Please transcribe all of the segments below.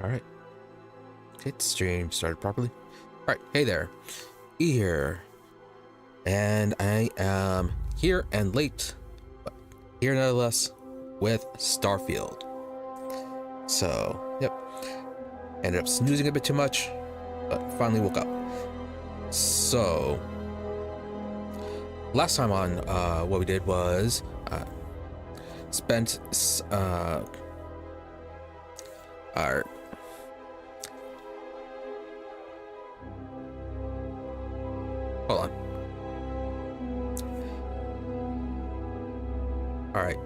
All right. Hit stream started properly. All right. Hey there. E here. And I am here and late, but here nonetheless with Starfield. So, yep. Ended up snoozing a bit too much, but finally woke up. So, last time on, what we did was spent our hold on. All right.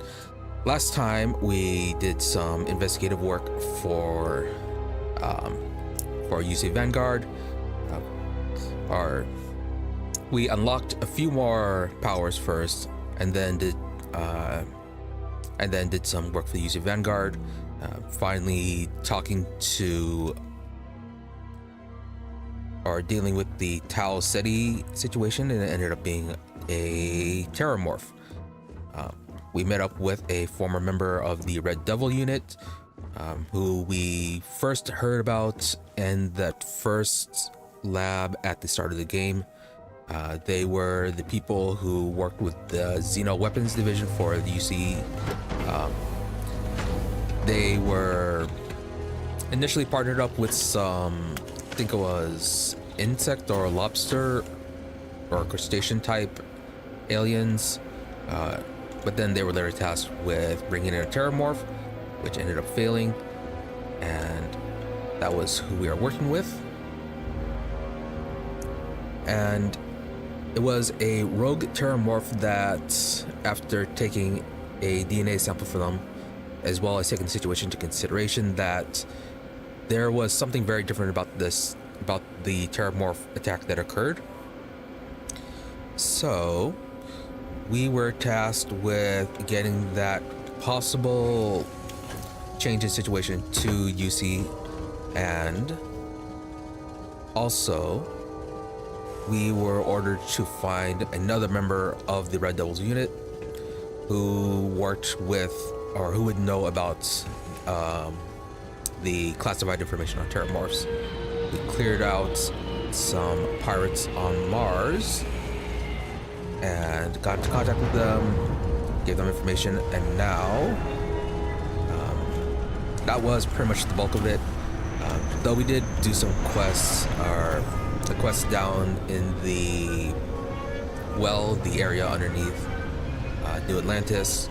Last time we did some investigative work for UC Vanguard. We unlocked a few more powers first, and then did some work for the UC Vanguard. Finally, talking to or dealing with the Tau Ceti situation, and it ended up being a terrormorph. We met up with a former member of the Red Devil unit, who we first heard about in that first lab at the start of the game. They were the people who worked with the Xeno Weapons Division for the UC. They were initially partnered up with some, I think it was insect or lobster or crustacean type aliens. But then they were later tasked with bringing in a terrormorph, which ended up failing, and that was who we are working with. And it was a rogue terrormorph that, after taking a DNA sample from them, as well as taking the situation into consideration, that there was something very different about the terrormorph attack that occurred. So we were tasked with getting that possible change in situation to UC, and also we were ordered to find another member of the Red Devils unit who worked with, or who would know about the classified information on terrormorphs. We cleared out some pirates on Mars and got into contact with them, gave them information, and now that was pretty much the bulk of it. Though we did do some quests, or the quests down in the area underneath New Atlantis.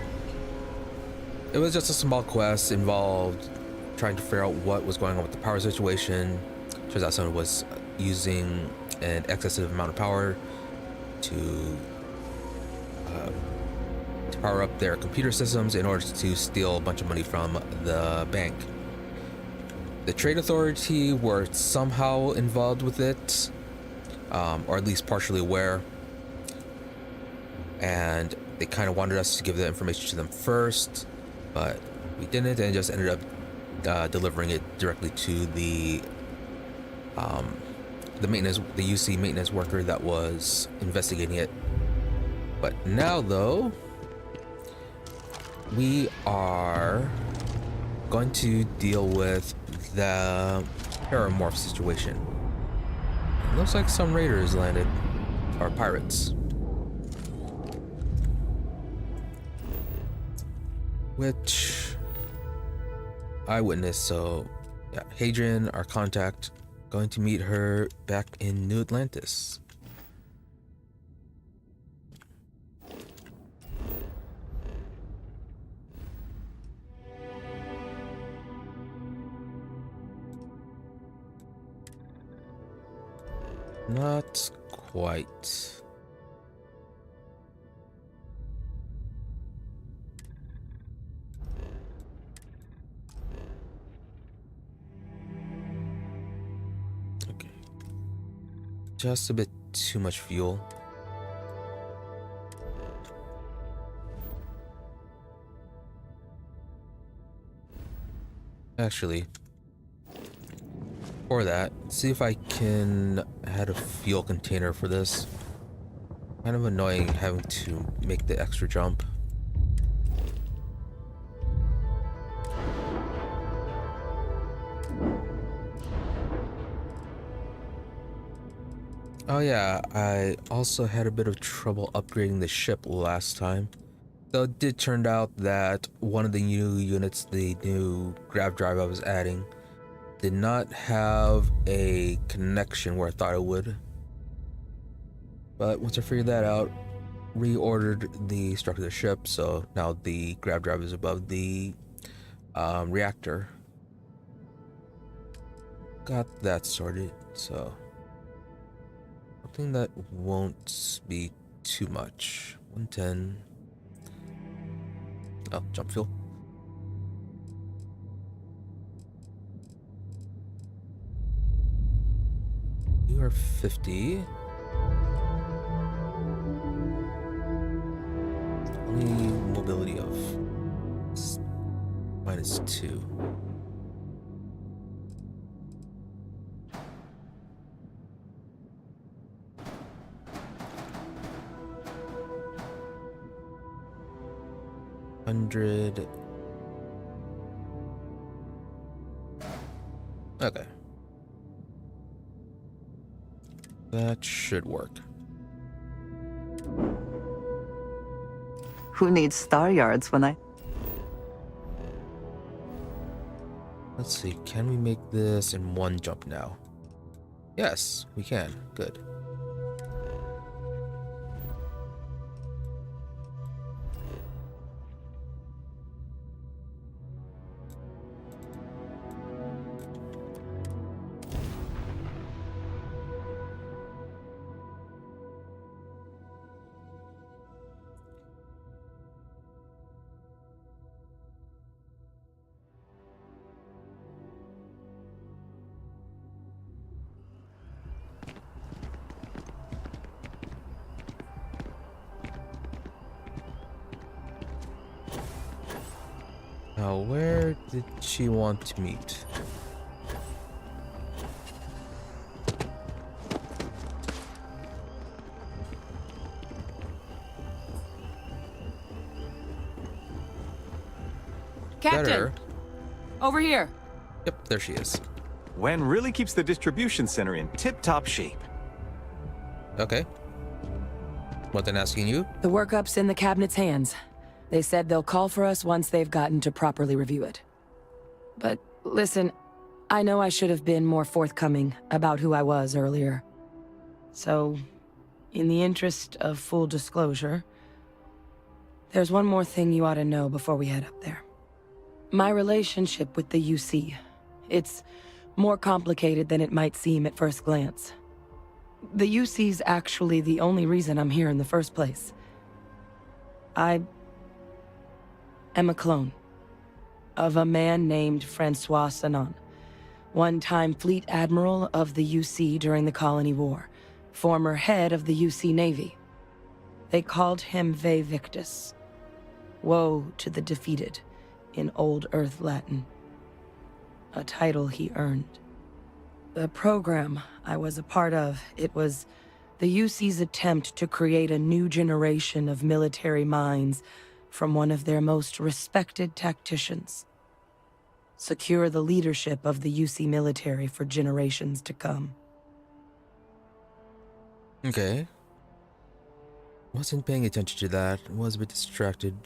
It was just a small quest, involved trying to figure out what was going on with the power situation. Turns out someone was using an excessive amount of power to power up their computer systems in order to steal a bunch of money from the bank. The Trade Authority were somehow involved with it, or at least partially aware, and they kind of wanted us to give the information to them first, but we didn't, and just ended up delivering it directly to the UC maintenance worker that was investigating it. But now, though, we are going to deal with the terrormorph situation. It looks like some raiders landed, or pirates, which I witnessed. So yeah, Hadrian, our contact, going to meet her back in New Atlantis. Not quite. Okay. Just a bit too much fuel. Actually, for that, see if I can add a fuel container for this. Kind of annoying having to make the extra jump. Oh yeah, I also had a bit of trouble upgrading the ship last time. Though it did turn out that one of the new units, the new grav drive I was adding, did not have a connection where I thought it would. But once I figured that out, reordered the structure of the ship, so now the grav drive is above the reactor. Got that sorted, so something that won't be too much. 110. Oh, jump fuel. You are 50. Only mobility of -2. $100. Okay. That should work. Who needs star yards when I... Let's see, can we make this in one jump now? Yes, we can. Good. Now, where did she want to meet? Captain! Better. Over here. Yep, there she is. Wen really keeps the distribution center in tip-top shape. Okay. What then asking you? The workup's in the cabinet's hands. They said they'll call for us once they've gotten to properly review it. But listen, I know I should have been more forthcoming about who I was earlier. So, in the interest of full disclosure, there's one more thing you ought to know before we head up there. My relationship with the UC. It's more complicated than it might seem at first glance. The UC's actually the only reason I'm here in the first place. I am a clone of a man named Francois Sanon, one-time fleet admiral of the UC during the Colony War, former head of the UC Navy. They called him Ve Victus, woe to the defeated, in Old Earth Latin, a title he earned. The program I was a part of, it was the UC's attempt to create a new generation of military minds from one of their most respected tacticians. Secure the leadership of the UC military for generations to come. Okay. Wasn't paying attention to that. Was a bit distracted.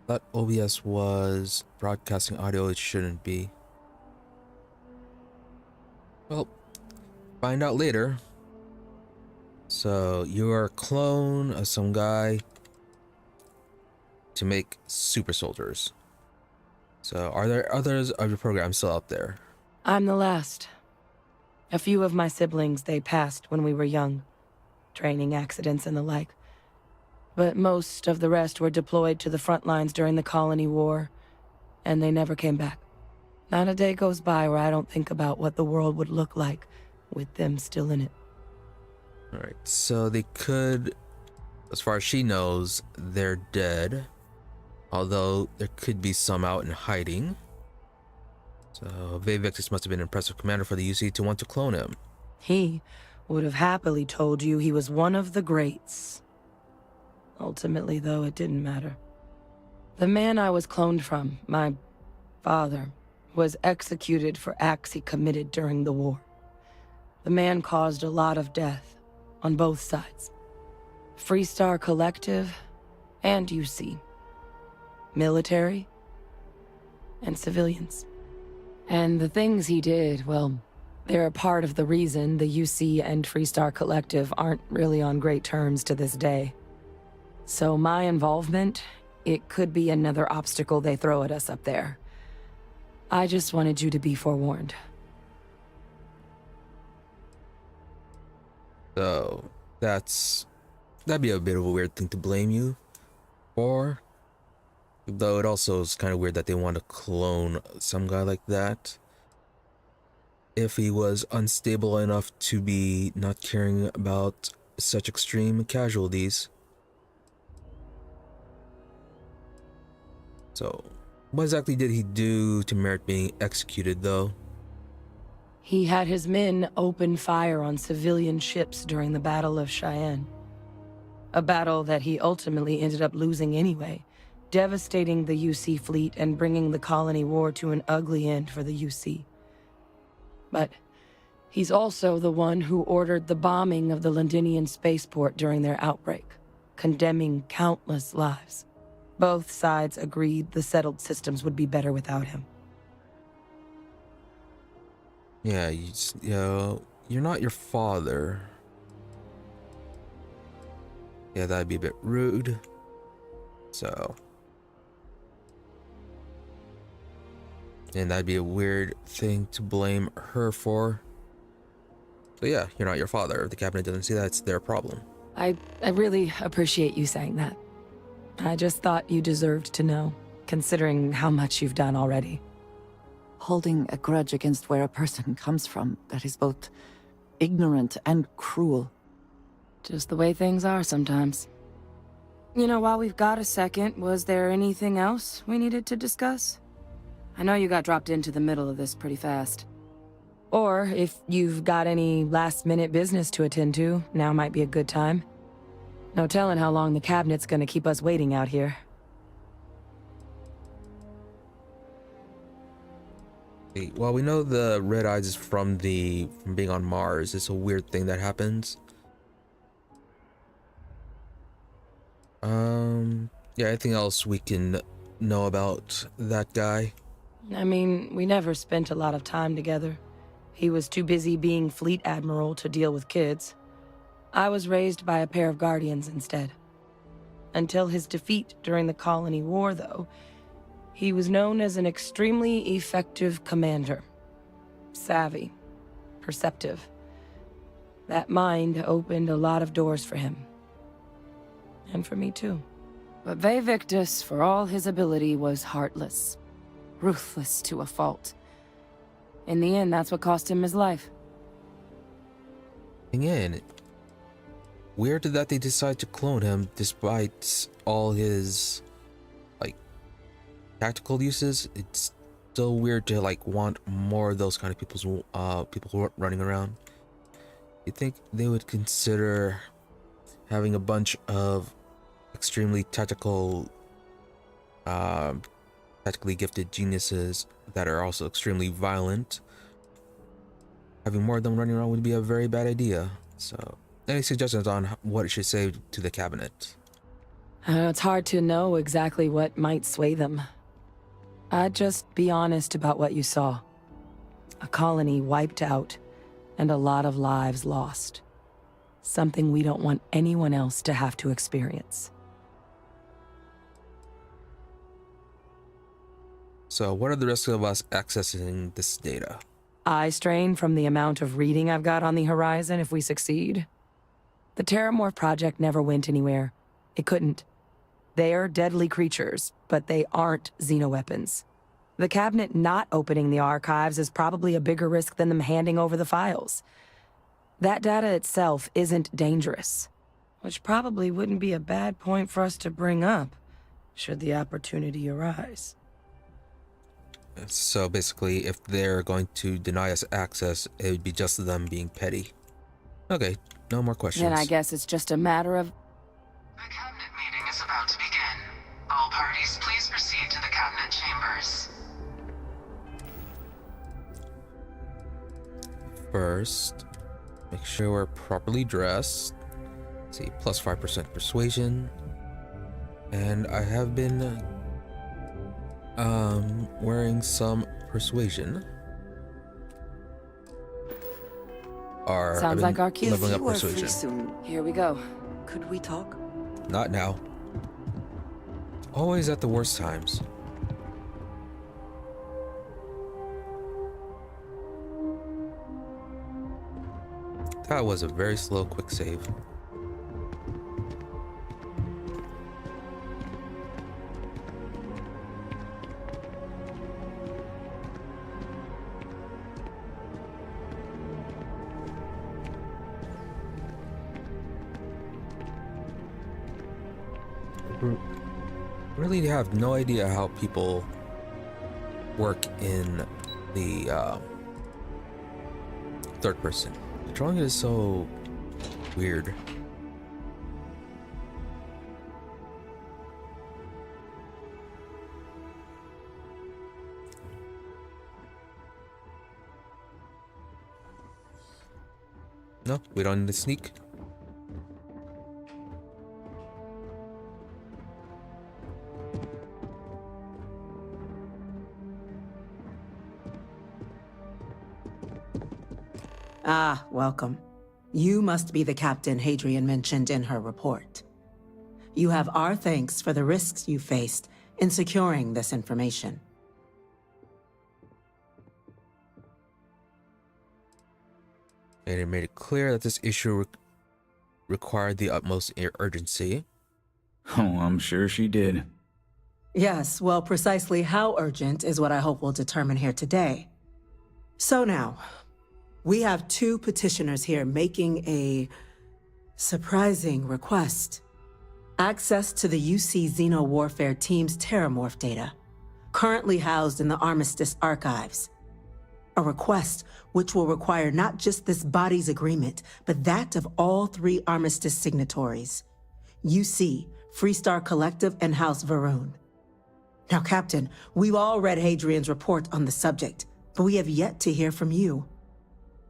Thought OBS was broadcasting audio it shouldn't be. Well, find out later. So, you're a clone of some guy to make super soldiers. So, are there others of your program still out there? I'm the last. A few of my siblings, they passed when we were young. Training accidents and the like. But most of the rest were deployed to the front lines during the Colony War, and they never came back. Not a day goes by where I don't think about what the world would look like with them still in it. Alright, so they could, as far as she knows, they're dead. Although there could be some out in hiding. So Ve Victus must have been an impressive commander for the UC to want to clone him. He would have happily told you he was one of the greats. Ultimately, though, it didn't matter. The man I was cloned from, my father, was executed for acts he committed during the war. The man caused a lot of death, on both sides. Freestar Collective and UC. Military and civilians. And the things he did, well, they're a part of the reason the UC and Freestar Collective aren't really on great terms to this day. So my involvement, it could be another obstacle they throw at us up there. I just wanted you to be forewarned. So, that'd be a bit of a weird thing to blame you for. Though it also is kind of weird that they want to clone some guy like that. If he was unstable enough to be not caring about such extreme casualties. So, what exactly did he do to merit being executed, though? He had his men open fire on civilian ships during the Battle of Cheyenne. A battle that he ultimately ended up losing anyway, devastating the UC fleet and bringing the colony war to an ugly end for the UC. But he's also the one who ordered the bombing of the Londinian spaceport during their outbreak, condemning countless lives. Both sides agreed the settled systems would be better without him. Yeah, you're not your father. Yeah, that'd be a bit rude. So. And that'd be a weird thing to blame her for. So yeah, you're not your father. If the cabinet doesn't see that, it's their problem. I really appreciate you saying that. I just thought you deserved to know, considering how much you've done already. Holding a grudge against where a person comes from, that is both ignorant and cruel. Just the way things are sometimes. You know, while we've got a second, was there anything else we needed to discuss? I know you got dropped into the middle of this pretty fast. Or if you've got any last-minute business to attend to, now might be a good time. No telling how long the cabinet's gonna keep us waiting out here. Well, we know the red eyes is from being on Mars. It's a weird thing that happens. Yeah, anything else we can know about that guy? I mean, we never spent a lot of time together. He was too busy being fleet admiral to deal with kids. I was raised by a pair of guardians instead. Until his defeat during the colony war, though, he was known as an extremely effective commander. Savvy. Perceptive. That mind opened a lot of doors for him. And for me, too. But Victus, for all his ability, was heartless. Ruthless to a fault. In the end, that's what cost him his life. Again, weird that they decide to clone him despite all his, tactical uses. It's still weird to, want more of those kind of people who are running around. You think they would consider having a bunch of extremely tactically gifted geniuses that are also extremely violent? Having more of them running around would be a very bad idea. So, any suggestions on what it should say to the cabinet? It's hard to know exactly what might sway them. I'd just be honest about what you saw. A colony wiped out, and a lot of lives lost. Something we don't want anyone else to have to experience. So, what are the rest of us accessing this data? Eye strain from the amount of reading I've got on the horizon if we succeed. The terrormorph project never went anywhere. It couldn't. They're deadly creatures, but they aren't xenoweapons. The cabinet not opening the archives is probably a bigger risk than them handing over the files. That data itself isn't dangerous, which probably wouldn't be a bad point for us to bring up, should the opportunity arise. So basically, if they're going to deny us access, it would be just them being petty. Okay, no more questions. Then I guess it's just a matter of... The cabinet meeting is about to begin. All parties, please proceed to the cabinet chambers. First, Make sure we're properly dressed. Let's see, plus 5% persuasion. And I have been wearing some persuasion. Sounds like our cue. Leveling up You are free persuasion. soon. Here we go. Could we talk? Not now. Always at the worst times. That was a very slow, quick save. Really have no idea how people work in the third person. The drawing is so weird. No, we don't need to sneak. Ah, welcome. You must be the captain Hadrian mentioned in her report. You have our thanks for the risks you faced in securing this information. And it made it clear that this issue required the utmost urgency. Oh, I'm sure she did. Yes, well, precisely how urgent is what I hope we'll determine here today. So now, we have two petitioners here making a surprising request. Access to the UC Xeno Warfare Team's terrormorph data, currently housed in the Armistice archives. A request which will require not just this body's agreement, but that of all three Armistice signatories. UC, Freestar Collective, and House Varun. Now, Captain, we've all read Hadrian's report on the subject, but we have yet to hear from you.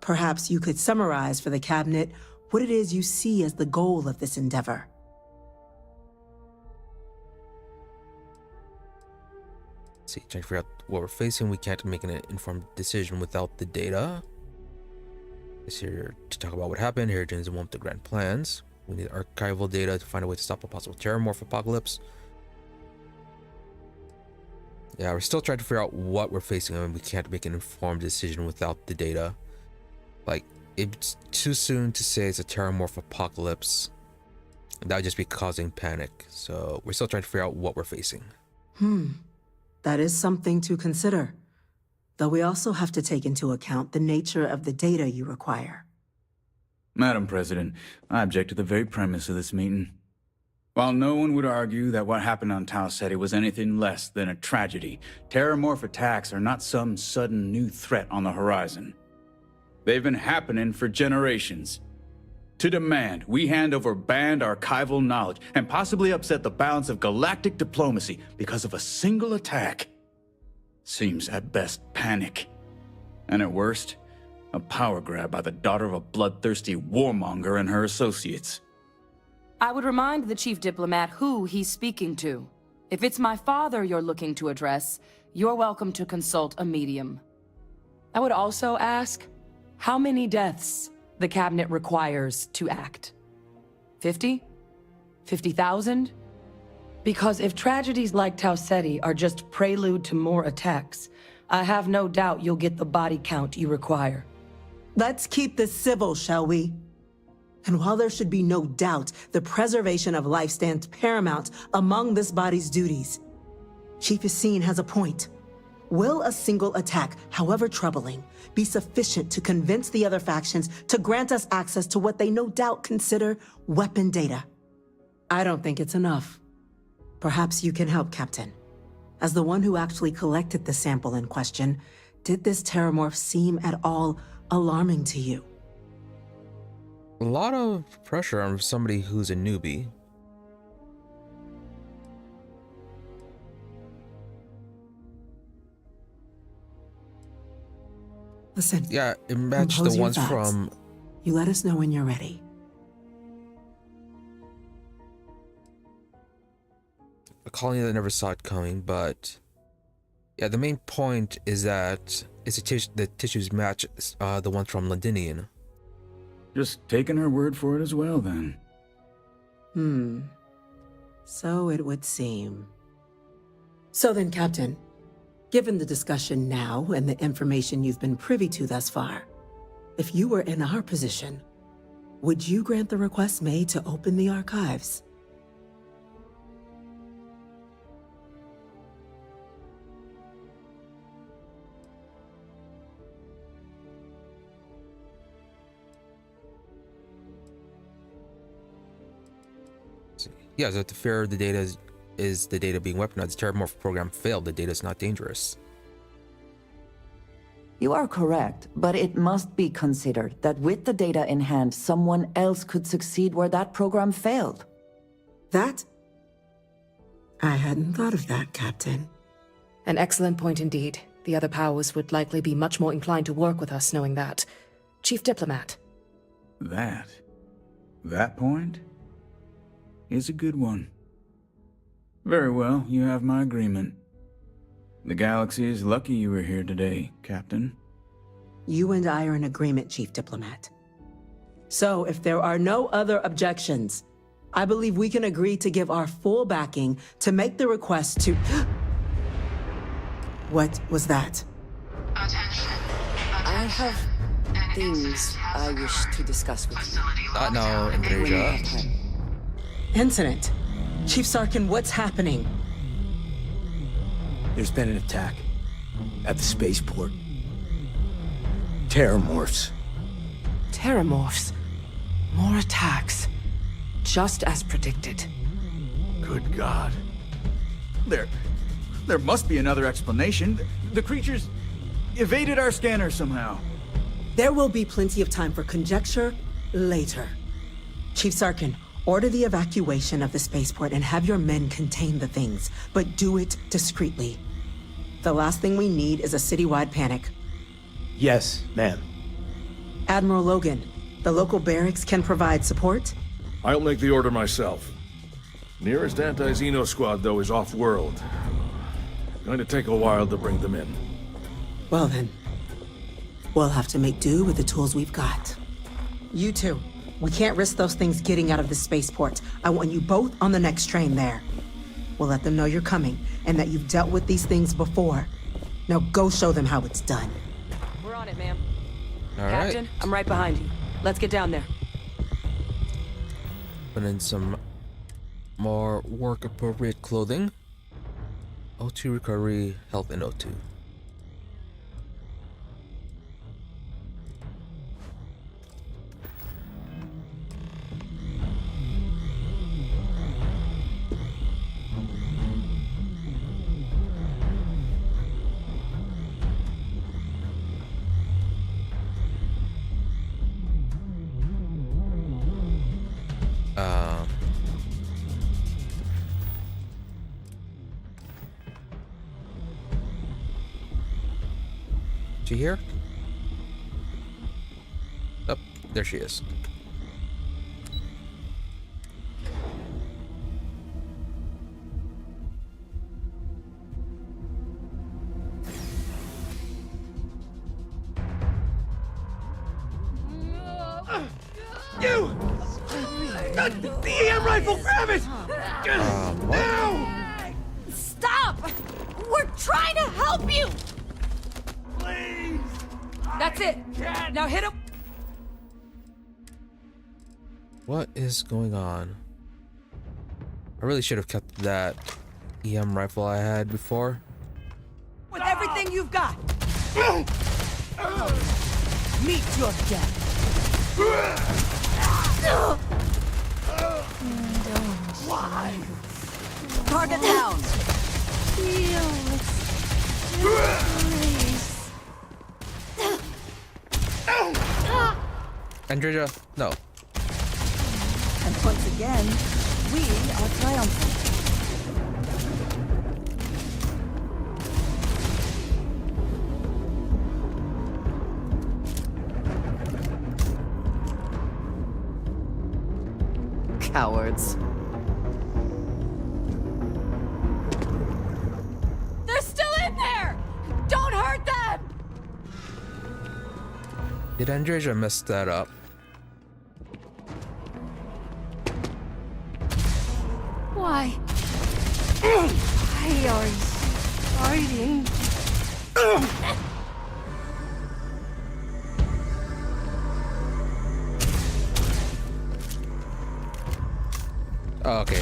Perhaps you could summarize for the Cabinet what it is you see as the goal of this endeavor. See, trying to figure out what we're facing. We can't make an informed decision without the data. It's here to talk about what happened. Hadrian's one of the grand plans. We need archival data to find a way to stop a possible terrormorph apocalypse. Yeah, we're still trying to figure out what we're facing. I mean, we can't make an informed decision without the data. Like, it's too soon to say it's a terrormorph apocalypse. That would just be causing panic. So we're still trying to figure out what we're facing. That is something to consider. Though we also have to take into account the nature of the data you require. Madam President, I object to the very premise of this meeting. While no one would argue that what happened on Tau Ceti was anything less than a tragedy, terrormorph attacks are not some sudden new threat on the horizon. They've been happening for generations. To demand we hand over banned archival knowledge and possibly upset the balance of galactic diplomacy because of a single attack seems at best panic. And at worst, a power grab by the daughter of a bloodthirsty warmonger and her associates. I would remind the chief diplomat who he's speaking to. If it's my father you're looking to address, you're welcome to consult a medium. I would also ask how many deaths the Cabinet requires to act. 50? 50,000? Because if tragedies like Tau Ceti are just prelude to more attacks, I have no doubt you'll get the body count you require. Let's keep this civil, shall we? And while there should be no doubt the preservation of life stands paramount among this body's duties, Chief Yassine has a point. Will a single attack, however troubling, be sufficient to convince the other factions to grant us access to what they no doubt consider weapon data? I don't think it's enough. Perhaps you can help, Captain. As the one who actually collected the sample in question, did this terrormorph seem at all alarming to you? A lot of pressure on somebody who's a newbie. Listen. Yeah, it matched compose the your ones thoughts. from You let us know when you're ready. A colony that never saw it coming, but yeah, the main point is that the tissues match the ones from Londinian. Just taking her word for it as well, then. So it would seem. So then, Captain, given the discussion now and the information you've been privy to thus far, if you were in our position, would you grant the request made to open the archives? Yeah, so the fear of the data is the data being weaponized. The terrormorph program failed. The data is not dangerous. You are correct, but it must be considered that with the data in hand, someone else could succeed where that program failed. That? I hadn't thought of that, Captain. An excellent point indeed. The other powers would likely be much more inclined to work with us knowing that. Chief Diplomat. That point is a good one. Very well, you have my agreement. The galaxy is lucky you were here today, Captain. You and I are in agreement, Chief Diplomat. So, if there are no other objections, I believe we can agree to give our full backing to make the request to... What was that? Attention. I have things I wish to discuss with you. Not now, When you Andreja. have time. Incident. Chief Sarkin, what's happening? There's been an attack at the spaceport. Terrormorphs. Terrormorphs. More attacks. Just as predicted. Good God. There must be another explanation. The creatures evaded our scanner somehow. There will be plenty of time for conjecture later. Chief Sarkin, order the evacuation of the spaceport and have your men contain the things, but do it discreetly. The last thing we need is a citywide panic. Yes, ma'am. Admiral Logan, the local barracks can provide support? I'll make the order myself. Nearest anti-Xeno squad, though, is off-world. Going to take a while to bring them in. Well then, we'll have to make do with the tools we've got. You two, we can't risk those things getting out of the spaceport. I want you both on the next train there. We'll let them know you're coming, and that you've dealt with these things before. Now go show them how it's done. We're on it, ma'am. All right. Captain, I'm right behind you. Let's get down there. Put in some more work-appropriate clothing. O2 recovery, health, and O2. She here? Oh, there she is. You! The EM rifle, grab it! Now! Stop! We're trying to help you! Please! That's it. Now hit him. What is going on? I really should have kept that EM rifle I had before. With everything you've got! Meet your death! Why? Target down! Andrea, no. And once again, we are triumphant. Cowards. They're still in there! Don't hurt them! Did Andreja mess that up? Why? Why are you fighting? Oh, okay.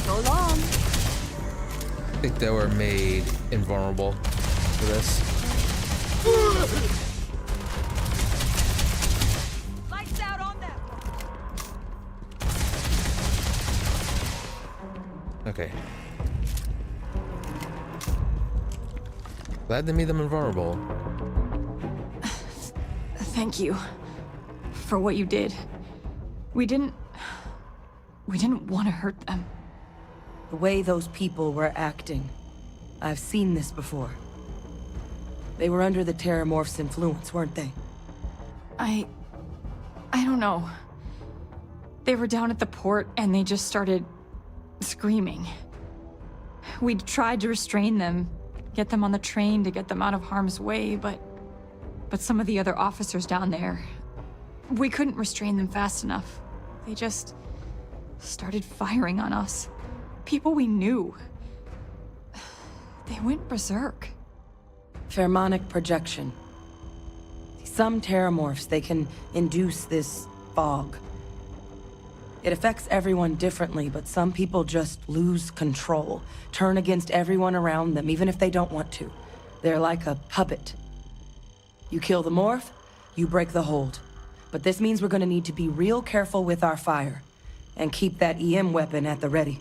So long. I think they were made invulnerable for this. Lights out on that one. Okay. Glad they made them invulnerable. Thank you for what you did. We didn't want to hurt them. The way those people were acting, I've seen this before. They were under the terrormorph's influence, weren't they? I don't know. They were down at the port and they just started screaming. We tried to restrain them, get them on the train to get them out of harm's way, but some of the other officers down there, we couldn't restrain them fast enough. They just started firing on us. People we knew. They went berserk. Pheromonic projection. Some terrormorphs, they can induce this fog. It affects everyone differently, but some people just lose control, turn against everyone around them, even if they don't want to. They're like a puppet. You kill the morph, you break the hold. But this means we're gonna need to be real careful with our fire, and keep that EM weapon at the ready.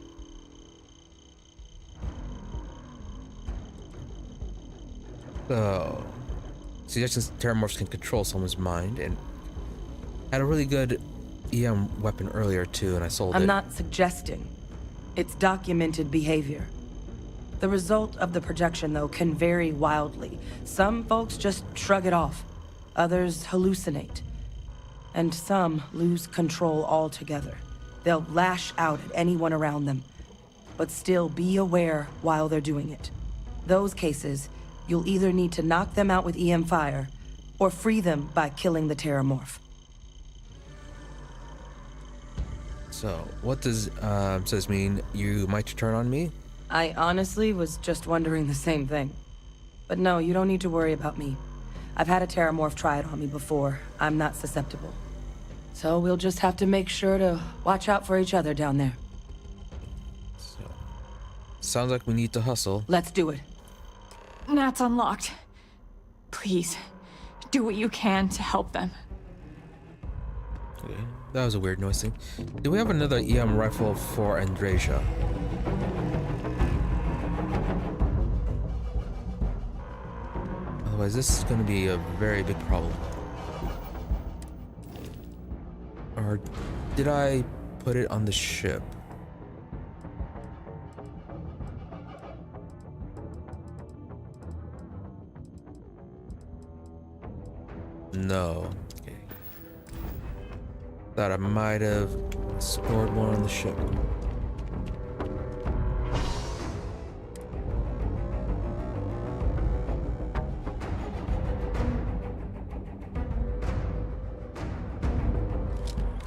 So, suggestions terrormorphs can control someone's mind, and had a really good EM weapon earlier too, and I sold it. I'm not suggesting. It's documented behavior. The result of the projection, though, can vary wildly. Some folks just shrug it off. Others hallucinate. And some lose control altogether. They'll lash out at anyone around them, but still be aware while they're doing it. Those cases, you'll either need to knock them out with EM fire, or free them by killing the terrormorph. So, what does this mean? You might turn on me? I honestly was just wondering the same thing. But no, you don't need to worry about me. I've had a terrormorph try it on me before. I'm not susceptible. So we'll just have to make sure to watch out for each other down there. So, sounds like we need to hustle. Let's do it. Nat's unlocked. Please, do what you can to help them. Okay, that was a weird noise thing. Do we have another EM rifle for Andreja? Otherwise, this is going to be a very big problem. Or did I put it on the ship? No. Okay. Thought I might have stored one on the ship.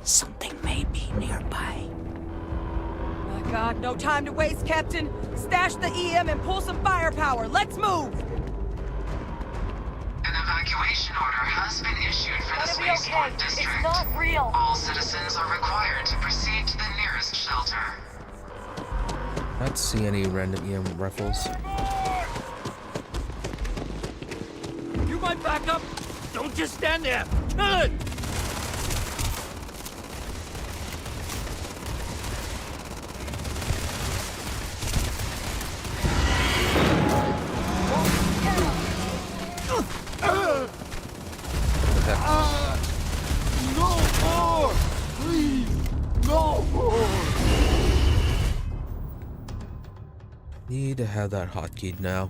Something may be nearby. My God, no time to waste, Captain. Stash the EM and pull some firepower. Let's move! An evacuation order has been issued for the spaceport district. It's not real. All citizens are required to proceed to the nearest shelter. Not see any random EM rifles. You might back up. Don't just stand there. Kill it. No more! Please! No more! Need to have that hotkeyed now.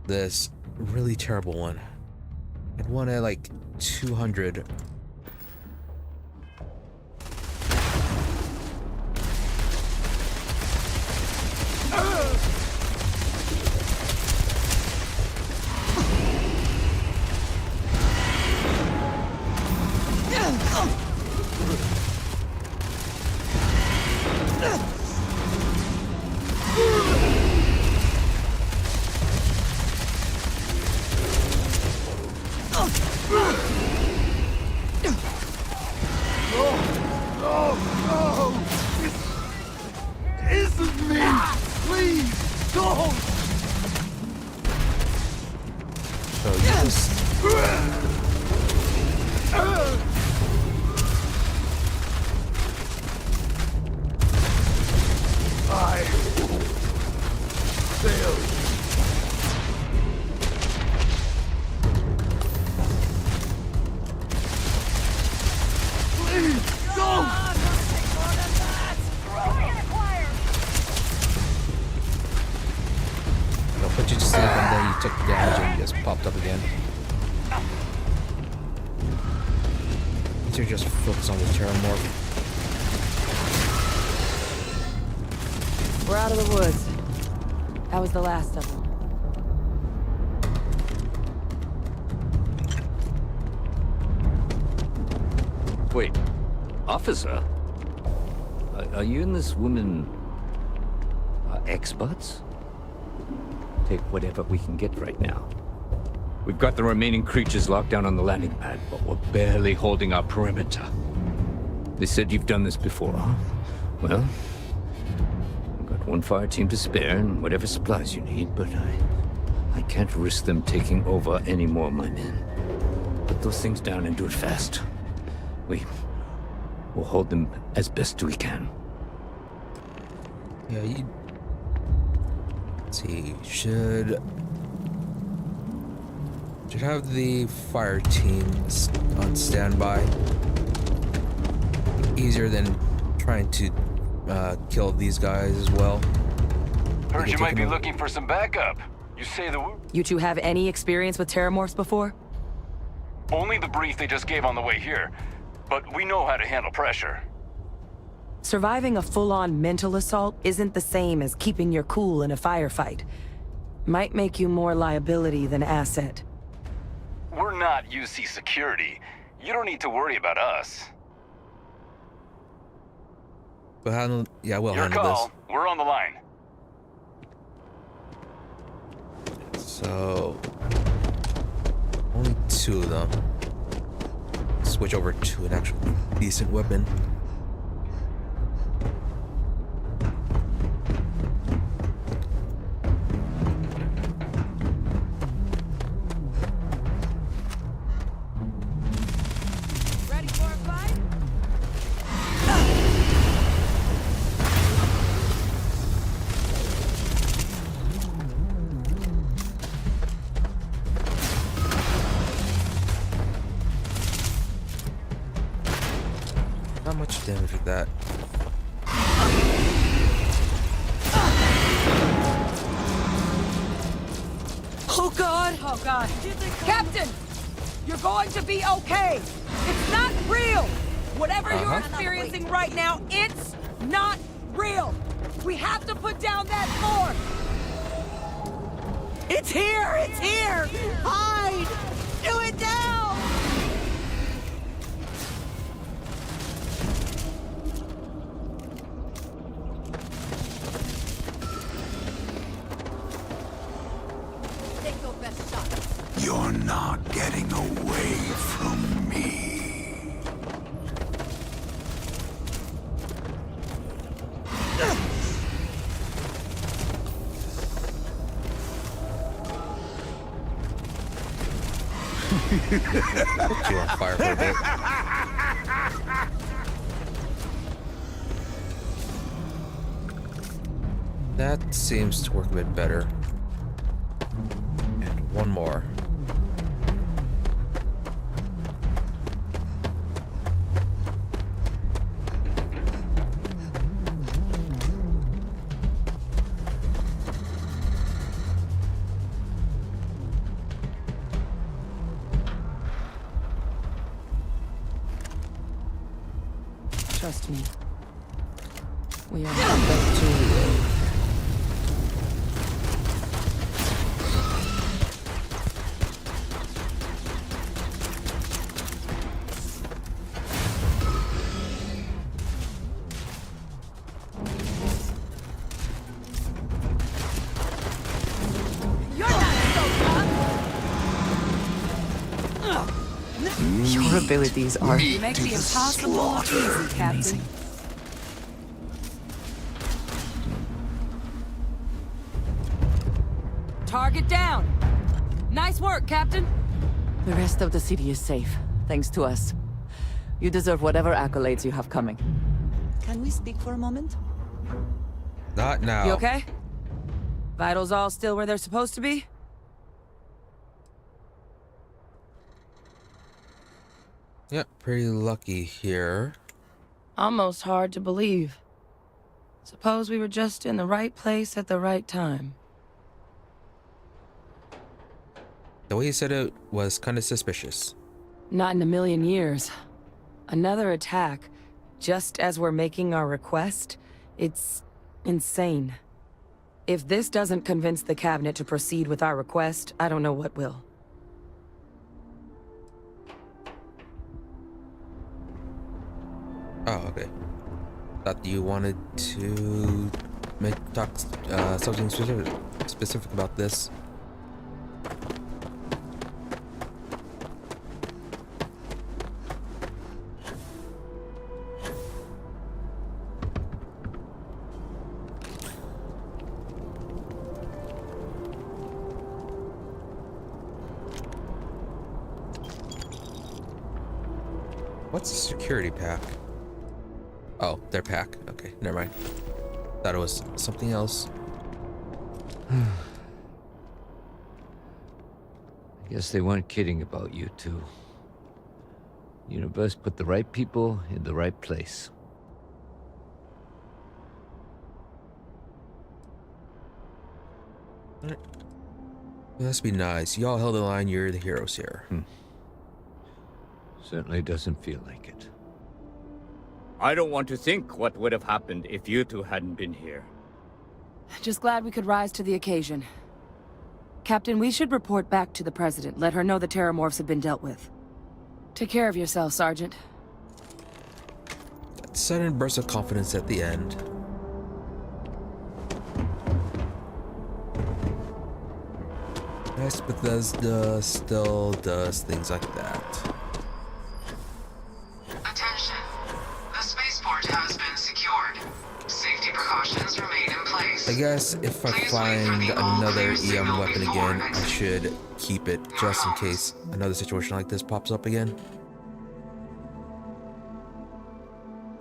This really terrible one. I'd one at like 200. Put you to sleep and then you took damage and you just popped up again. So just focus on the terrormorph. We're out of the woods. That was the last of them. Wait, officer? Are you and this woman experts? Take whatever we can get right now. We've got the remaining creatures locked down on the landing pad, but we're barely holding our perimeter. They said you've done this before, huh? Well, I've got one fire team to spare and whatever supplies you need, but I can't risk them taking over any more of my men. Put those things down and do it fast. We'll hold them as best we can. Yeah, you... Let's see, should have the fire team on standby. Easier than trying to kill these guys as well. Heard you might be looking for some backup. You say the word? You two have any experience with terrormorphs before? Only the brief they just gave on the way here. But we know how to handle pressure. Surviving a full-on mental assault isn't the same as keeping your cool in a firefight. Might make you more liability than asset. We're not UC security. You don't need to worry about us. But handle, yeah, we'll Your handle call. this. We're on the line. So only two of them. Switch over to an actual decent weapon. Ready for a fight? Not much damage with that. Oh God! Oh God! Captain! You're going to be okay! It's not real! Whatever you're experiencing right now, it's not real! We have to put down that fort! It's here! It's here! Hide! Do it now! You're not getting away from me. Put you on fire for a bit. That seems to work a bit better. And one more. Trust me. We are not going to... Your abilities are... You make the impossible look easy, Captain. Target down! Nice work, Captain! The rest of the city is safe, thanks to us. You deserve whatever accolades you have coming. Can we speak for a moment? Not now. You okay? Vitals all still where they're supposed to be? Yep, pretty lucky here. Almost hard to believe. Suppose we were just in the right place at the right time. The way he said it was kind of suspicious. Not in a million years. Another attack, just as we're making our request? It's insane. If this doesn't convince the cabinet to proceed with our request, I don't know what will. Oh, okay. Thought you wanted to talk something specific about this. What's a security pack? Oh, their pack. Okay, never mind. Thought it was something else. I guess they weren't kidding about you two. Universe put the right people in the right place. It must be nice. Y'all held the line. You're the heroes here. Certainly doesn't feel like it. I don't want to think what would have happened if you two hadn't been here. Just glad we could rise to the occasion. Captain, we should report back to the President. Let her know the terrormorphs have been dealt with. Take care of yourself, Sergeant. That sudden burst of confidence at the end. Yes, Bethesda still does things like that. Attention. The spaceport has been secured. Safety precautions remain in place. I guess if I find another EM weapon again, I should keep it just in case another situation like this pops up again.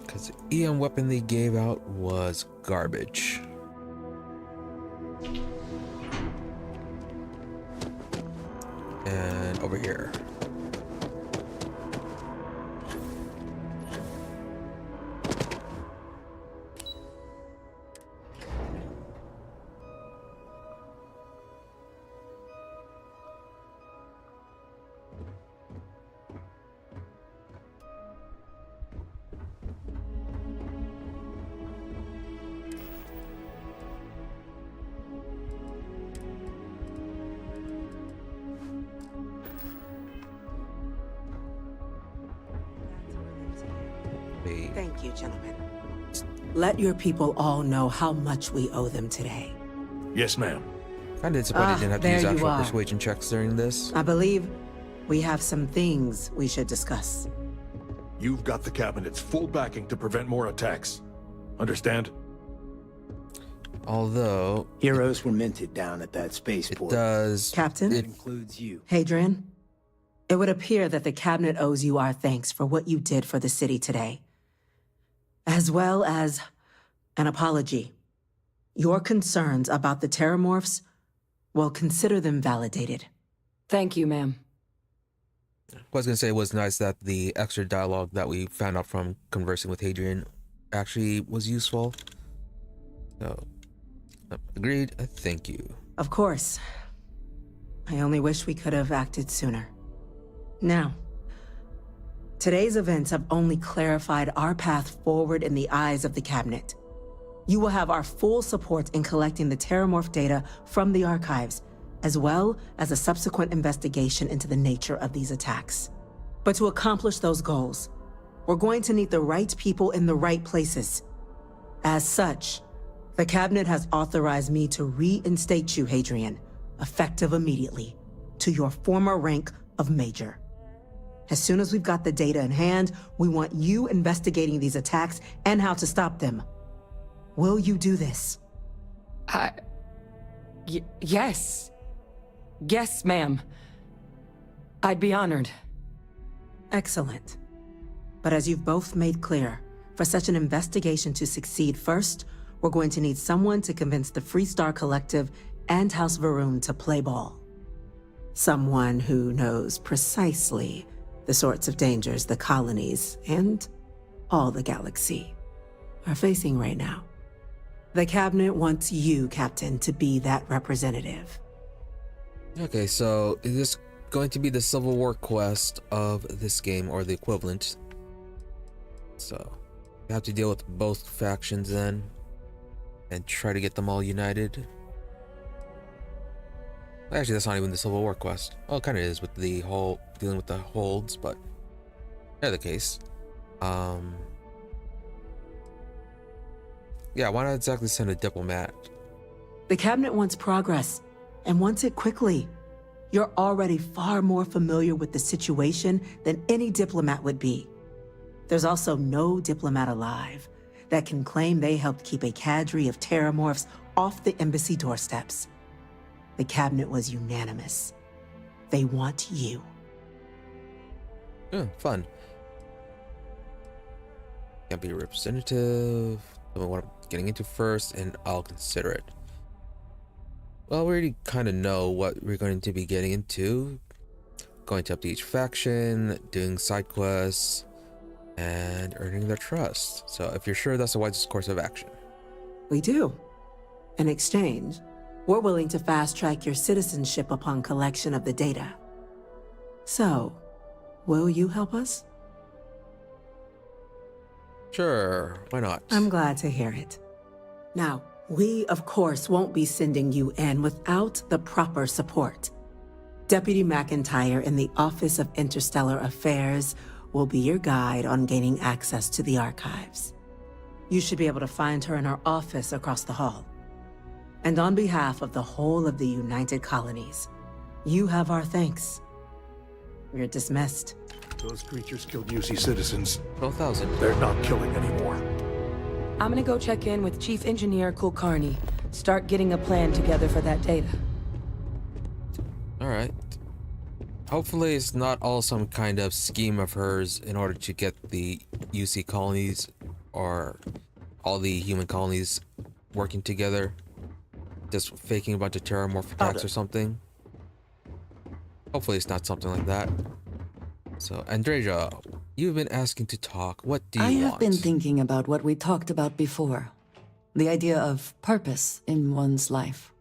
Because the EM weapon they gave out was garbage. And over here. Thank you, gentlemen. Let your people all know how much we owe them today. Yes, ma'am. I did suppose you didn't have to use there you actual are. persuasion checks during this. I believe we have some things we should discuss. You've got the cabinet's full backing to prevent more attacks. Understand? Although heroes were minted down at that spaceport. It does. Captain? It includes you. Hadrian, it would appear that the cabinet owes you our thanks for what you did for the city today, as well as an apology. Your concerns about the terrormorphs, well, consider them validated. Thank you, ma'am. I was going to say it was nice that the extra dialogue that we found out from conversing with Hadrian actually was useful. So, agreed. Thank you. Of course. I only wish we could have acted sooner. Now, Today's events have only clarified our path forward in the eyes of the Cabinet. You will have our full support in collecting the terrormorph data from the archives, as well as a subsequent investigation into the nature of these attacks. But to accomplish those goals, we're going to need the right people in the right places. As such, the Cabinet has authorized me to reinstate you, Hadrian, effective immediately, to your former rank of Major. As soon as we've got the data in hand, we want you investigating these attacks and how to stop them. Will you do this? Yes. Yes, ma'am. I'd be honored. Excellent. But as you've both made clear, for such an investigation to succeed first, we're going to need someone to convince the Freestar Collective and House Varun to play ball. Someone who knows precisely the sorts of dangers the colonies and all the galaxy are facing right now. The Cabinet wants you, Captain, to be that representative. Okay, so is this going to be the Civil War quest of this game, or the equivalent? So you have to deal with both factions then, and try to get them all united. Actually, that's not even the Civil War quest. Well, it kind of is with the whole dealing with the holds, but in the case, yeah, why not exactly send a diplomat? The Cabinet wants progress, and wants it quickly. You're already far more familiar with the situation than any diplomat would be. There's also no diplomat alive that can claim they helped keep a cadre of terrormorphs off the embassy doorsteps. The Cabinet was unanimous. They want you. Yeah, fun. Can't be a representative. Tell me what I'm getting into first, and I'll consider it. Well, we already kind of know what we're going to be getting into. Going to up to each faction, doing side quests, and earning their trust. So if you're sure that's the wisest course of action. We do. In exchange, we're willing to fast-track your citizenship upon collection of the data. So, will you help us? Sure, why not? I'm glad to hear it. Now, we, of course, won't be sending you in without the proper support. Deputy McIntyre in the Office of Interstellar Affairs will be your guide on gaining access to the archives. You should be able to find her in her office across the hall. And on behalf of the whole of the United Colonies, you have our thanks. You're dismissed. Those creatures killed UC citizens. 12,000. They're not killing anymore. I'm gonna go check in with Chief Engineer Kulkarni. Start getting a plan together for that data. Alright. Hopefully it's not all some kind of scheme of hers in order to get the UC colonies or all the human colonies working together. Just faking a bunch of terrormorph attacks or something. Hopefully it's not something like that. So, Andreja, you've been asking to talk. What do you want? I have been thinking about what we talked about before. The idea of purpose in one's life.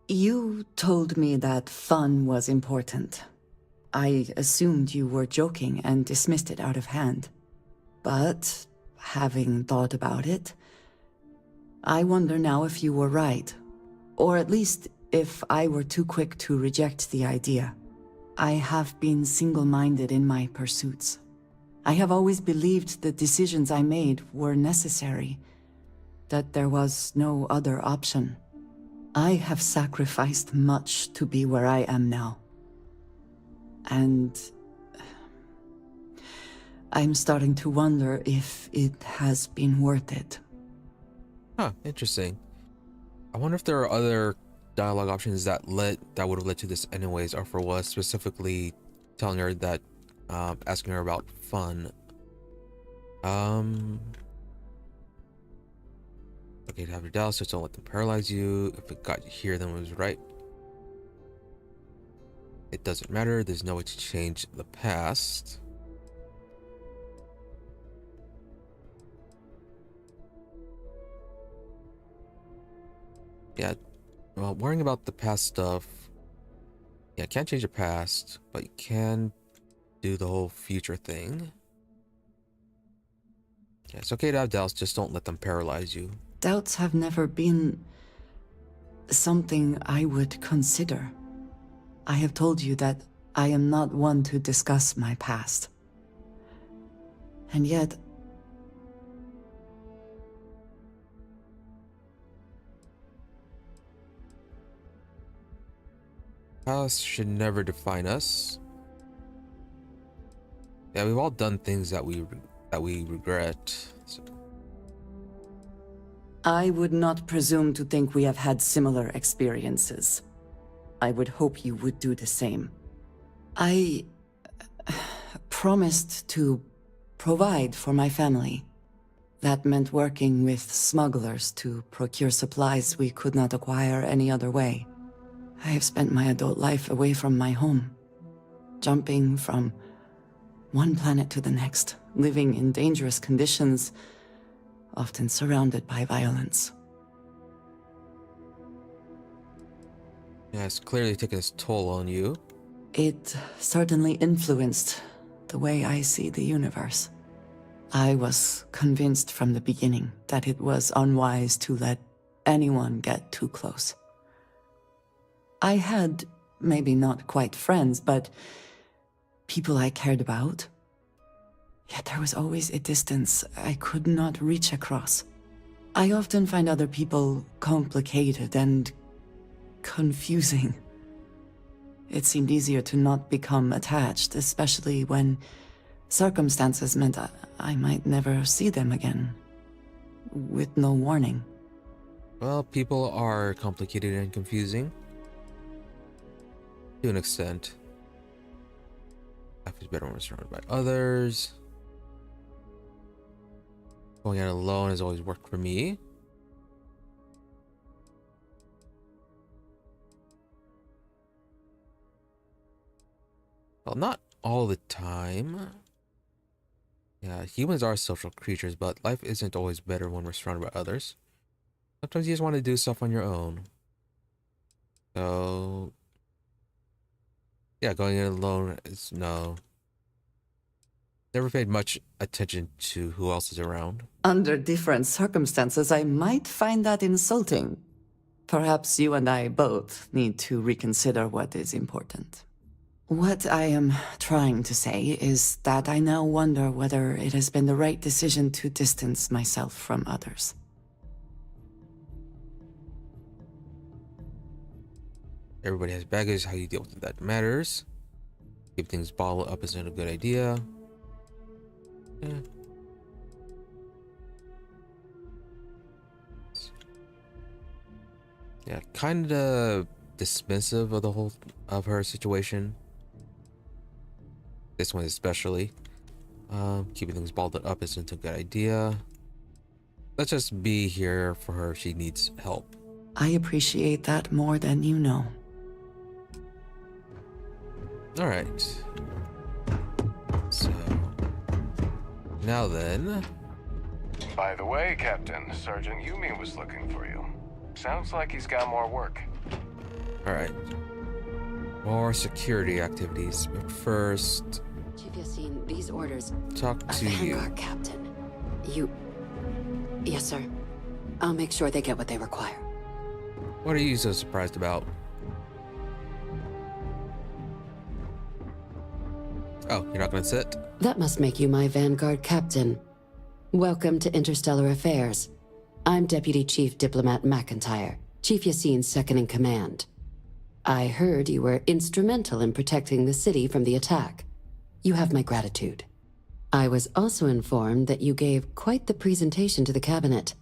You told me that fun was important. I assumed you were joking and dismissed it out of hand. But, having thought about it, I wonder now if you were right. Or at least, if I were too quick to reject the idea. I have been single-minded in my pursuits. I have always believed the decisions I made were necessary, that there was no other option. I have sacrificed much to be where I am now. And I'm starting to wonder if it has been worth it. Huh, interesting. I wonder if there are other dialogue options that would have led to this anyways, or for was specifically telling her that, asking her about fun. Okay, to have your dial, so don't let them paralyze you. If it got you here, then it was right. It doesn't matter. There's no way to change the past. Yeah, well, worrying about the past stuff. Yeah, can't change the past, but you can do the whole future thing. Yeah, it's okay to have doubts, just don't let them paralyze you. Doubts have never been something I would consider. I have told you that I am not one to discuss my past. And yet, past should never define us. Yeah, we've all done things that we regret. So. I would not presume to think we have had similar experiences. I would hope you would do the same. I promised to provide for my family. That meant working with smugglers to procure supplies we could not acquire any other way. I have spent my adult life away from my home, jumping from one planet to the next, living in dangerous conditions, often surrounded by violence. Yeah, it's clearly taken its toll on you. It certainly influenced the way I see the universe. I was convinced from the beginning that it was unwise to let anyone get too close. I had, maybe not quite friends, but people I cared about. Yet there was always a distance I could not reach across. I often find other people complicated and confusing. It seemed easier to not become attached, especially when circumstances meant I might never see them again, with no warning. Well, people are complicated and confusing. To an extent. Life is better when we're surrounded by others. Going out alone has always worked for me. Well, not all the time. Yeah, humans are social creatures, but life isn't always better when we're surrounded by others. Sometimes you just want to do stuff on your own. So, yeah, going in alone is no. Never paid much attention to who else is around. Under different circumstances, I might find that insulting. Perhaps you and I both need to reconsider what is important. What I am trying to say is that I now wonder whether it has been the right decision to distance myself from others. Everybody has baggage, how you deal with it that matters. Keep things bottled up isn't a good idea. Yeah. Yeah, kind of dismissive of her situation. This one especially. Keeping things bottled up isn't a good idea. Let's just be here for her if she needs help. I appreciate that more than you know. All right. So now then. By the way, Captain, Sergeant Yumi was looking for you. Sounds like he's got more work. All right. More security activities, but first. Chief Yassine, these orders. Talk to you. Vanguard Captain. You. Yes, sir. I'll make sure they get what they require. What are you so surprised about? Oh, you're not gonna sit? That must make you my Vanguard Captain. Welcome to Interstellar Affairs. I'm Deputy Chief Diplomat McIntyre, Chief Yassine's second-in-command. I heard you were instrumental in protecting the city from the attack. You have my gratitude. I was also informed that you gave quite the presentation to the cabinet.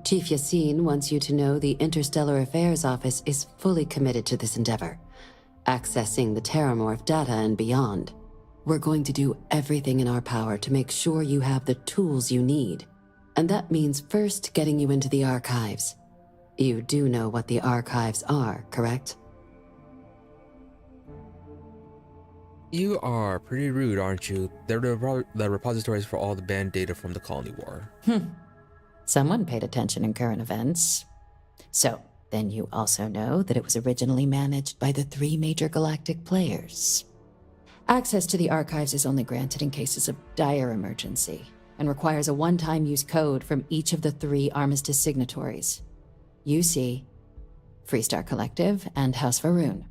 Chief Yassine wants you to know the Interstellar Affairs Office is fully committed to this endeavor, accessing the terrormorph data and beyond. We're going to do everything in our power to make sure you have the tools you need. And that means first getting you into the archives. You do know what the archives are, correct? You are pretty rude, aren't you? They're the repositories for all the banned data from the Colony War. Someone paid attention in current events. So, then you also know that it was originally managed by the 3 major galactic players. Access to the archives is only granted in cases of dire emergency. and requires a one-time use code from each of the 3 Armistice signatories. UC, Freestar Collective, and House Varun.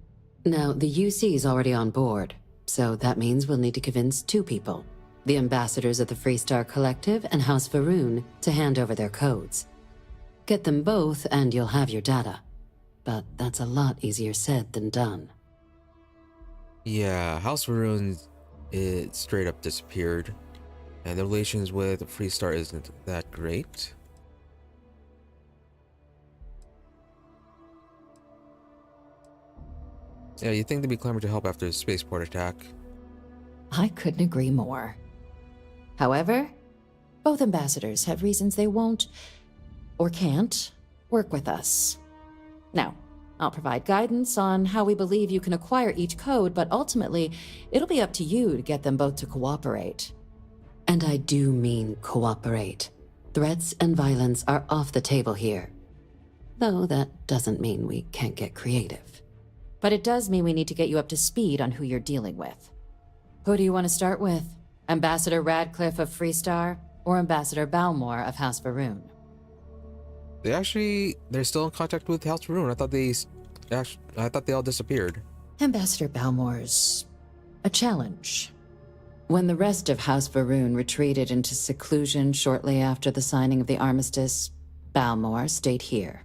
Now, the UC is already on board, so that means we'll need to convince 2 people. The ambassadors of the Freestar Collective and House Varun to hand over their codes. Get them both and you'll have your data. But that's a lot easier said than done. Yeah, House Varun, it straight up disappeared. And the relations with Freestar isn't that great. Yeah, you'd think they'd be clamoring to help after the spaceport attack. I couldn't agree more. However, both ambassadors have reasons they won't, or can't, work with us. Now, I'll provide guidance on how we believe you can acquire each code, but ultimately, it'll be up to you to get them both to cooperate. And I do mean cooperate. Threats and violence are off the table here. Though that doesn't mean we can't get creative. But it does mean we need to get you up to speed on who you're dealing with. Who do you want to start with? Ambassador Radcliffe of Freestar, or Ambassador Balmore of House Varun? They're still in contact with House Varun. I thought they all disappeared. Ambassador Balmore's a challenge. When the rest of House Varun retreated into seclusion shortly after the signing of the armistice, Balmore stayed here.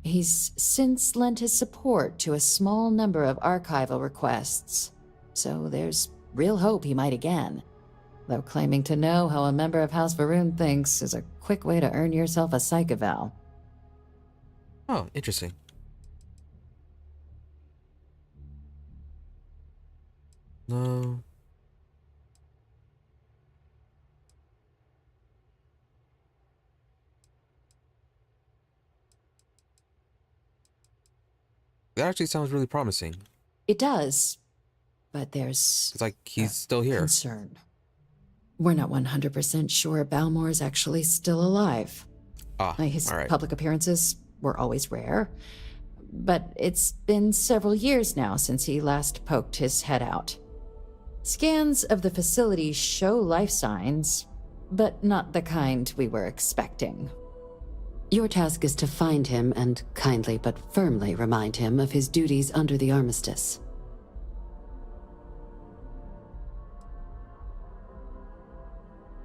He's since lent his support to a small number of archival requests, so there's real hope he might again. Though claiming to know how a member of House Varun thinks is a quick way to earn yourself a psych eval. Oh, interesting. No. That actually sounds really promising. It does, but there's... It's like he's still here. Concern. We're not 100% sure Balmore's actually still alive. His all right. public appearances were always rare, but it's been several years now since he last poked his head out. Scans of the facility show life signs, but not the kind we were expecting. Your task is to find him and kindly but firmly remind him of his duties under the armistice.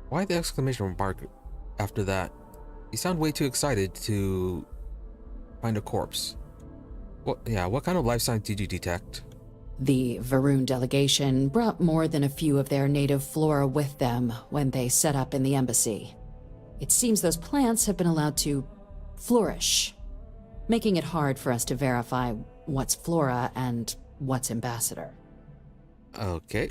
Why the exclamation mark after that? You sound way too excited to find a corpse. What kind of life sign did you detect? The Varun delegation brought more than a few of their native flora with them when they set up in the embassy. It seems those plants have been allowed to flourish, making it hard for us to verify what's flora and what's ambassador. Okay.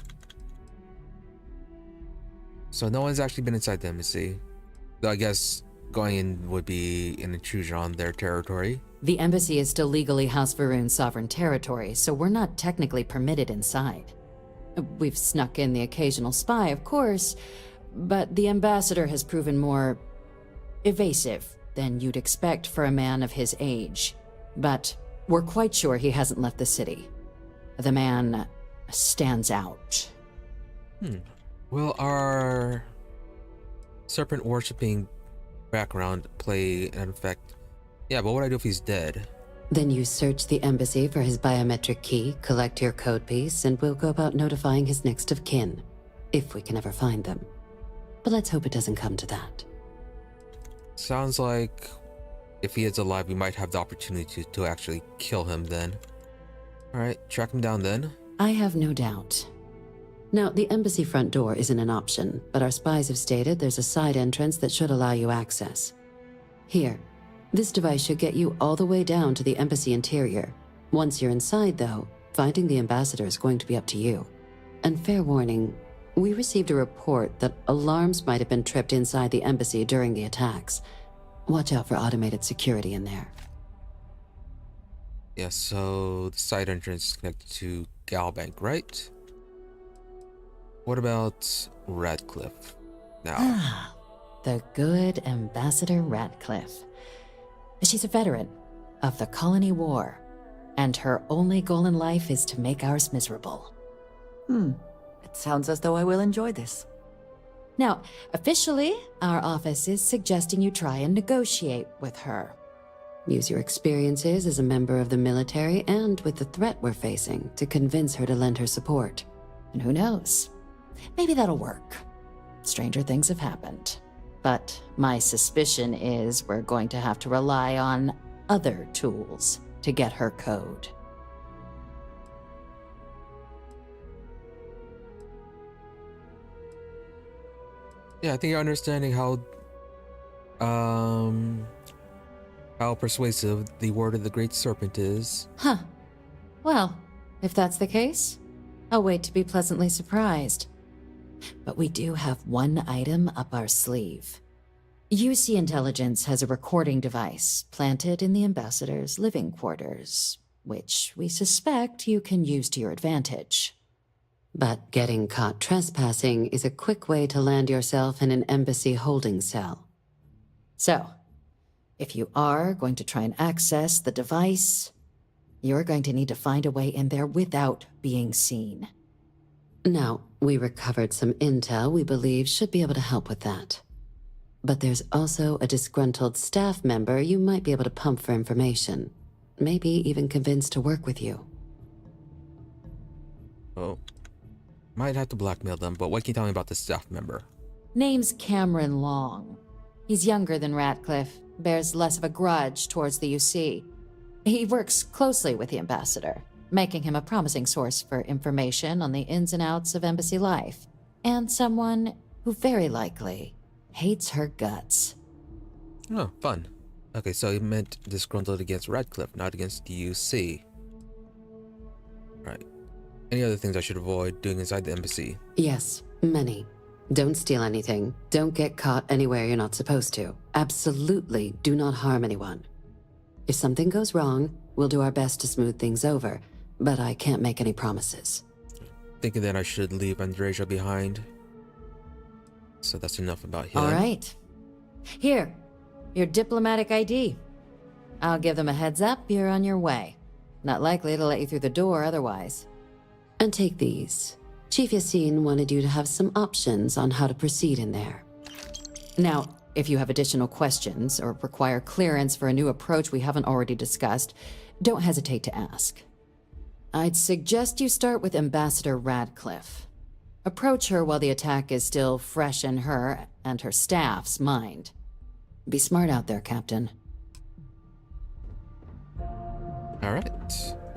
So no one's actually been inside the embassy. Though I guess going in would be an intrusion on their territory. The embassy is still legally House Varun's sovereign territory, so we're not technically permitted inside. We've snuck in the occasional spy, of course, but the ambassador has proven more evasive than you'd expect for a man of his age. But we're quite sure he hasn't left the city. The man stands out. Will our serpent worshipping background play an effect? Yeah, but what would I do if he's dead? Then you search the embassy for his biometric key, collect your code piece, and we'll go about notifying his next of kin, if we can ever find them. But let's hope it doesn't come to that. Sounds like if he is alive, we might have the opportunity to actually kill him then. Alright, track him down then. I have no doubt. Now, the embassy front door isn't an option, but our spies have stated there's a side entrance that should allow you access. Here, this device should get you all the way down to the embassy interior. Once you're inside, though, finding the ambassador is going to be up to you. And fair warning, we received a report that alarms might have been tripped inside the embassy during the attacks. Watch out for automated security in there. Yeah, so the side entrance is connected to Galbank, right? What about Radcliffe? Now, The good Ambassador Radcliffe. She's a veteran of the Colony War, and her only goal in life is to make ours miserable. It sounds as though I will enjoy this. Now, officially, our office is suggesting you try and negotiate with her. Use your experiences as a member of the military and with the threat we're facing to convince her to lend her support. And who knows? Maybe that'll work. Stranger things have happened. But my suspicion is we're going to have to rely on other tools to get her code. Yeah, I think you're understanding how persuasive the word of the Great Serpent is. Huh. Well, if that's the case, I'll wait to be pleasantly surprised. But we do have one item up our sleeve. UC Intelligence has a recording device planted in the Ambassador's living quarters, which we suspect you can use to your advantage. But getting caught trespassing is a quick way to land yourself in an embassy holding cell. So, if you are going to try and access the device, you're going to need to find a way in there without being seen. Now, we recovered some intel we believe should be able to help with that. But there's also a disgruntled staff member you might be able to pump for information. Maybe even convince to work with you. Oh. Might have to blackmail them, but what can you tell me about the staff member? Name's Cameron Long. He's younger than Ratcliffe, bears less of a grudge towards the UC. He works closely with the Ambassador, making him a promising source for information on the ins and outs of embassy life, and someone who very likely hates her guts. Oh, fun. Okay, so you meant disgruntled against Radcliffe, not against the UC. Right. Any other things I should avoid doing inside the embassy? Yes, many. Don't steal anything. Don't get caught anywhere you're not supposed to. Absolutely do not harm anyone. If something goes wrong, we'll do our best to smooth things over, but I can't make any promises. Thinking that I should leave Andreja behind. So that's enough about him. All right. Here, your diplomatic ID. I'll give them a heads up you're on your way. Not likely to let you through the door otherwise. And take these. Chief Yassine wanted you to have some options on how to proceed in there. Now, if you have additional questions or require clearance for a new approach we haven't already discussed, don't hesitate to ask. I'd suggest you start with Ambassador Radcliffe. Approach her while the attack is still fresh in her and her staff's mind. Be smart out there, Captain. Alright.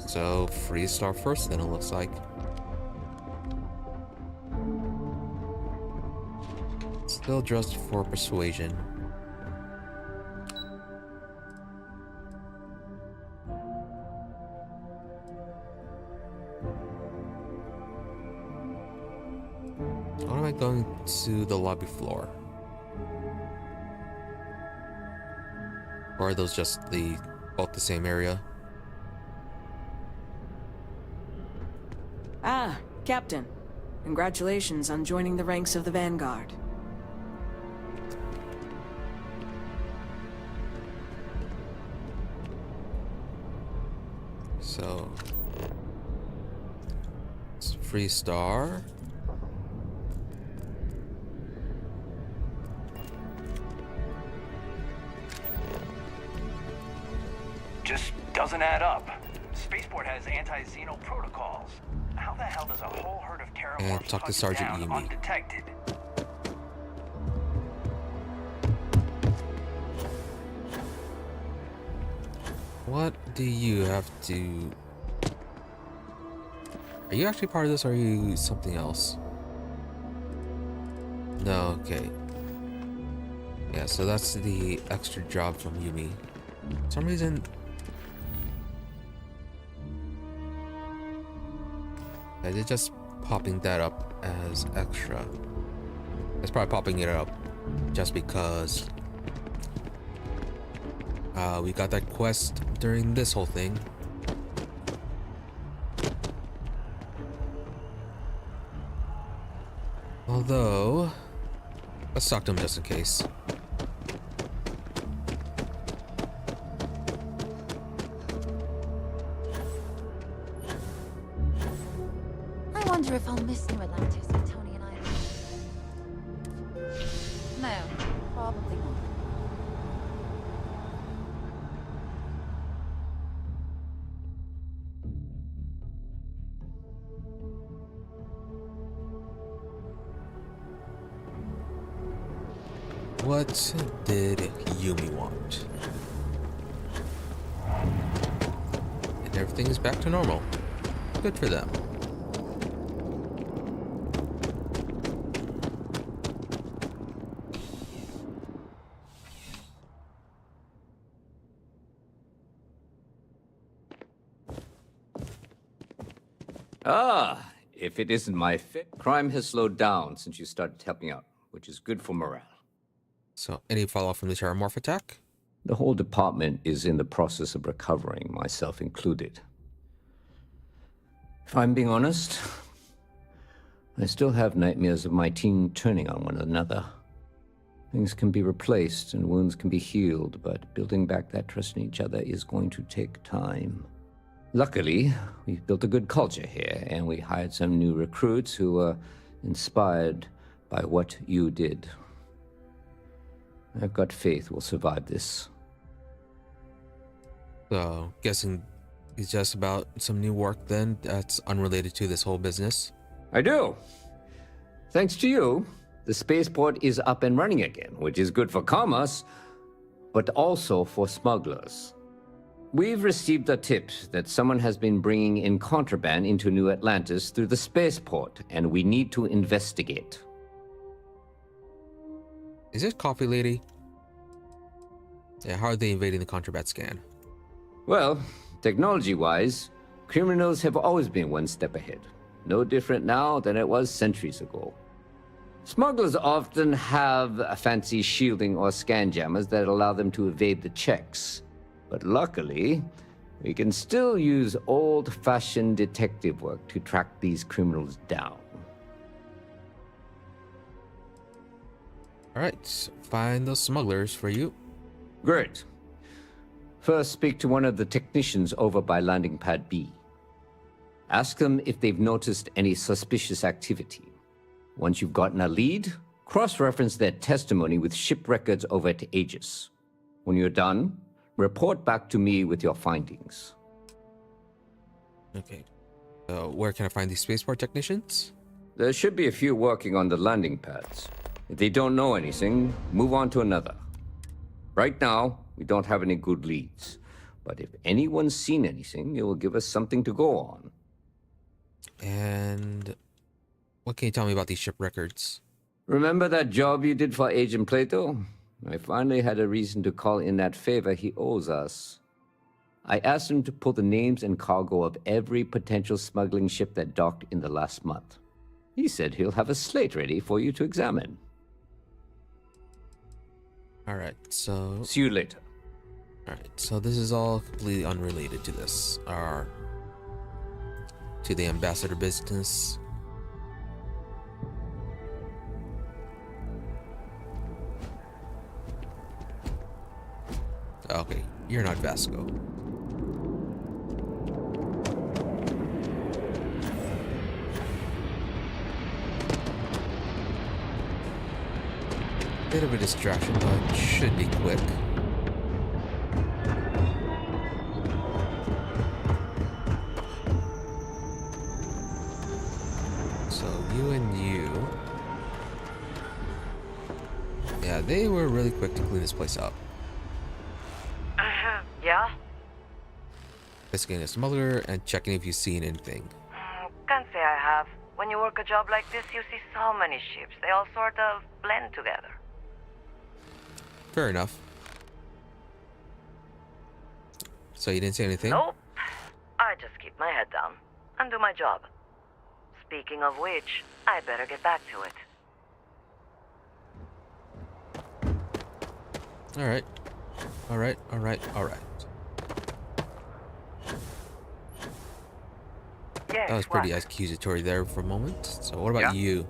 So, Freestar first, then it looks like. Still dressed for persuasion. Or am I going to the lobby floor? Or are those just both the same area? Ah, Captain. Congratulations on joining the ranks of the Vanguard. So, it's Freestar. Just doesn't add up. Spaceport has anti-Xeno protocols. How the hell does a whole herd of terrormorphs And talk to hunt Sergeant down Yumi. undetected? What do you have to... Are you actually part of this, or are you something else? No, okay. Yeah, so that's the extra job from Yumi. For some reason... Yeah, they're just popping that up as extra. It's probably popping it up just because we got that quest during this whole thing. Although, let's talk to him just in case. I wonder if I'll miss New Atlantis and Tony and what did Yumi want? And everything is back to normal. Good for them. Ah, if it isn't my fit, crime has slowed down since you started helping out, which is good for morale. So, any follow-up from the terrormorph attack? The whole department is in the process of recovering, myself included. If I'm being honest, I still have nightmares of my team turning on one another. Things can be replaced and wounds can be healed, but building back that trust in each other is going to take time. Luckily, we've built a good culture here, and we hired some new recruits who were inspired by what you did. I've got faith we'll survive this. So, guessing it's just about some new work then that's unrelated to this whole business? I do. Thanks to you, the spaceport is up and running again, which is good for commerce, but also for smugglers. We've received a tip that someone has been bringing in contraband into New Atlantis through the spaceport, and we need to investigate. Is it Coffee Lady? Yeah, how are they invading the contraband scan? Well, technology-wise, criminals have always been one step ahead. No different now than it was centuries ago. Smugglers often have a fancy shielding or scan jammers that allow them to evade the checks. But luckily, we can still use old-fashioned detective work to track these criminals down. Alright, find those smugglers for you. Great. First, speak to one of the technicians over by landing pad B. Ask them if they've noticed any suspicious activity. Once you've gotten a lead, cross-reference their testimony with ship records over at Aegis. When you're done, report back to me with your findings. Okay. Where can I find these spaceport technicians? There should be a few working on the landing pads. If they don't know anything, move on to another. Right now, we don't have any good leads. But if anyone's seen anything, it will give us something to go on. And what can you tell me about these ship records? Remember that job you did for Agent Plato? I finally had a reason to call in that favor he owes us. I asked him to pull the names and cargo of every potential smuggling ship that docked in the last month. He said he'll have a slate ready for you to examine. Alright, so... See you later. Alright, so this is all completely unrelated to this. To the ambassador business. Okay, you're not Vasco. Bit of a distraction, but should be quick. So you and you. Yeah, they were really quick to clean this place up. Yeah? Investigating a smuggler and checking if you've seen anything. Can't say I have. When you work a job like this, you see so many ships. They all sort of blend together. Fair enough. So you didn't say anything? Nope. I just keep my head down and do my job. Speaking of which, I better get back to it. Alright. Alright. Yes, That was pretty accusatory there for a moment. So what about you?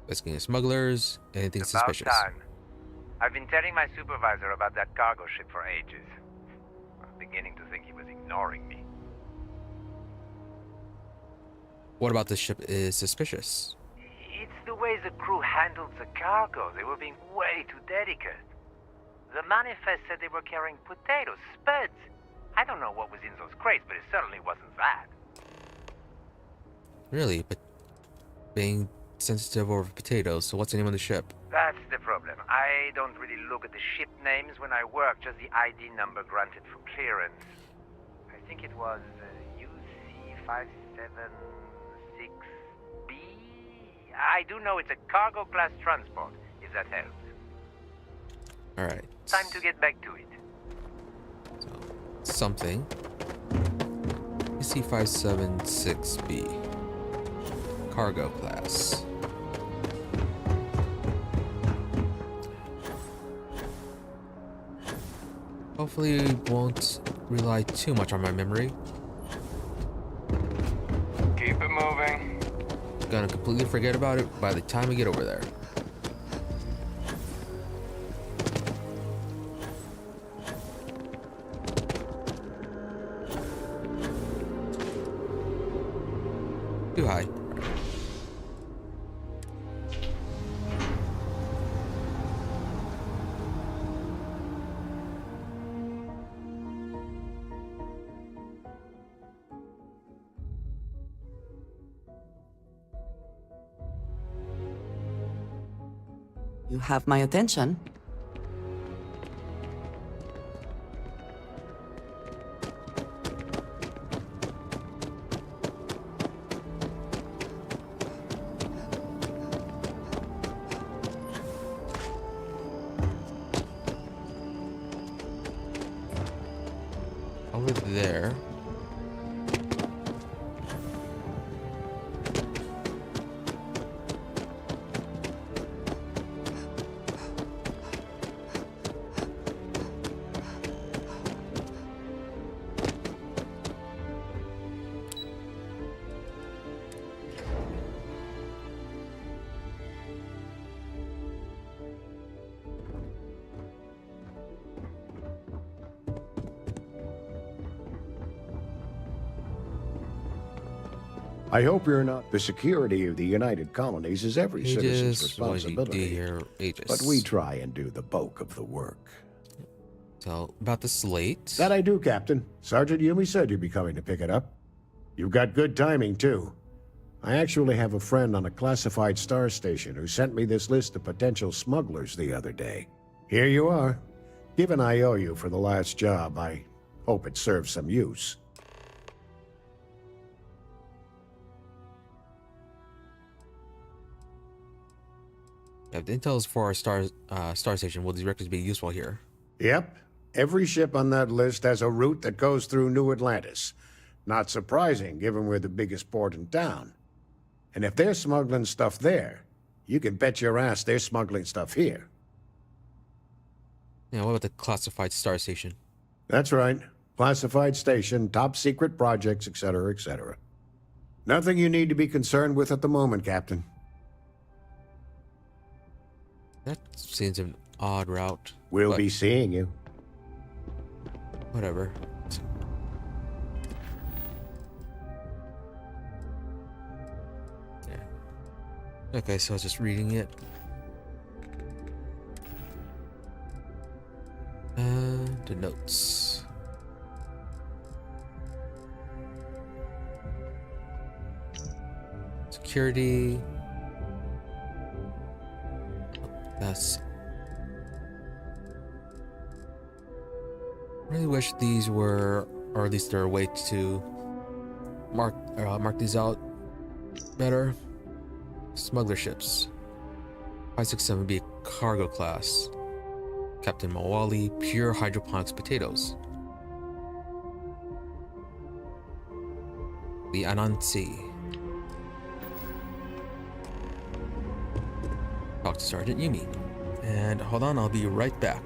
Investigating smugglers, anything suspicious? About time. I've been telling my supervisor about that cargo ship for ages. I'm beginning to think he was ignoring me. What about this ship is suspicious? It's the way the crew handled the cargo. They were being way too delicate. The manifest said they were carrying potatoes, spuds. I don't know what was in those crates, but it certainly wasn't that. Really? But being sensitive over potatoes, so what's the name of the ship? That's the problem. I don't really look at the ship names when I work, just the ID number granted for clearance. I think it was UC 576B. I do know it's a cargo class transport, if that helps. Alright. Time to get back to it. Something. UC 576B. Cargo class. Hopefully won't rely too much on my memory. Keep it moving. Gonna completely forget about it by the time we get over there. Too high. You have my attention. Over there. I hope you're not. The security of the United Colonies is every citizen's responsibility. But we try and do the bulk of the work. So, about the slate. That I do, Captain. Sergeant Yumi said you'd be coming to pick it up. You've got good timing, too. I actually have a friend on a classified star station who sent me this list of potential smugglers the other day. Here you are. Given I owe you for the last job, I hope it serves some use. Yeah, the intel is for our star station. Will these records be useful here? Yep. Every ship on that list has a route that goes through New Atlantis. Not surprising, given we're the biggest port in town. And if they're smuggling stuff there, you can bet your ass they're smuggling stuff here. Yeah, what about the classified star station? That's right. Classified station, top secret projects, etc., etc. Nothing you need to be concerned with at the moment, Captain. That seems an odd route. We'll be seeing you. Whatever. Yeah. Okay, so I was just reading it. The notes. Security. That's. I really wish these were, or at least there are a way to mark these out better. Smuggler ships. 567B cargo class. Captain Mawali, pure hydroponics potatoes. The Anansi. Talk to Sergeant Yumi. And hold on, I'll be right back.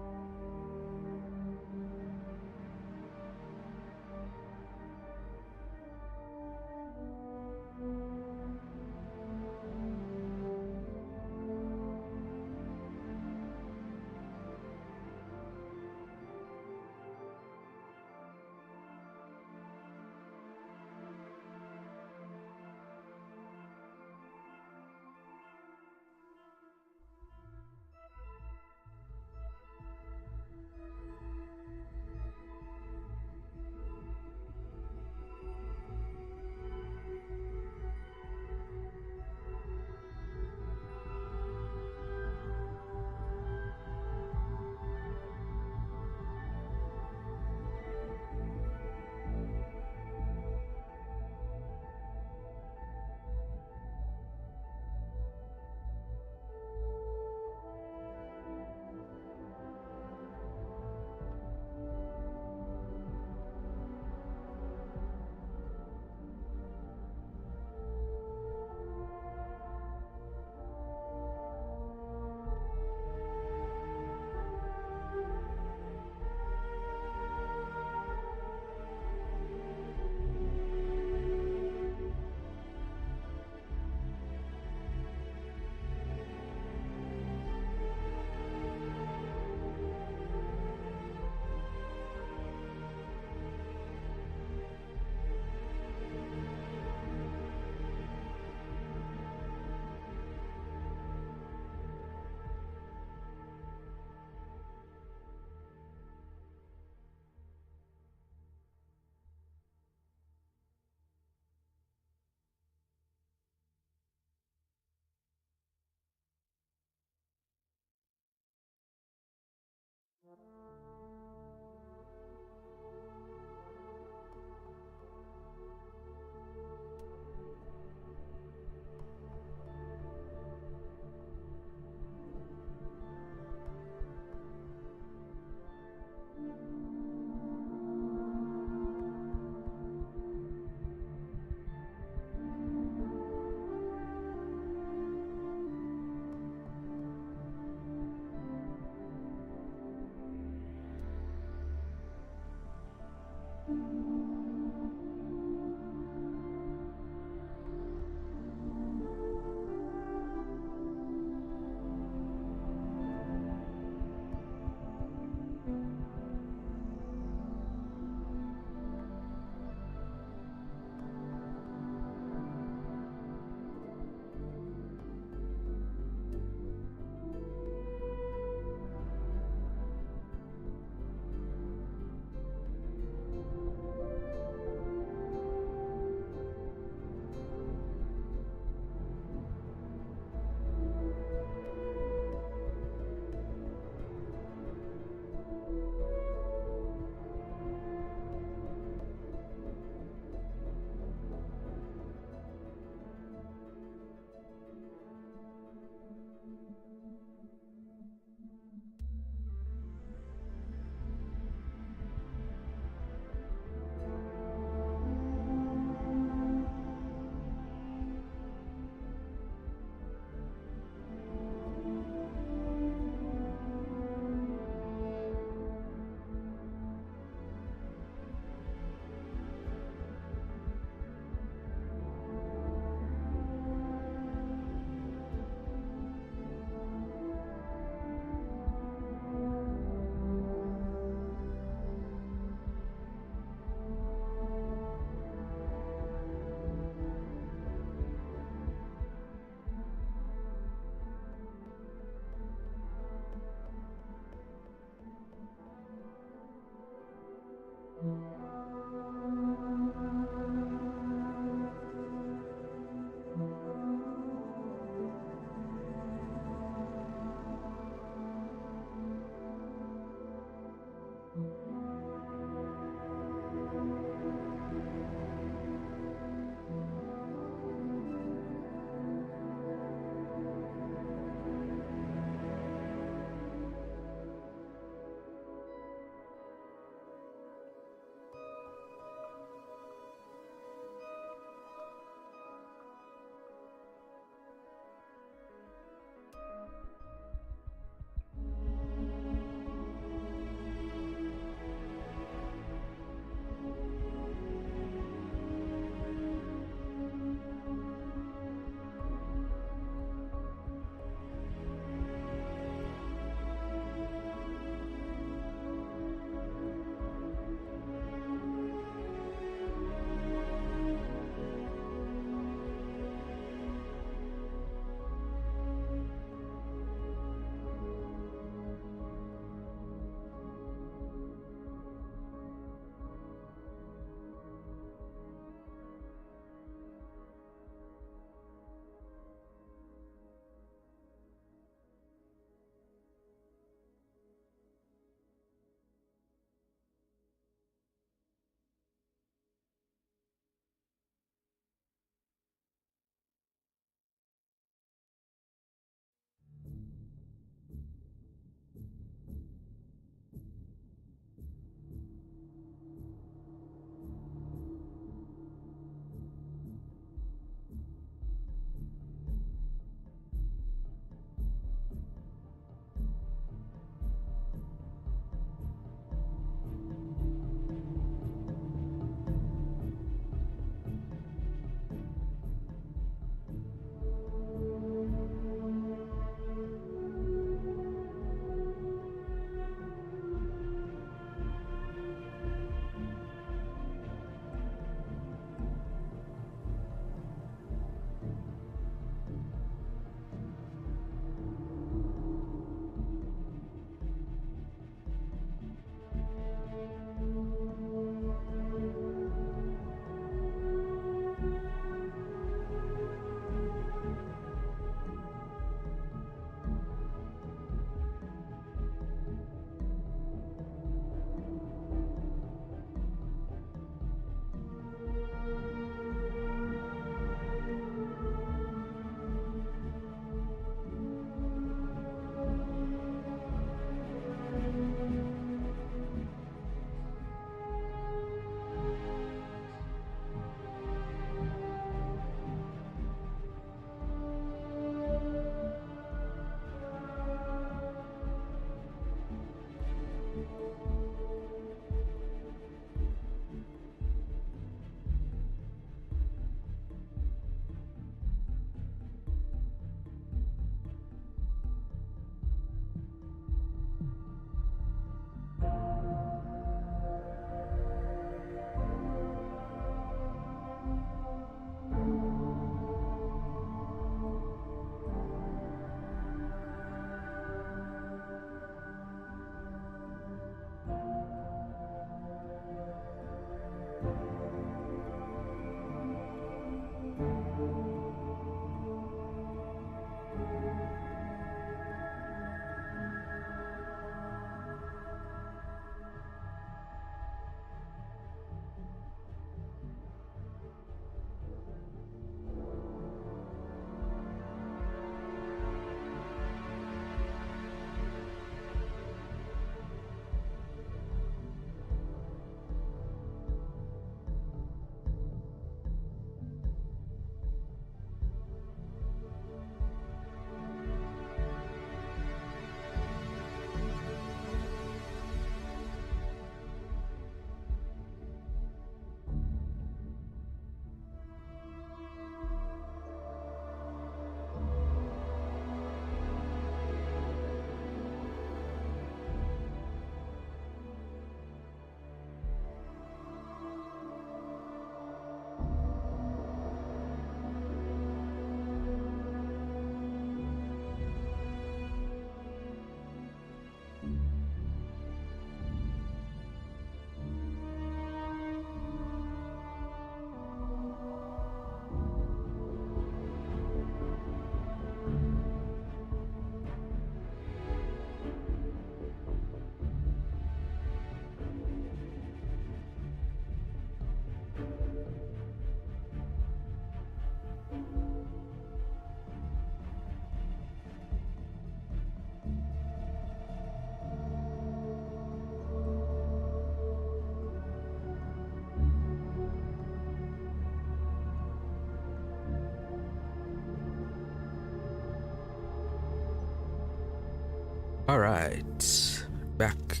All right, back.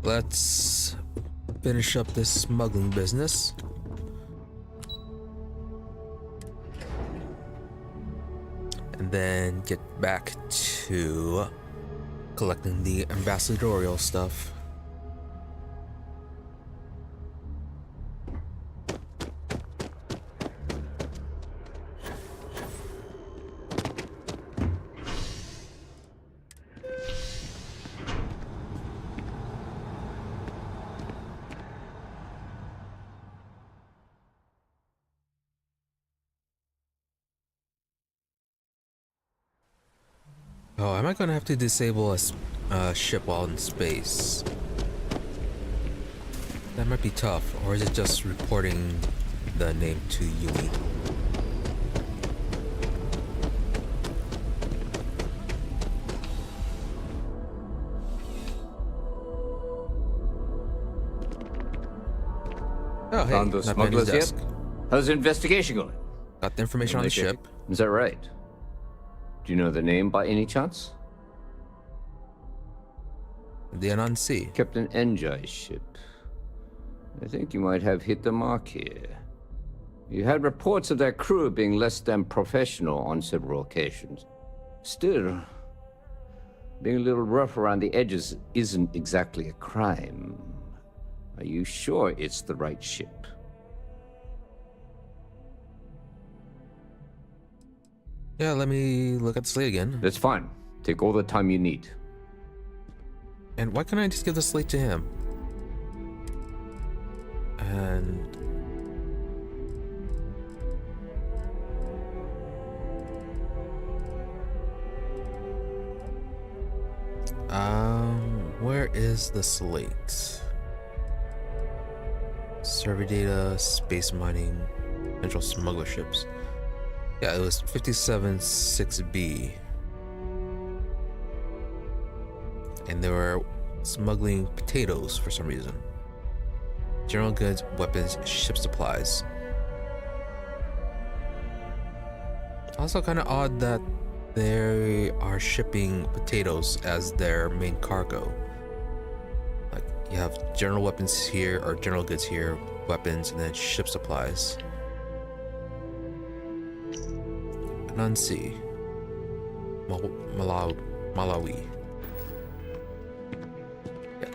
Let's finish up this smuggling business. And then get back to collecting the ambassadorial stuff. Oh, am I gonna have to disable a ship while in space? That might be tough, or is it just reporting the name to Yumi? Oh, hey, Found those not Benny's smugglers yet? desk. How's the investigation going? Got the information on the ship. Is that right? Do you know the name by any chance? The Anansi. Captain Enjai's ship. I think you might have hit the mark here. You had reports of their crew being less than professional on several occasions. Still, being a little rough around the edges isn't exactly a crime. Are you sure it's the right ship? Yeah, let me look at the slate again. That's fine. Take all the time you need. And why can't I just give the slate to him? And... where is the slate? Survey data, space mining, potential smuggler ships. Yeah, it was 57-6B. And they were smuggling potatoes for some reason. General goods, weapons, ship supplies. Also kind of odd that they are shipping potatoes as their main cargo. Like, you have general weapons here, or general goods here, weapons, and then ship supplies. Nancy. Malawi. Yeah.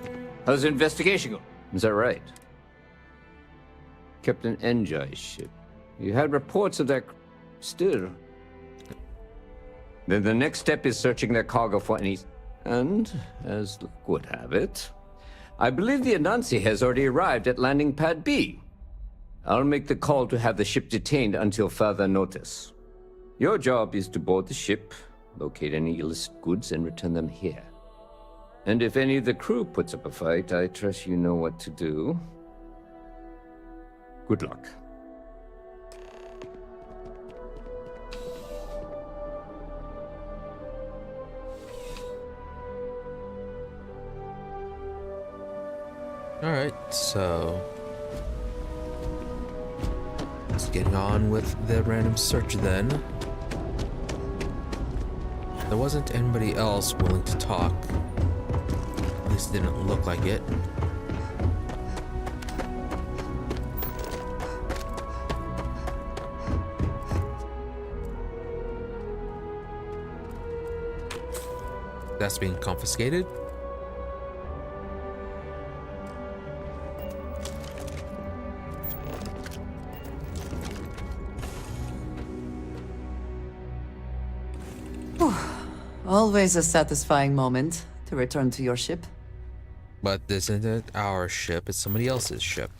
How's the investigation going? Is that right? Captain Enjai's ship. You had reports of their... Still. Then the next step is searching their cargo for any... And, as luck would have it, I believe the Anansi has already arrived at landing pad B. I'll make the call to have the ship detained until further notice. Your job is to board the ship, locate any illicit goods, and return them here. And if any of the crew puts up a fight, I trust you know what to do. Good luck. Alright, so... let's get on with the random search then. There wasn't anybody else willing to talk. At least it didn't look like it. That's being confiscated. Always a satisfying moment to return to your ship. But this isn't our ship, it's somebody else's ship.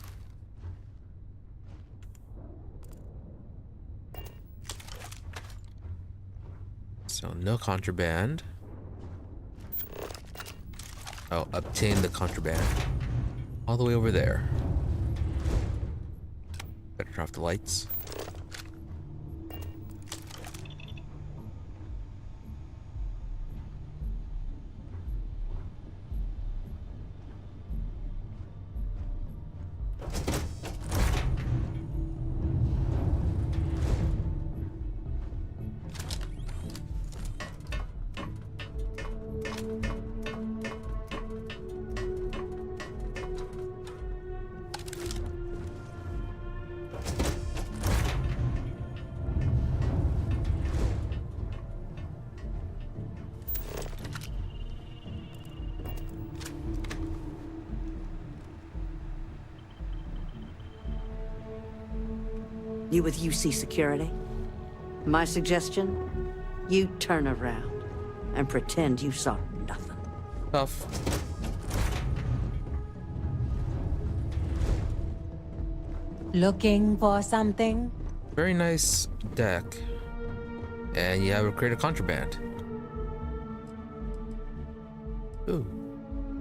So no contraband. Oh, obtain the contraband. All the way over there. Better turn off the lights. You with UC Security? My suggestion? You turn around and pretend you saw nothing. Tough. Looking for something? Very nice deck. And you have a creative contraband. Ooh.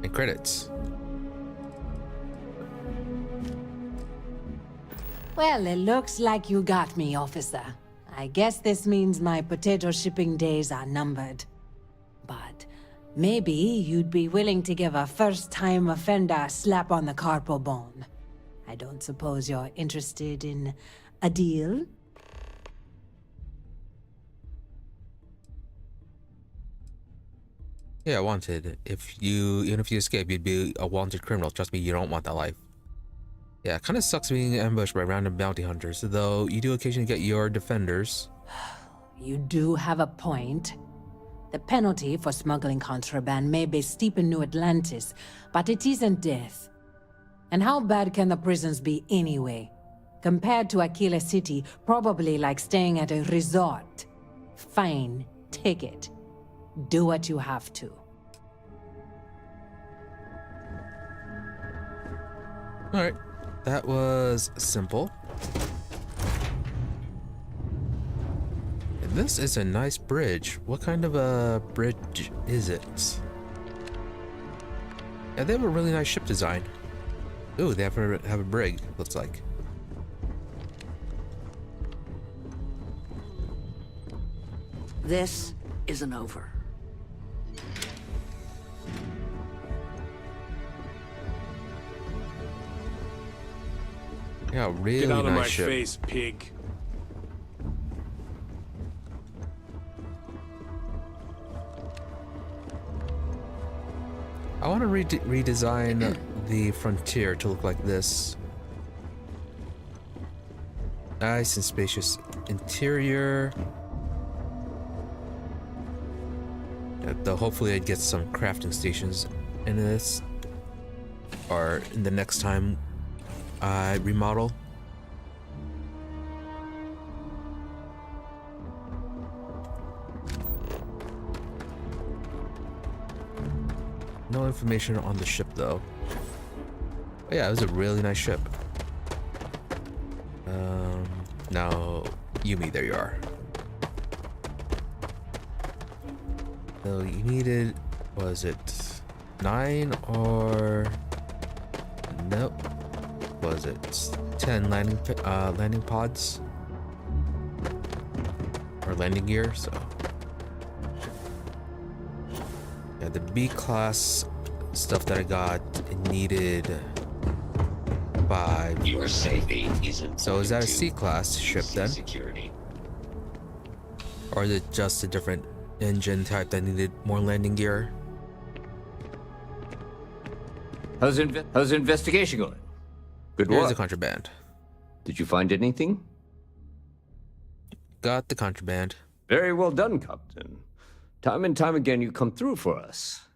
And credits. Well, it looks like you got me, officer. I guess this means my potato shipping days are numbered. But maybe you'd be willing to give a first-time offender a slap on the carpal bone. I don't suppose you're interested in a deal? Yeah, wanted. Even if you escape, you'd be a wanted criminal. Trust me, you don't want that life. Yeah, it kind of sucks being ambushed by random bounty hunters, though you do occasionally get your defenders. You do have a point. The penalty for smuggling contraband may be steep in New Atlantis, but it isn't death. And how bad can the prisons be anyway? Compared to Aquila City, probably like staying at a resort. Fine, take it. Do what you have to. Alright, that was simple. And this is a nice bridge. What kind of a bridge is it? Yeah, they have a really nice ship design. Ooh, they have a brig, looks like. This isn't over. Yeah, really Get out of nice my ship. face, pig. I want to redesign the frontier to look like this. Nice and spacious interior. Though hopefully I'd get some crafting stations in this, or in the next time I remodel. No information on the ship though. But yeah, it was a really nice ship. Now, Yumi, there you are. So you needed, was it 9 or nope? Was it 10 landing pods or landing gear? So yeah, the B class stuff that I got, it needed 5. Your safety isn't. So is that a C class ship then? Security. Or is it just a different engine type that needed more landing gear? How's the investigation going? Good work. Here's the contraband. Did you find anything? Got the contraband. Very well done, Captain. Time and time again, you come through for us.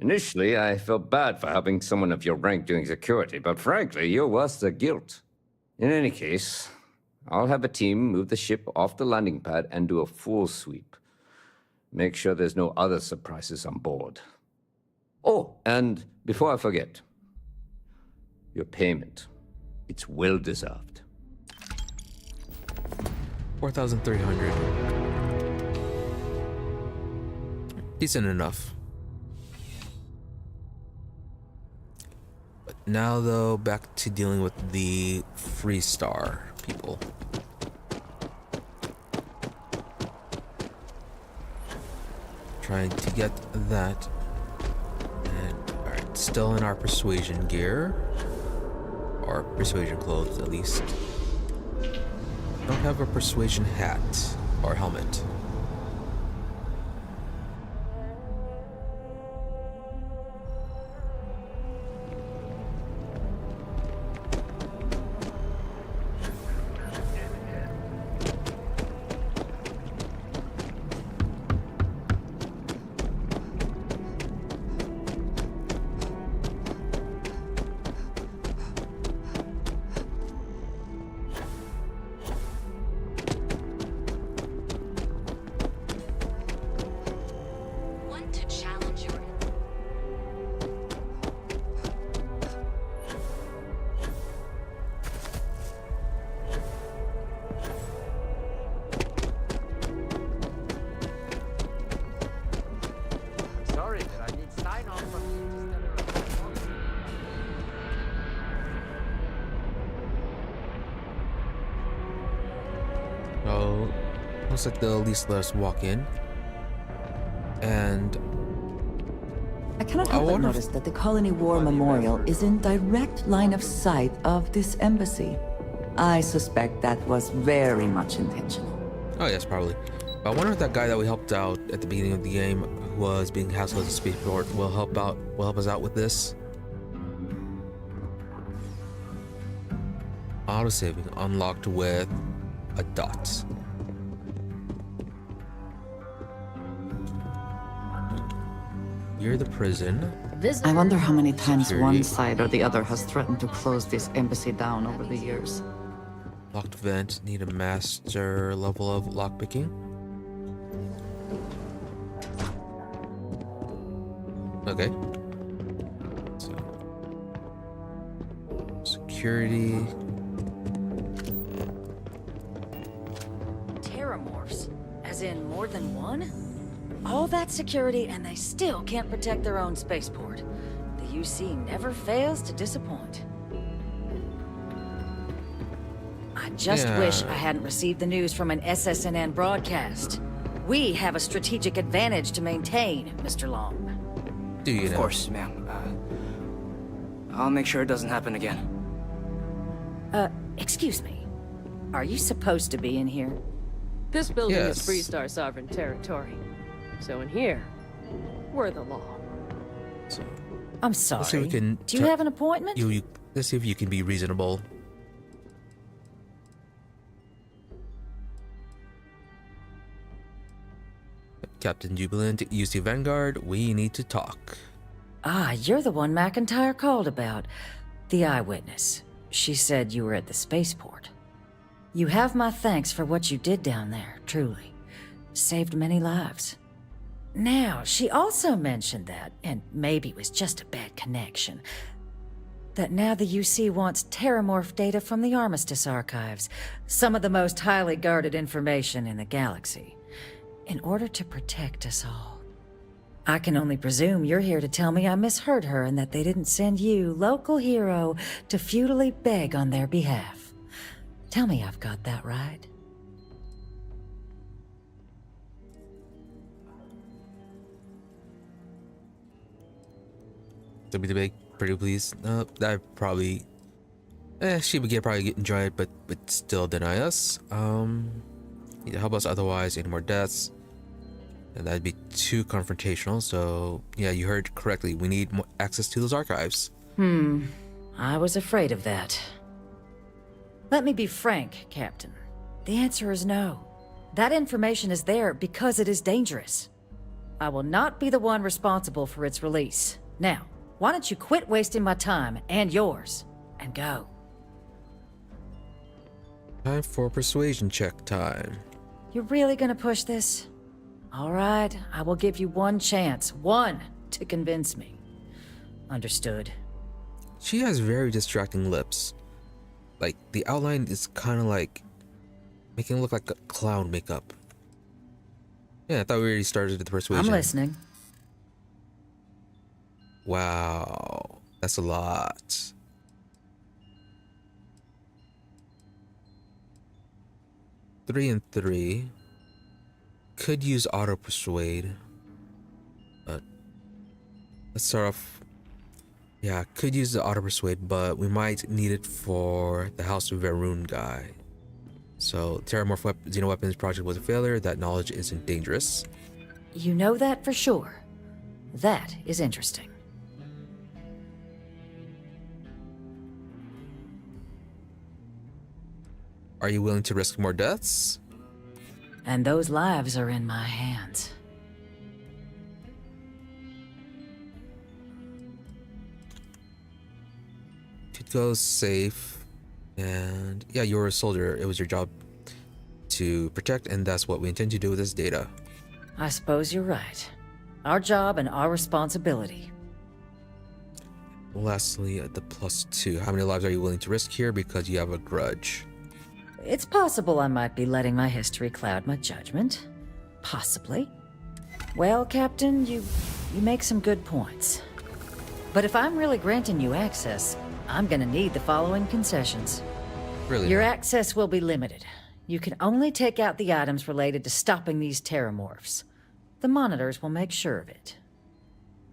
Initially, I felt bad for having someone of your rank doing security, but frankly, you're worth the guilt. In any case, I'll have a team move the ship off the landing pad and do a full sweep. Make sure there's no other surprises on board. Oh, and before I forget, your payment. It's well deserved. 4,300. Decent enough. But now though, back to dealing with the Freestar people. Trying to get that. And alright, still in our persuasion gear. Or persuasion clothes at least. Don't have a persuasion hat or helmet. looks like they'll at least let us walk in. And I cannot help but notice that the Colony War Memorial is in direct line of sight of this embassy. I suspect that was very much intentional. Oh yes, probably. But I wonder if that guy that we helped out at the beginning of the game, who was being hassled at the spaceport, will help us out with this. Autosaving unlocked with a dot. You're the prison. I wonder how many times one side or the other has threatened to close this embassy down over the years. Locked vent. Need a master level of lockpicking. Okay. So, security. Terrormorphs? As in more than one? All that security and they still can't protect their own spaceport. The UC never fails to disappoint. I just wish I hadn't received the news from an SSNN broadcast. We have a strategic advantage to maintain, Mr. Long. Do you know? Of course, ma'am. I'll make sure it doesn't happen again. Excuse me. Are you supposed to be in here? This building is Freestar sovereign territory. So in here, we're the law. So, I'm sorry. let's see if we can Do you have an appointment? Let's see if you can be reasonable. Captain Jubilant, UC Vanguard, we need to talk. Ah, you're the one McIntyre called about. The eyewitness. She said you were at the spaceport. You have my thanks for what you did down there, truly. Saved many lives. Now, she also mentioned that, and maybe it was just a bad connection, that now the UC wants terrormorph data from the Armistice archives, some of the most highly guarded information in the galaxy, in order to protect us all. I can only presume you're here to tell me I misheard her and that they didn't send you, local hero, to futilely beg on their behalf. Tell me I've got that right. To be the big, pretty please. No, that probably. She would probably enjoy it, but still deny us. Need to help us otherwise. Any more deaths? And that'd be too confrontational. So yeah, you heard correctly. We need more access to those archives. I was afraid of that. Let me be frank, Captain. The answer is no. That information is there because it is dangerous. I will not be the one responsible for its release. Now, why don't you quit wasting my time and yours, and go? Time for persuasion check time. You're really gonna push this? All right, I will give you one chance. One to convince me. Understood. She has very distracting lips. Like, the outline is kind of like making it look like a clown makeup. Yeah, I thought we already started the persuasion. I'm listening. Wow, that's a lot. Three and 3. Could use auto persuade. Let's start off. Yeah, could use the auto persuade, but we might need it for the House of Varun guy. So, terrormorph Xeno weapons project was a failure. That knowledge isn't dangerous. You know that for sure. That is interesting. Are you willing to risk more deaths? And those lives are in my hands. Could go safe. And yeah, you're a soldier. It was your job to protect, and that's what we intend to do with this data. I suppose you're right. Our job and our responsibility. Lastly, at the +2, how many lives are you willing to risk here because you have a grudge? It's possible I might be letting my history cloud my judgment. Possibly. Well, Captain, you make some good points. But if I'm really granting you access, I'm gonna need the following concessions. Really? Your access will be limited. You can only take out the items related to stopping these terrormorphs. The monitors will make sure of it.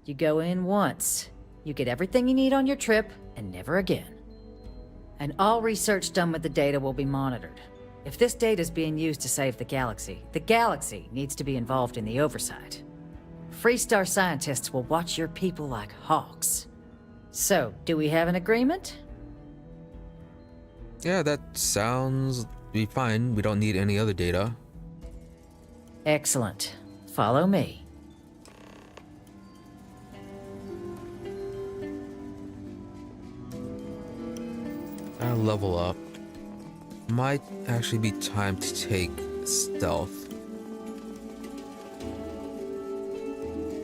You go in once, you get everything you need on your trip, and never again. And all research done with the data will be monitored. If this data is being used to save the galaxy needs to be involved in the oversight. Freestar scientists will watch your people like hawks. So, do we have an agreement? Yeah, that sounds be fine. We don't need any other data. Excellent. Follow me. I'll level up. Might actually be time to take stealth.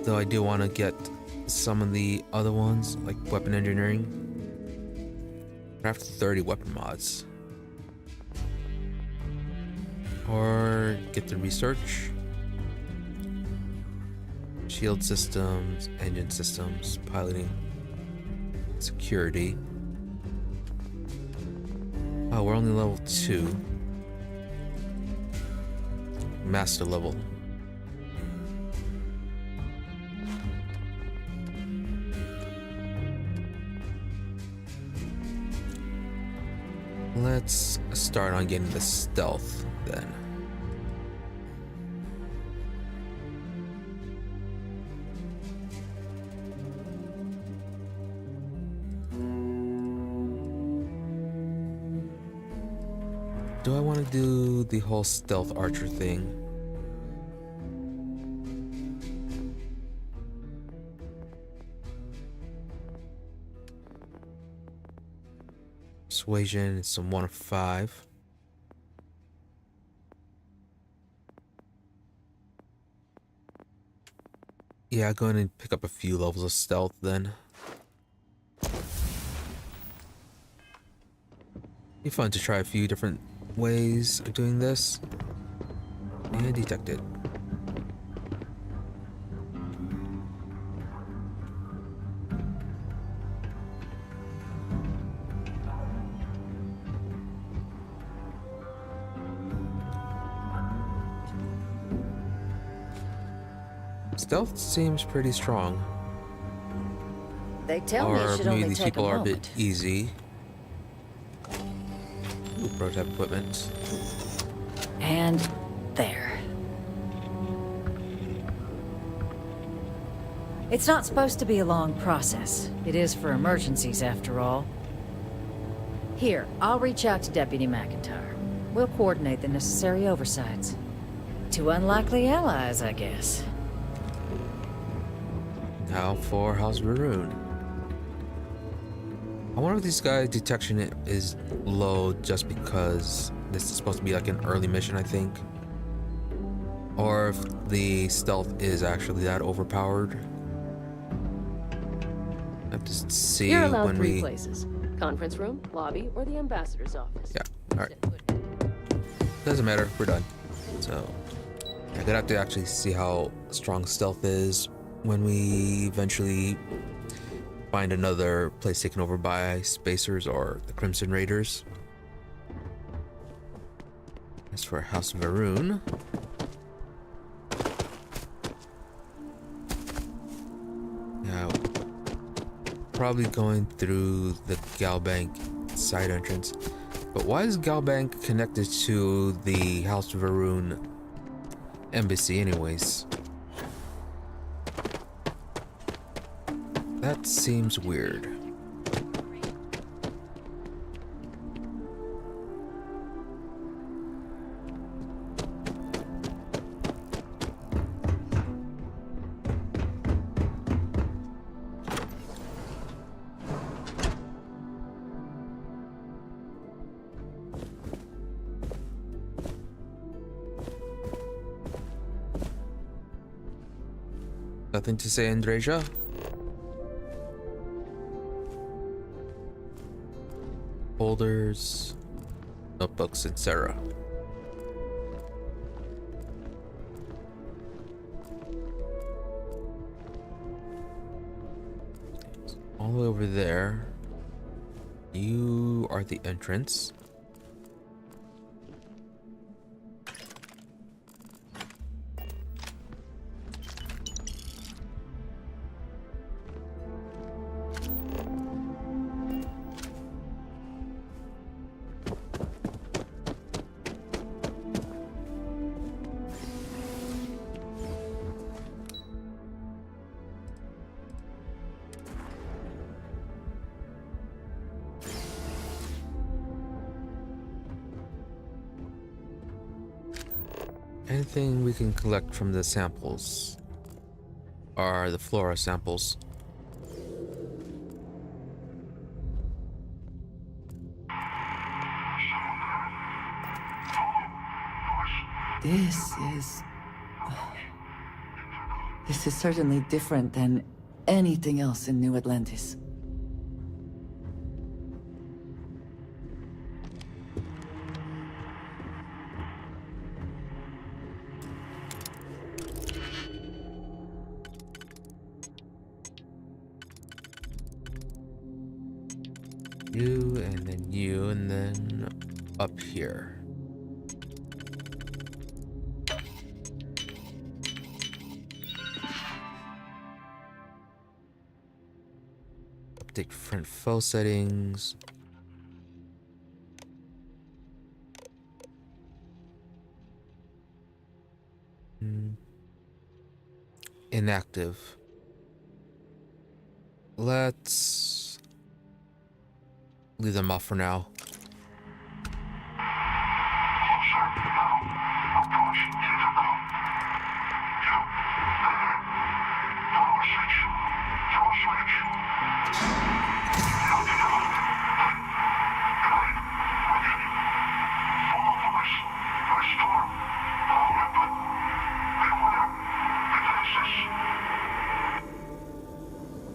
Though I do want to get some of the other ones, like weapon engineering. Craft 30 weapon mods. Or get the research. Shield systems, engine systems, piloting, security. Oh, we're only level 2. Master level. Let's start on getting the stealth then. Do I want to do the whole stealth archer thing? Persuasion is some 1 of 5. Yeah, go ahead and pick up a few levels of stealth then. Be fun to try a few different ways of doing this. And detected. Stealth seems pretty strong. They tell me it should maybe only these take people a are a bit moment. easy. Ooh, prototype equipment. And there. It's not supposed to be a long process. It is for emergencies, after all. Here, I'll reach out to Deputy McIntyre. We'll coordinate the necessary oversights. Two unlikely allies, I guess. Now for House Varun. I wonder if this guy's detection is low just because this is supposed to be like an early mission, I think. Or if the stealth is actually that overpowered. I have to see You're allowed when 3 places. Conference room, lobby, or the ambassador's office. Yeah, alright. Doesn't matter, we're done. So, I'm gonna have to actually see how strong stealth is when we eventually find another place taken over by Spacers or the Crimson Raiders. As for House of Varun, yeah, probably going through the Galbank side entrance. But why is Galbank connected to the House of Varun embassy anyways? That seems weird. Nothing to say, Andreja? Folders, notebooks, etc. All the way over there. You are the entrance. Anything we can collect from the samples are the flora samples. This is certainly different than anything else in New Atlantis. You, and then up here. Different foe settings. Inactive. Let's leave them off for now.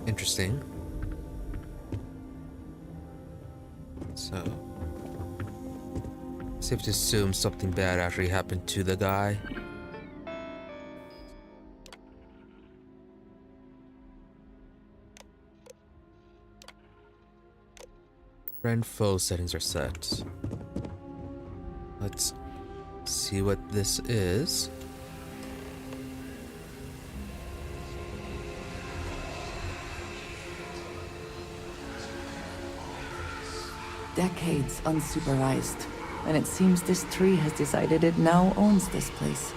Interesting. So, safe to assume something bad actually happened to the guy. Friend foe settings are set. Let's see what this is. Decades unsupervised, and it seems this tree has decided it now owns this place.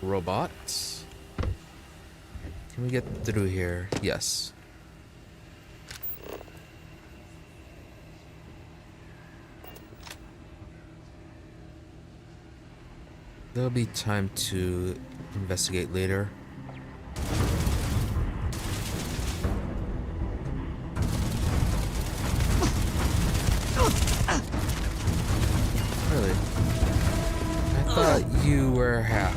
Robots. Can we get through here? Yes. There'll be time to investigate later. Really? I thought you were hacked.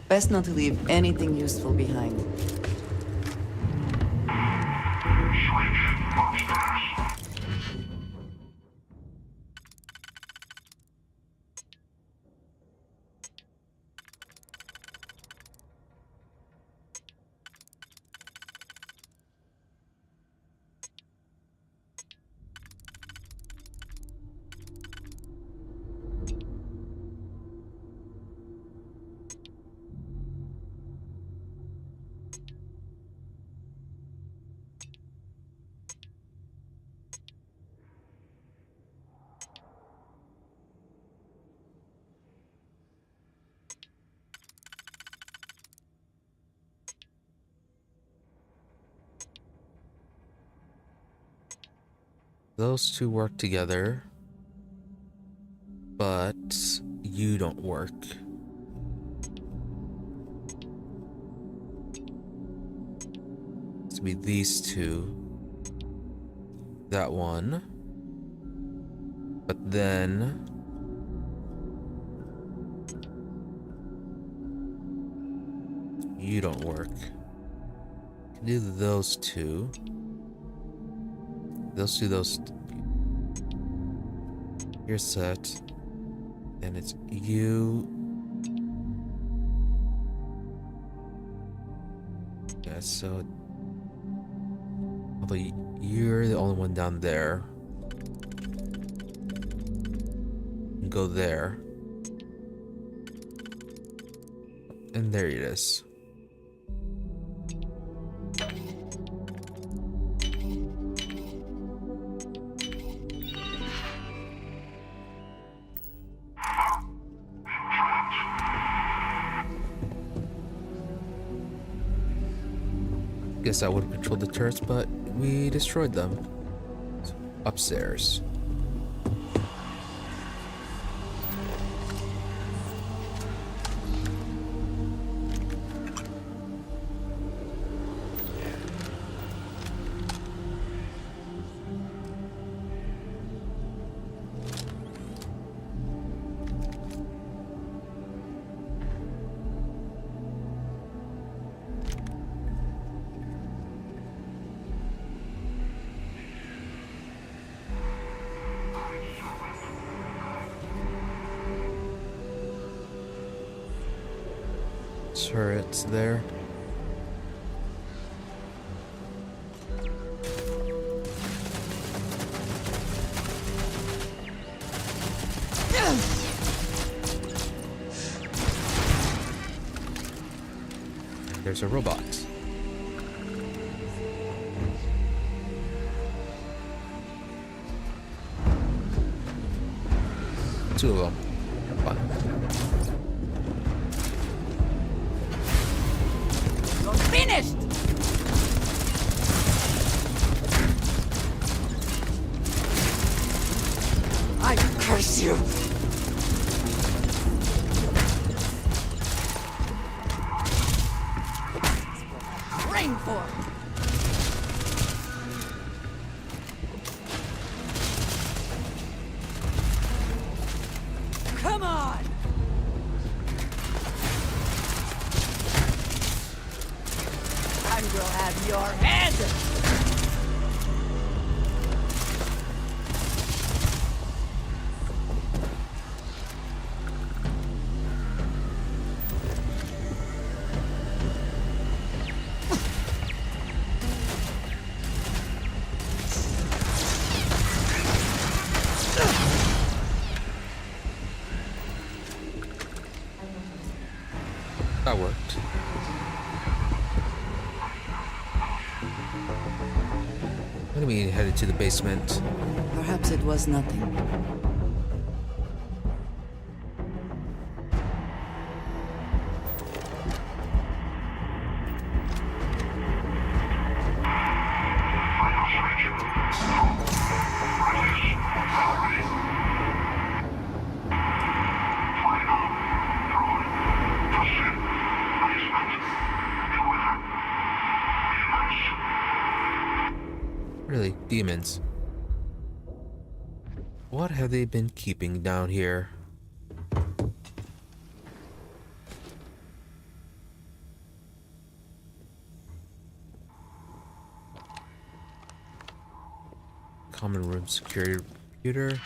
Best not to leave anything useful behind. Those two work together, but you don't work. It's to be these two. That one. But then you don't work. Can do those two. Let's do those. You're set. And it's you. Yeah, so although you're the only one down there. Go there. And there it is. Guess I would have controlled the turrets, but we destroyed them. So, upstairs. Turrets there. There's a robot. Two of them. Fun. Finished! I curse you! Rain for! Come on! I will have your head! That worked. What do we headed to the basement? Perhaps it was nothing. Really, demons. What have they been keeping down here? Common room security computer.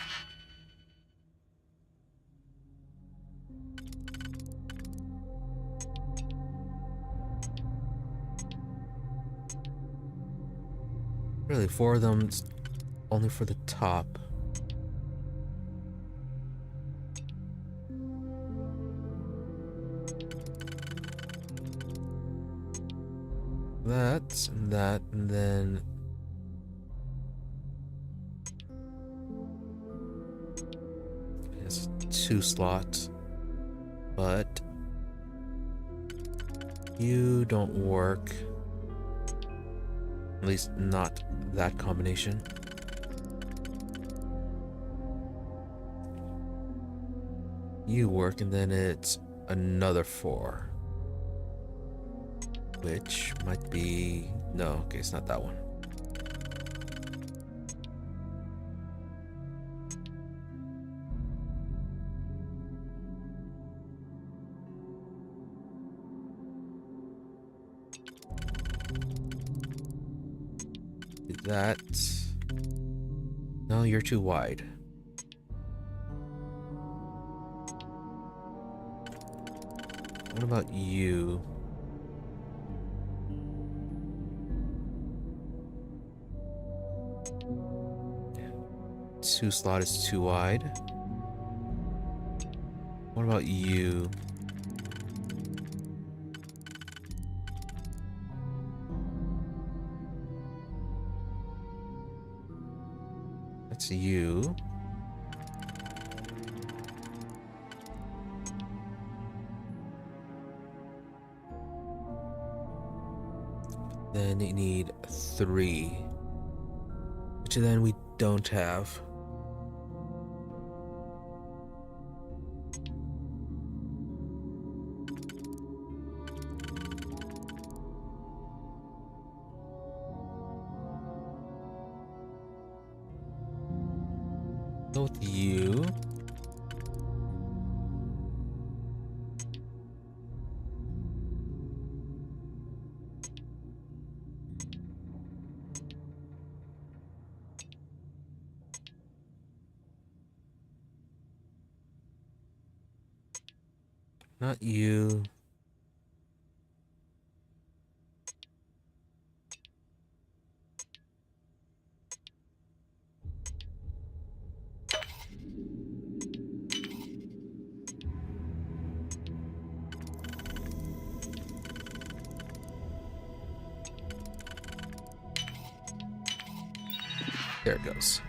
Really, 4 of them, only for the top. That, and then it's 2 slots, but you don't work. At least not that combination. You work, and then it's another 4. Which might be... No, okay, it's not that one. Do that. No, you're too wide. What about you? Two slot is too wide. What about you? That's you. Then you need 3, which then we don't have. Go with you. Not you. There it goes.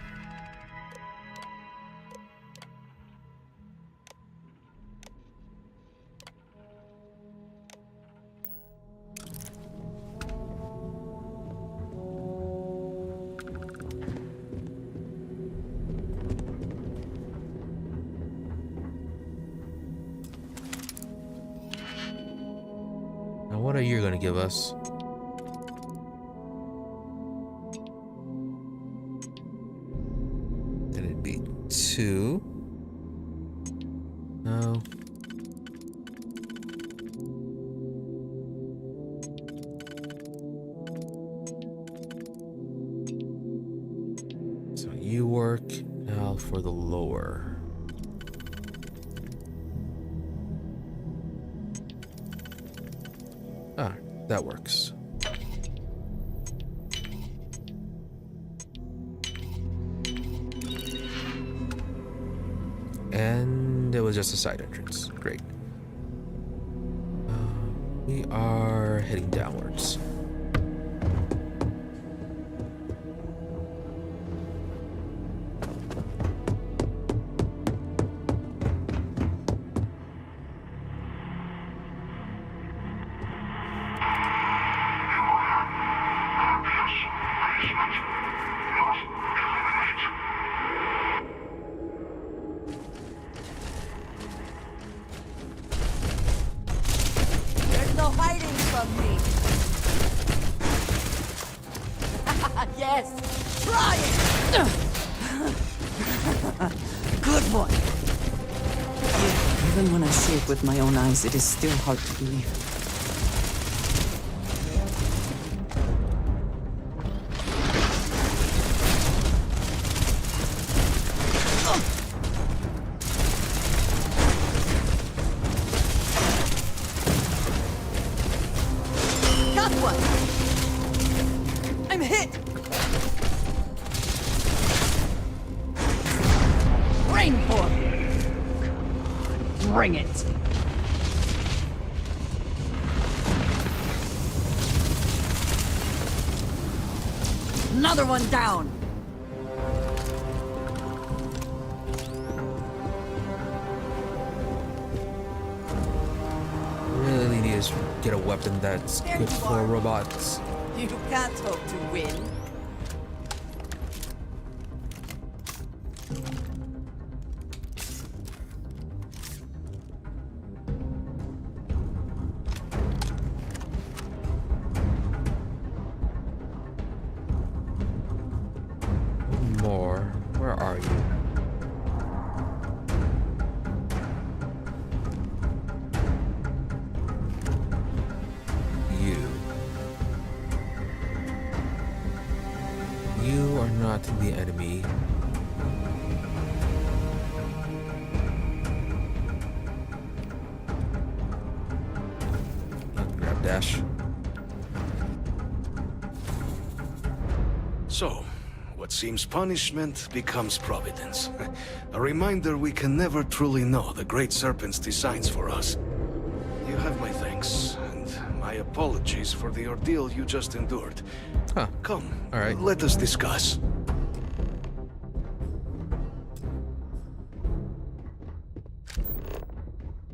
Now, what are you going to give us? Then it'd be 2. No. So you work now for the lower. Ah, that works. And it was just a side entrance. Great. We are heading downwards. There's no hiding from me. Yes, try it. Good one. Even when I see it with my own eyes, it is still hard to believe. Got one. I'm hit. Rainform. Bring it. Another one down. Really need to get a weapon that's There good you for are. robots. You can't hope to win. One more. Where are you? You. dash. So, what seems punishment becomes providence. A reminder we can never truly know the Great Serpent's designs for us. You have my thanks, and my apologies for the ordeal you just endured. Huh. Come, all right. Let us discuss.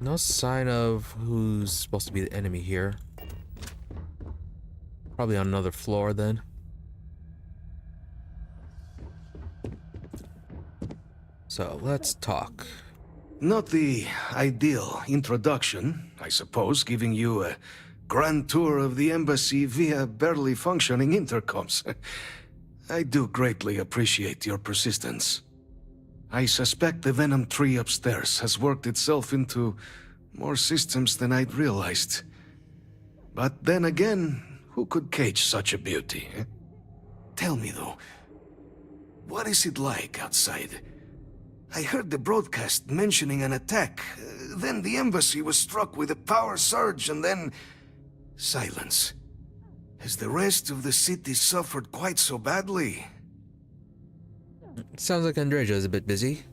No sign of who's supposed to be the enemy here. Probably on another floor then. So let's talk. Not the ideal introduction, I suppose, giving you a grand tour of the embassy via barely functioning intercoms. I do greatly appreciate your persistence. I suspect the venom tree upstairs has worked itself into more systems than I'd realized. But then again, who could cage such a beauty? Eh? Tell me though, what is it like outside? I heard the broadcast mentioning an attack. Then the embassy was struck with a power surge and then silence. Has the rest of the city suffered quite so badly? Sounds like Andreja is a bit busy.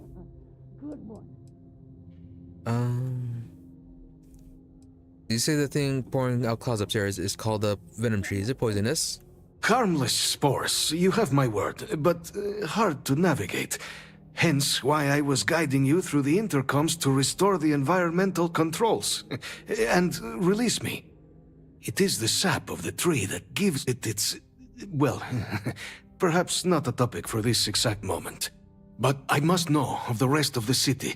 You say the thing pouring out clouds upstairs is called a venom tree. Is it poisonous? Harmless spores, you have my word, but hard to navigate. Hence why I was guiding you through the intercoms to restore the environmental controls. And release me. It is the sap of the tree that gives it its... well, perhaps not a topic for this exact moment. But I must know of the rest of the city.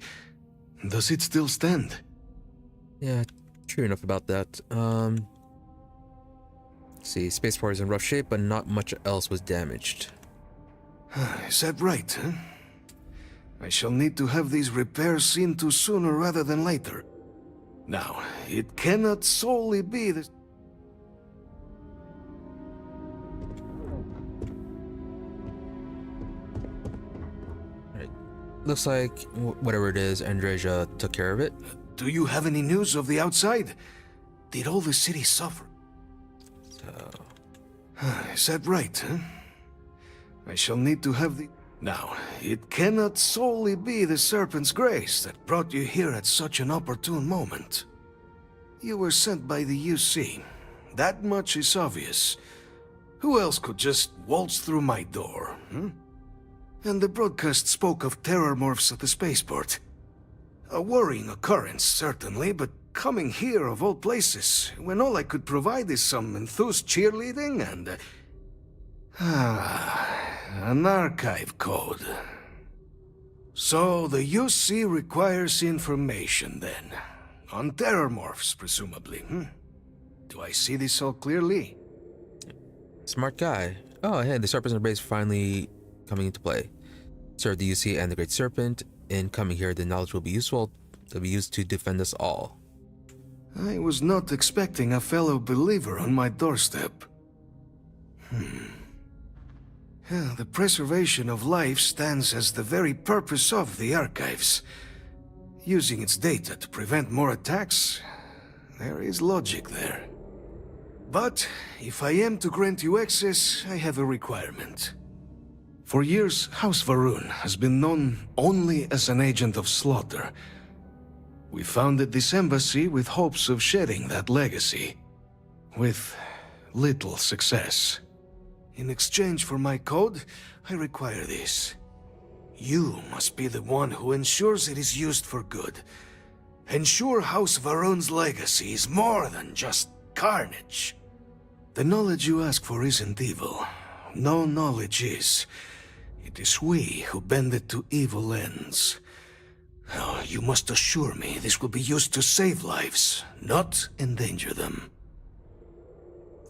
Does it still stand? Yeah, true enough about that. Let's see, spaceport is in rough shape, but not much else was damaged. Is that right, huh? I shall need to have these repairs seen to sooner rather than later. Now, it cannot solely be the... Right. Looks like whatever it is, Andreja took care of it. Do you have any news of the outside? Did all the city suffer? Is that right, huh? I shall need to have the... Now, it cannot solely be the Serpent's grace that brought you here at such an opportune moment. You were sent by the UC. That much is obvious. Who else could just waltz through my door, hmm? And the broadcast spoke of terrormorphs at the spaceport. A worrying occurrence, certainly, but coming here of all places, when all I could provide is some enthused cheerleading and... an archive code. So the UC requires information, then. On terrormorphs, presumably, hmm? Do I see this all clearly? Smart guy. Oh, hey, the Serpents are base finally coming into play. Serve the UC and the Great Serpent. In coming here, the knowledge will be useful. To be used to defend us all. I was not expecting a fellow believer on my doorstep. The preservation of life stands as the very purpose of the archives. Using its data to prevent more attacks, there is logic there. But if I am to grant you access, I have a requirement. For years, House Varun has been known only as an agent of slaughter. We founded this embassy with hopes of shedding that legacy. With little success. In exchange for my code, I require this. You must be the one who ensures it is used for good. Ensure House Varun's legacy is more than just carnage. The knowledge you ask for isn't evil. No knowledge is. It is we who bend it to evil ends. Oh, you must assure me this will be used to save lives, not endanger them.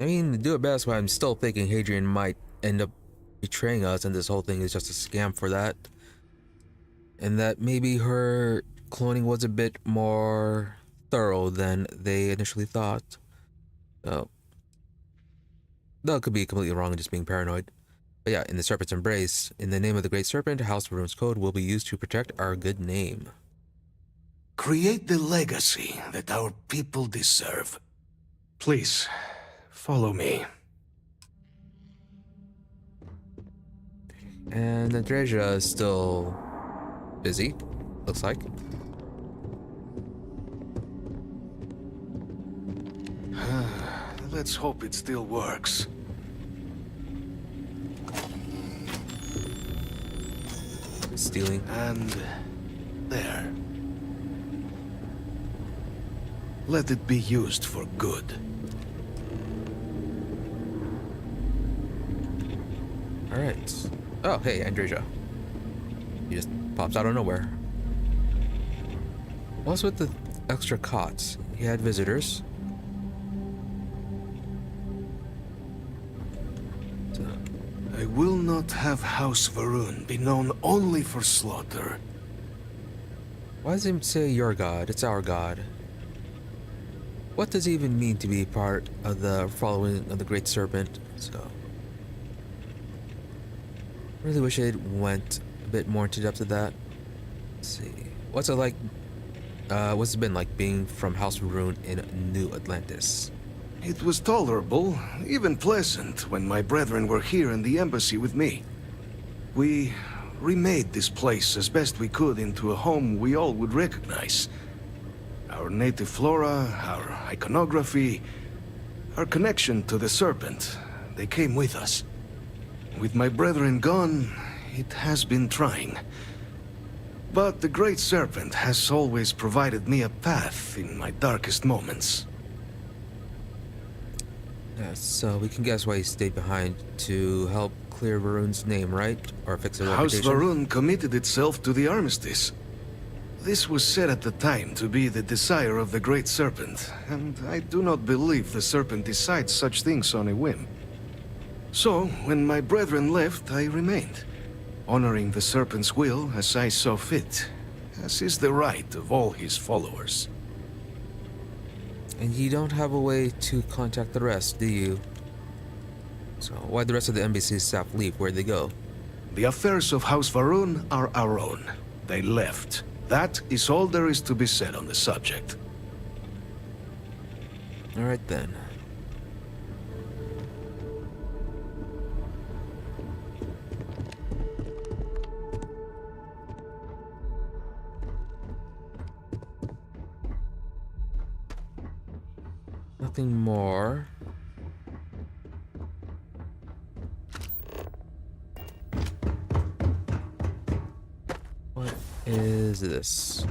I mean, to do it best, but I'm still thinking Hadrian might end up betraying us, and this whole thing is just a scam for that. And that maybe her cloning was a bit more thorough than they initially thought. So, that could be completely wrong and just being paranoid. But yeah, in the Serpent's Embrace, in the name of the Great Serpent, House Varun's code will be used to protect our good name. Create the legacy that our people deserve. Please, follow me. And Andreja is still busy, looks like. Let's hope it still works. Stealing. And there. Let it be used for good. Alright. Oh, hey, Andreja. He just pops out of nowhere. What's with the extra cots? He had visitors. I will not have House Varun be known only for slaughter. Why does he say your god? It's our god. What does it even mean to be part of the following of the Great Serpent? So, really wish it went a bit more into depth of that. Let's see. What's it like? What's it been like being from House Varun in New Atlantis? It was tolerable, even pleasant, when my brethren were here in the embassy with me. We remade this place as best we could into a home we all would recognize. Our native flora, our iconography, our connection to the Serpent, they came with us. With my brethren gone, it has been trying. But the Great Serpent has always provided me a path in my darkest moments. Yeah, so we can guess why he stayed behind to help clear Varun's name, right? Or fix their House reputation? Varun committed itself to the armistice. This was said at the time to be the desire of the Great Serpent, and I do not believe the Serpent decides such things on a whim. So, when my brethren left, I remained, honoring the Serpent's will as I saw fit, as is the right of all his followers. And you don't have a way to contact the rest, do you? So why'd the rest of the embassy staff leave? Where'd they go? The affairs of House Varun are our own. They left. That is all there is to be said on the subject. Alright then. Nothing more. What is this?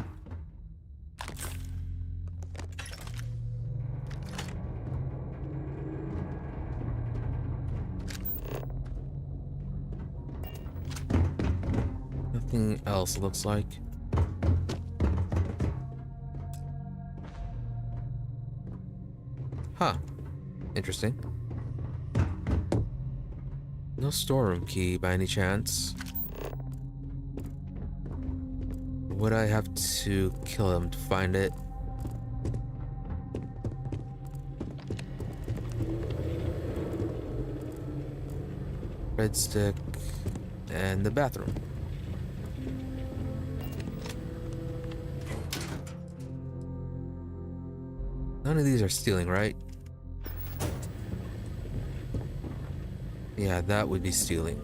Nothing else looks like. Huh. Interesting. No storeroom key by any chance. Would I have to kill him to find it? Red stick and the bathroom. None of these are stealing, right? Yeah, that would be stealing.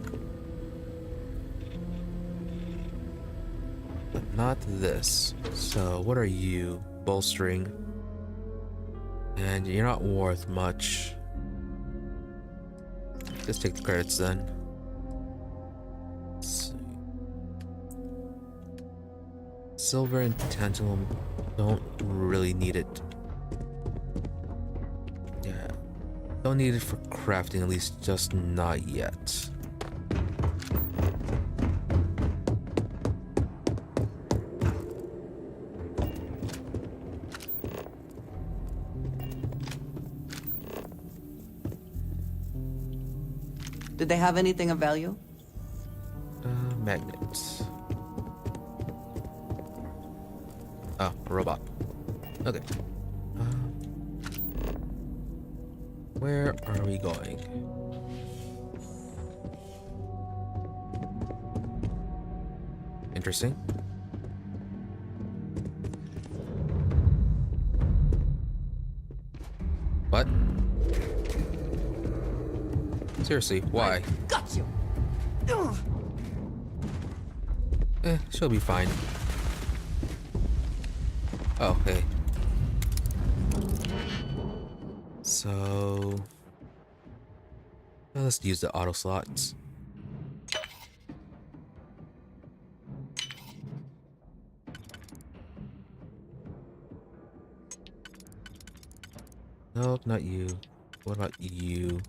But not this. So, what are you? Bolstering. And you're not worth much. Just take the credits then. Let's see. Silver and tantalum don't really need it. Yeah. Don't need it for crafting, at least just not yet. Did they have anything of value? Magnets. Oh, a robot. Okay. Where are we going? Interesting. What? Seriously, why? Got you. She'll be fine. Oh, hey. So... let's use the auto slots. Nope, not you. What about you?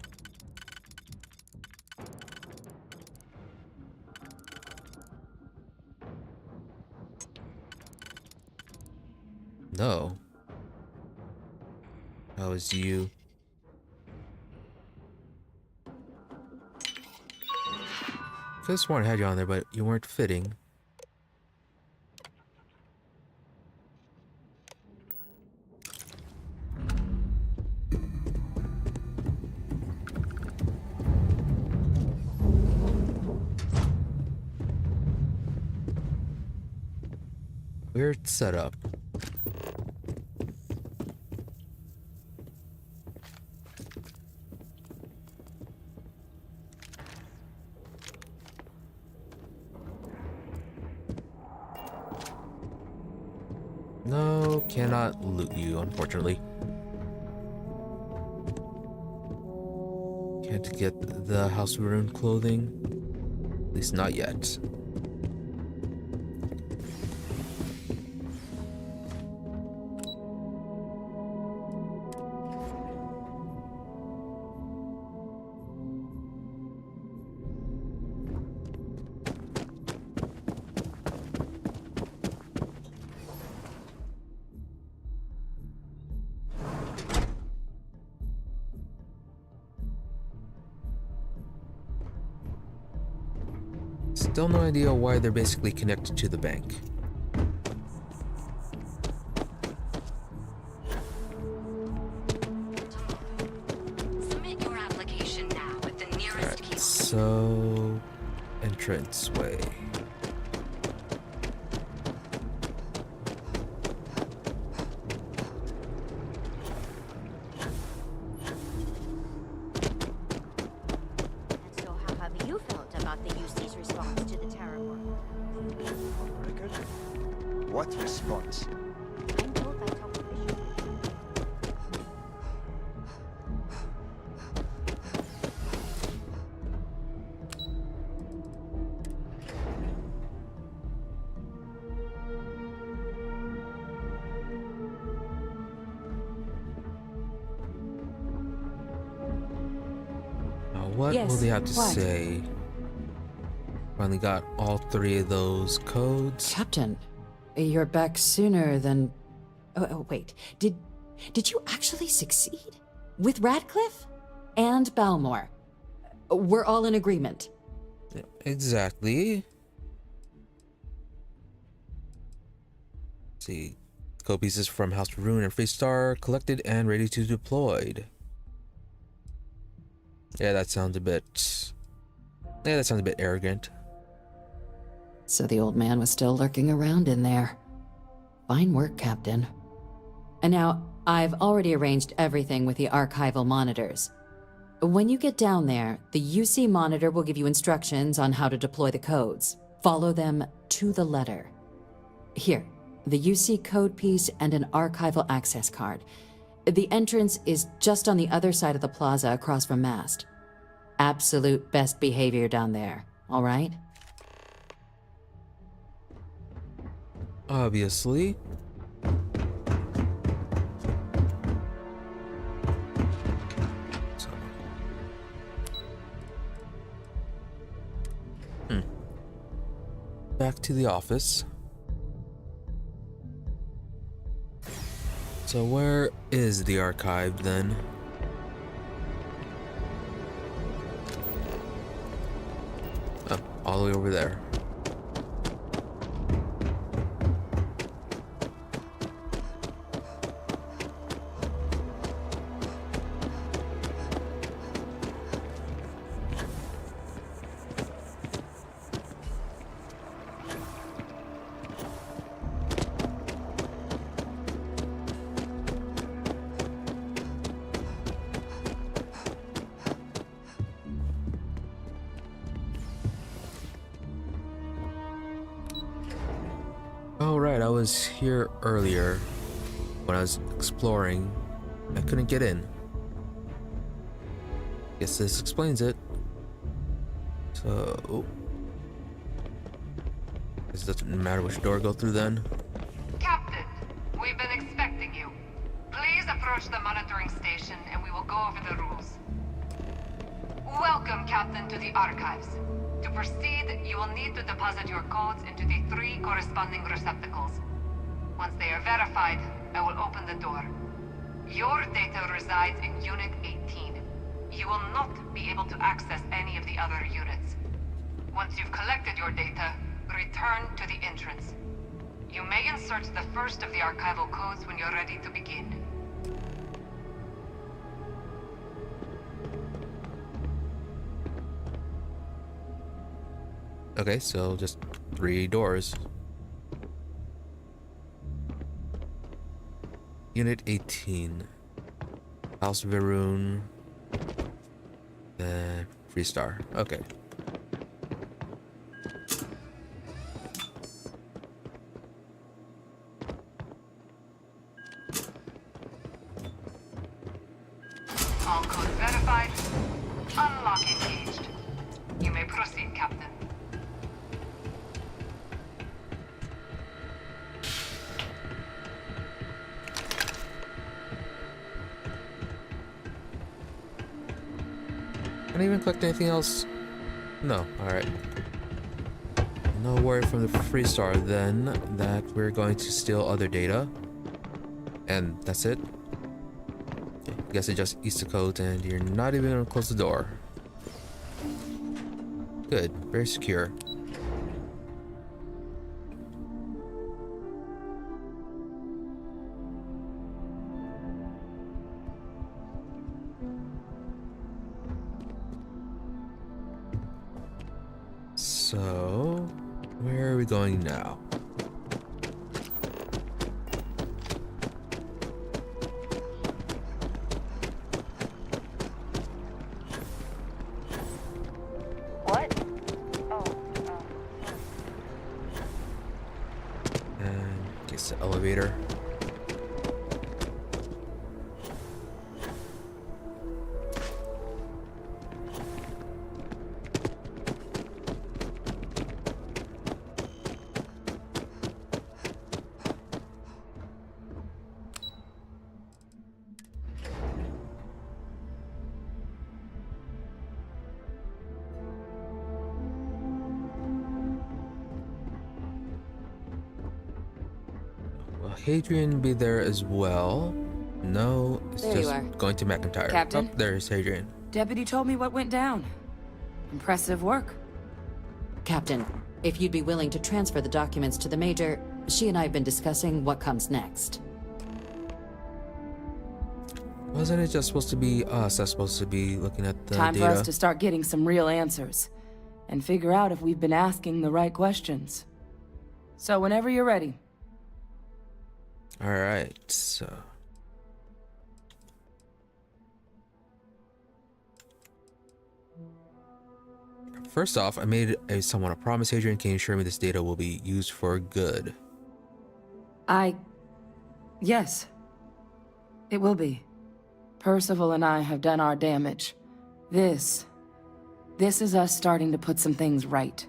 No. How is you? Could've sworn I had you on there, but you weren't fitting. Weird setup. No, cannot loot you, unfortunately. Can't get the House of Rune clothing. At least not yet. Still no idea why they're basically connected to the bank. Submit your application now with the nearest key. So, entranceway. So how have you felt about the UC's response to the terrormorph? Record? What response? I'm told by top officials. What Yes, will they have to what? say? Finally got all 3 of those codes. Captain, you're back sooner than... Oh, wait. Did you actually succeed? With Radcliffe? And Balmore? We're all in agreement. Exactly. Let's see. Code pieces from House of Rune and Free Star collected and ready to deployed. Yeah, that sounds a bit... Yeah, that sounds a bit arrogant. So the old man was still lurking around in there. Fine work, Captain. And now, I've already arranged everything with the archival monitors. When you get down there, the UC monitor will give you instructions on how to deploy the codes. Follow them to the letter. Here, the UC code piece and an archival access card. The entrance is just on the other side of the plaza across from Mast. Absolute best behavior down there, all right? Obviously. Back to the office. So where is the archive then? Oh, all the way over there. Oh right, I was here earlier when I was exploring. I couldn't get in. Guess this explains it. So, guess it doesn't matter which door I go through then. Captain, we've been expecting you. Please approach the monitoring station and we will go over the rules. Welcome, Captain, to the archives. To proceed, you will need to deposit your codes into the 3 corresponding receptacles. Once they are verified, I will open the door. Your data resides in Unit 18. You will not be able to access any of the other units. Once you've collected your data, return to the entrance. You may insert the first of the archival codes when you're ready to begin. Okay, so just 3 doors. Unit 18. House Varun. Freestar. Okay. All codes verified. Unlock engaged. You may proceed, Captain. Can I even collect anything else? No. Alright. No word from the Freestar then that we're going to steal other data. And that's it. Okay, I guess it just eats the code and you're not even gonna close the door. Good. Very secure. So, where are we going now? What? And guess the elevator. Hadrian be there as well. No, it's There you just are. going to McIntyre. Captain? Oh, there's Hadrian. Deputy told me what went down. Impressive work. Captain, if you'd be willing to transfer the documents to the Major, she and I have been discussing what comes next. Wasn't it just supposed to be us that's supposed to be looking at the Time data? for us to start getting some real answers. And figure out if we've been asking the right questions. So whenever you're ready. Alright, so... First off, I made someone a promise. Hadrian, can you assure me this data will be used for good? Yes. It will be. Percival and I have done our damage. This is us starting to put some things right.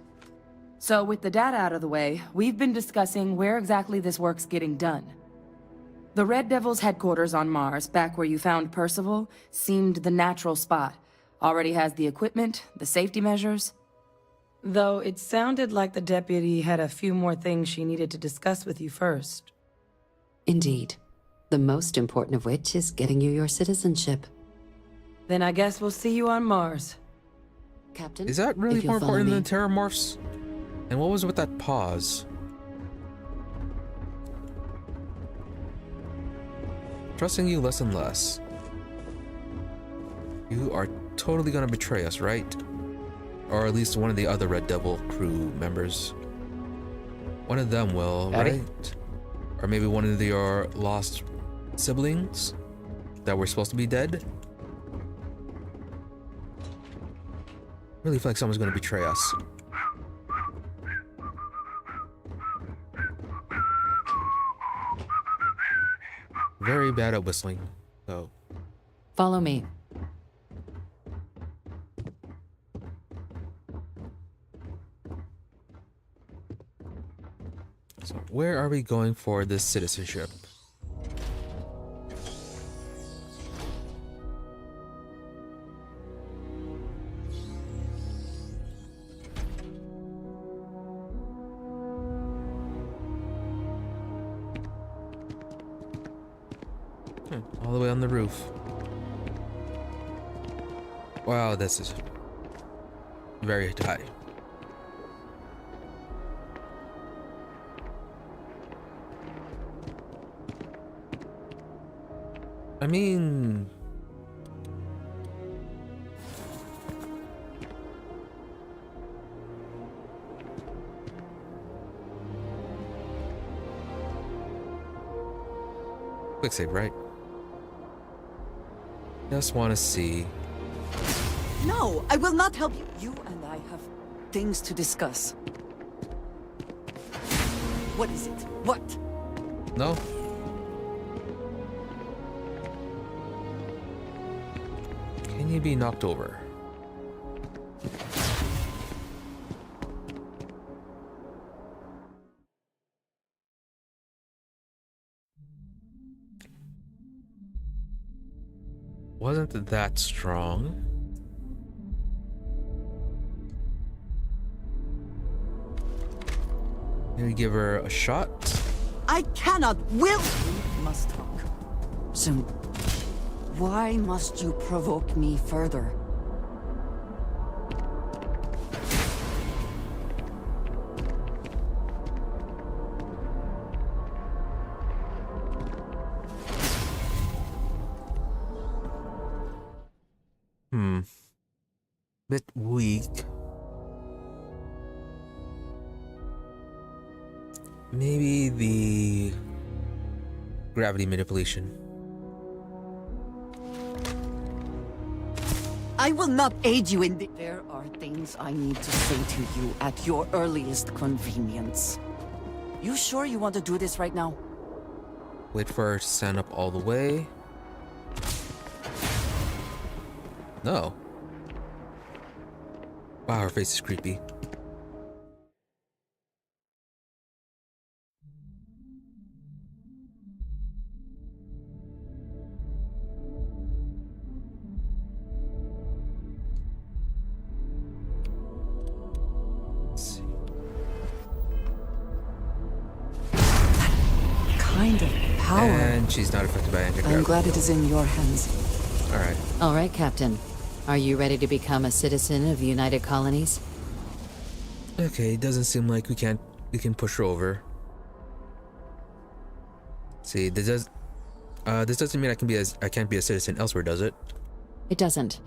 So with the data out of the way, we've been discussing where exactly this work's getting done. The Red Devil's headquarters on Mars, back where you found Percival, seemed the natural spot. Already has the equipment, the safety measures. Though it sounded like the deputy had a few more things she needed to discuss with you first. Indeed. The most important of which is getting you your citizenship. Then I guess we'll see you on Mars. Captain? Is that really if you'll more follow important me. than terrormorphs? And what was with that pause? Trusting you less and less. You are totally gonna betray us, right? Or at least one of the other Red Devil crew members. One of them will, Howdy. right? Or maybe one of your lost siblings that were supposed to be dead? Really feel like someone's gonna betray us. very bad at whistling, so... Follow me. So where are we going for this citizenship? All the way on the roof. Wow, this is very high. I mean... Quick save, right? Just want to see. No, I will not help you. You and I have things to discuss. What is it? What? No? Can you be knocked over? Wasn't that strong? Maybe give her a shot? I cannot, will. We must talk. Soon. Why must you provoke me further? Bit weak. Maybe the gravity manipulation. I will not aid you in the... There are things I need to say to you at your earliest convenience. You sure you want to do this right now? Wait for her to stand up all the way. No. Wow, her face is creepy. Kind of power. And she's not affected by anti-gravity. I'm glad it is in your hands. Alright. All right, Captain. Are you ready to become a citizen of the United Colonies? Okay, it doesn't seem like we can push her over. See, this doesn't mean I can't be a citizen elsewhere, does it? It doesn't.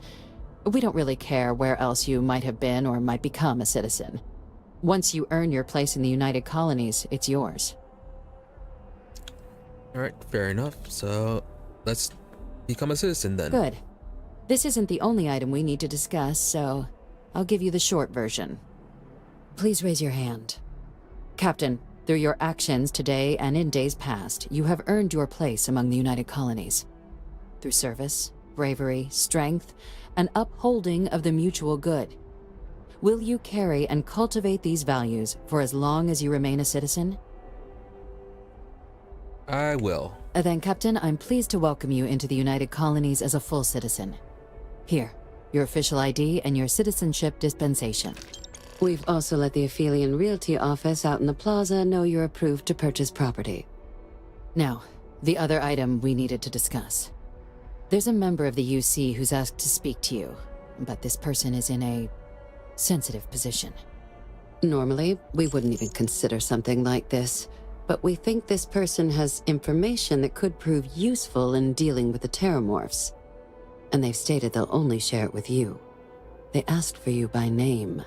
We don't really care where else you might have been or might become a citizen. Once you earn your place in the United Colonies, it's yours. Alright, fair enough. So, let's become a citizen then. Good. This isn't the only item we need to discuss, so I'll give you the short version. Please raise your hand. Captain, through your actions today and in days past, you have earned your place among the United Colonies. Through service, bravery, strength, and upholding of the mutual good. Will you carry and cultivate these values for as long as you remain a citizen? I will. Then, Captain, I'm pleased to welcome you into the United Colonies as a full citizen. Here, your official ID and your citizenship dispensation. We've also let the Aphelion Realty office out in the plaza know you're approved to purchase property. Now, the other item we needed to discuss. There's a member of the UC who's asked to speak to you, but this person is in a sensitive position. Normally, we wouldn't even consider something like this, but we think this person has information that could prove useful in dealing with the terrormorphs. And they've stated they'll only share it with you. They asked for you by name.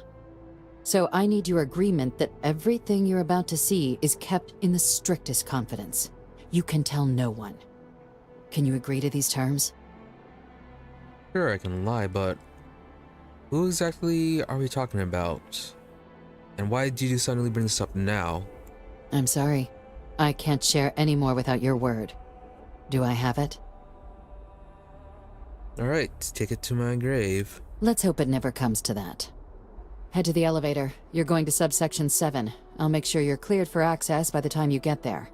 So I need your agreement that everything you're about to see is kept in the strictest confidence. You can tell no one. Can you agree to these terms? Sure, I can lie, but who exactly are we talking about? And why did you suddenly bring this up now? I'm sorry. I can't share any more without your word. Do I have it? Alright, take it to my grave. Let's hope it never comes to that. Head to the elevator. You're going to subsection 7. I'll make sure you're cleared for access by the time you get there.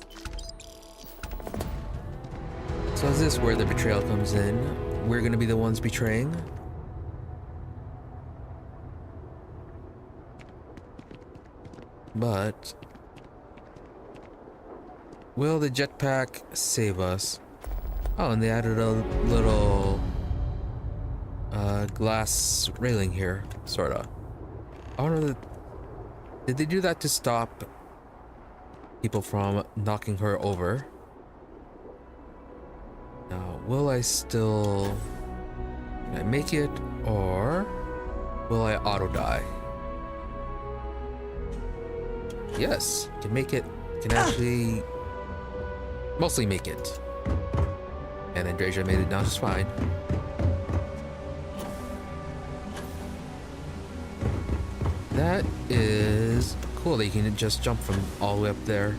So is this where the betrayal comes in? We're gonna be the ones betraying? But will the jetpack save us? Oh, and they added a little glass railing here, sorta. I wonder, did they do that to stop people from knocking her over? Now, will I still... Can I make it, or will I auto-die? Yes, can make it, can actually mostly make it. And Andreja made it down just fine. That is cool that you can just jump from all the way up there.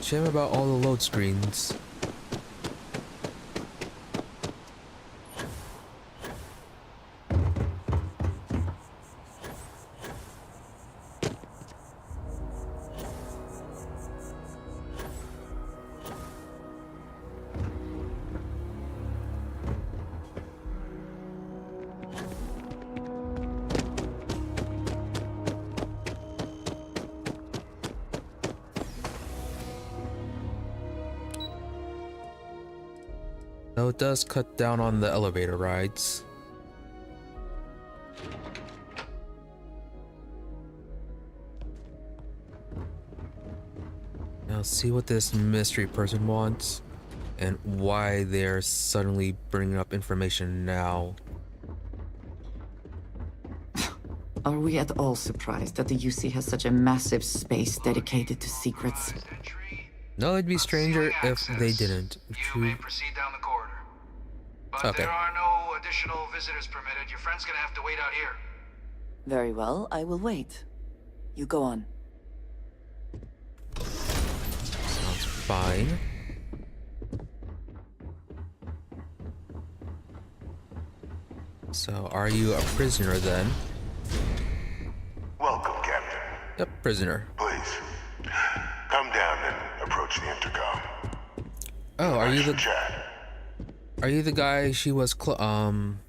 Shame about all the load screens. Though it does cut down on the elevator rides. Now see what this mystery person wants and why they're suddenly bringing up information now. Are we at all surprised that the UC has such a massive space dedicated to secrets? No, it'd be stranger if they didn't. You may proceed down the corridor. But Okay. there are no additional visitors permitted. Your friend's gonna have to wait out here. Very well, I will wait. You go on. Sounds fine. So, are you a prisoner then? Welcome, Captain. Yep, prisoner. Please, come down and approach the intercom. Oh, are you the... Chat. Are you the guy she was that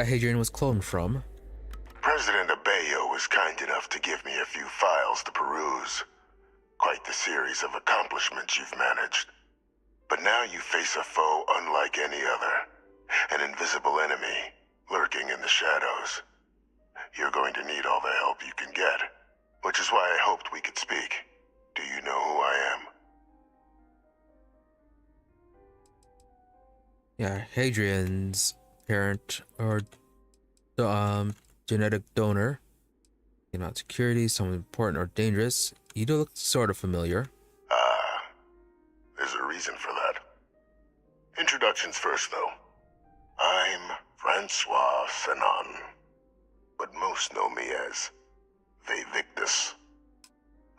Hadrian was cloned from? President Abeyo was kind enough to give me a few files to peruse. Quite the series of accomplishments you've managed. But now you face a foe unlike any other. An invisible enemy, lurking in the shadows. You're going to need all the help you can get. Which is why I hoped we could speak. Do you know who I am? Yeah, Hadrian's parent or genetic donor. Not security, someone important or dangerous. You do look sort of familiar. There's a reason for that. Introductions first, though. I'm Francois Senon, but most know me as Vevictus.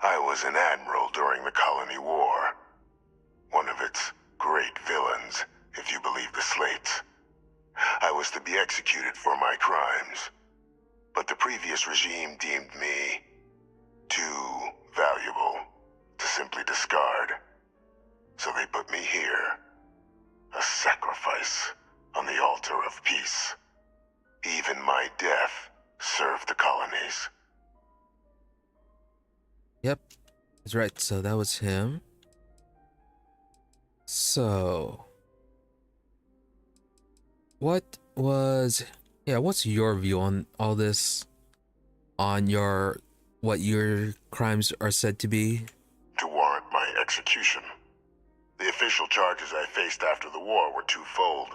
I was an admiral during the Colony War. One of its great villains, if you believe the slates. I was to be executed for my crimes, but the previous regime deemed me too valuable to simply discard. So they put me here, a sacrifice on the altar of peace. Even my death served the colonies. Yep, that's right. So that was him. So, what's your view on all this? On what your crimes are said to be? To warrant my execution. The official charges I faced after the war were twofold.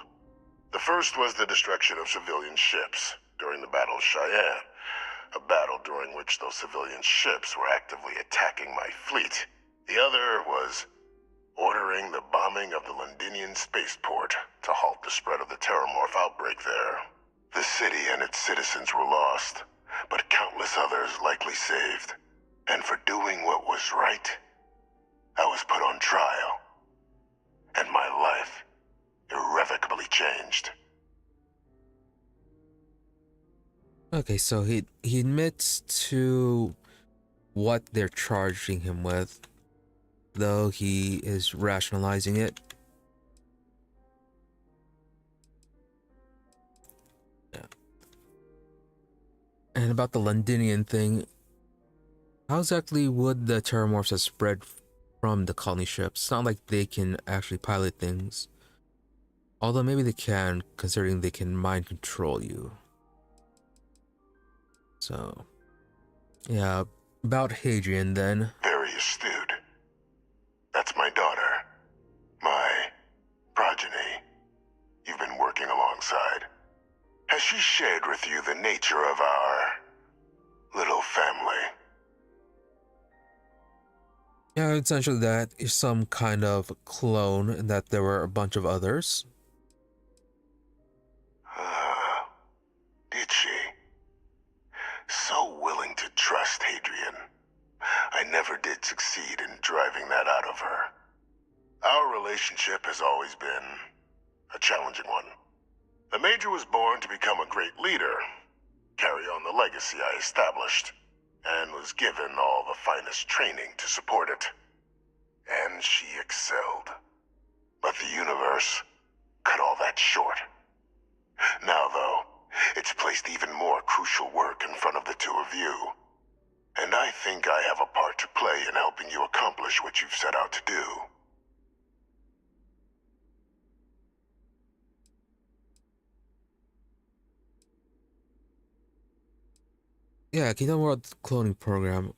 The first was the destruction of civilian ships during the Battle of Cheyenne, a battle during which those civilian ships were actively attacking my fleet. The other was ordering the bombing of the Londinian spaceport to halt the spread of the terrormorph outbreak there. The city and its citizens were lost, but countless others likely saved. And for doing what was right, I was put on trial. And my life irrevocably changed. Okay, so he admits to what they're charging him with, though he is rationalizing it. Yeah. And about the Londinian thing, how exactly would the terrormorphs have spread from the colony ships? It's not like they can actually pilot things. Although maybe they can, considering they can mind control you. So, yeah, about Hadrian then. Very astute. That's my daughter. My progeny. You've been working alongside. Has she shared with you the nature of our little family? Yeah, essentially that is some kind of clone, and that there were a bunch of others. Did she? So willing to trust Hadrian. I never did succeed in driving that out of her. Our relationship has always been a challenging one. The Major was born to become a great leader, carry on the legacy I established, and was given all the finest training to support it. And she excelled. But the universe cut all that short. Now, though, it's placed even more crucial work in front of the two of you. And I think I have a part to play in helping you accomplish what you've set out to do. Yeah, can you tell me about the cloning program?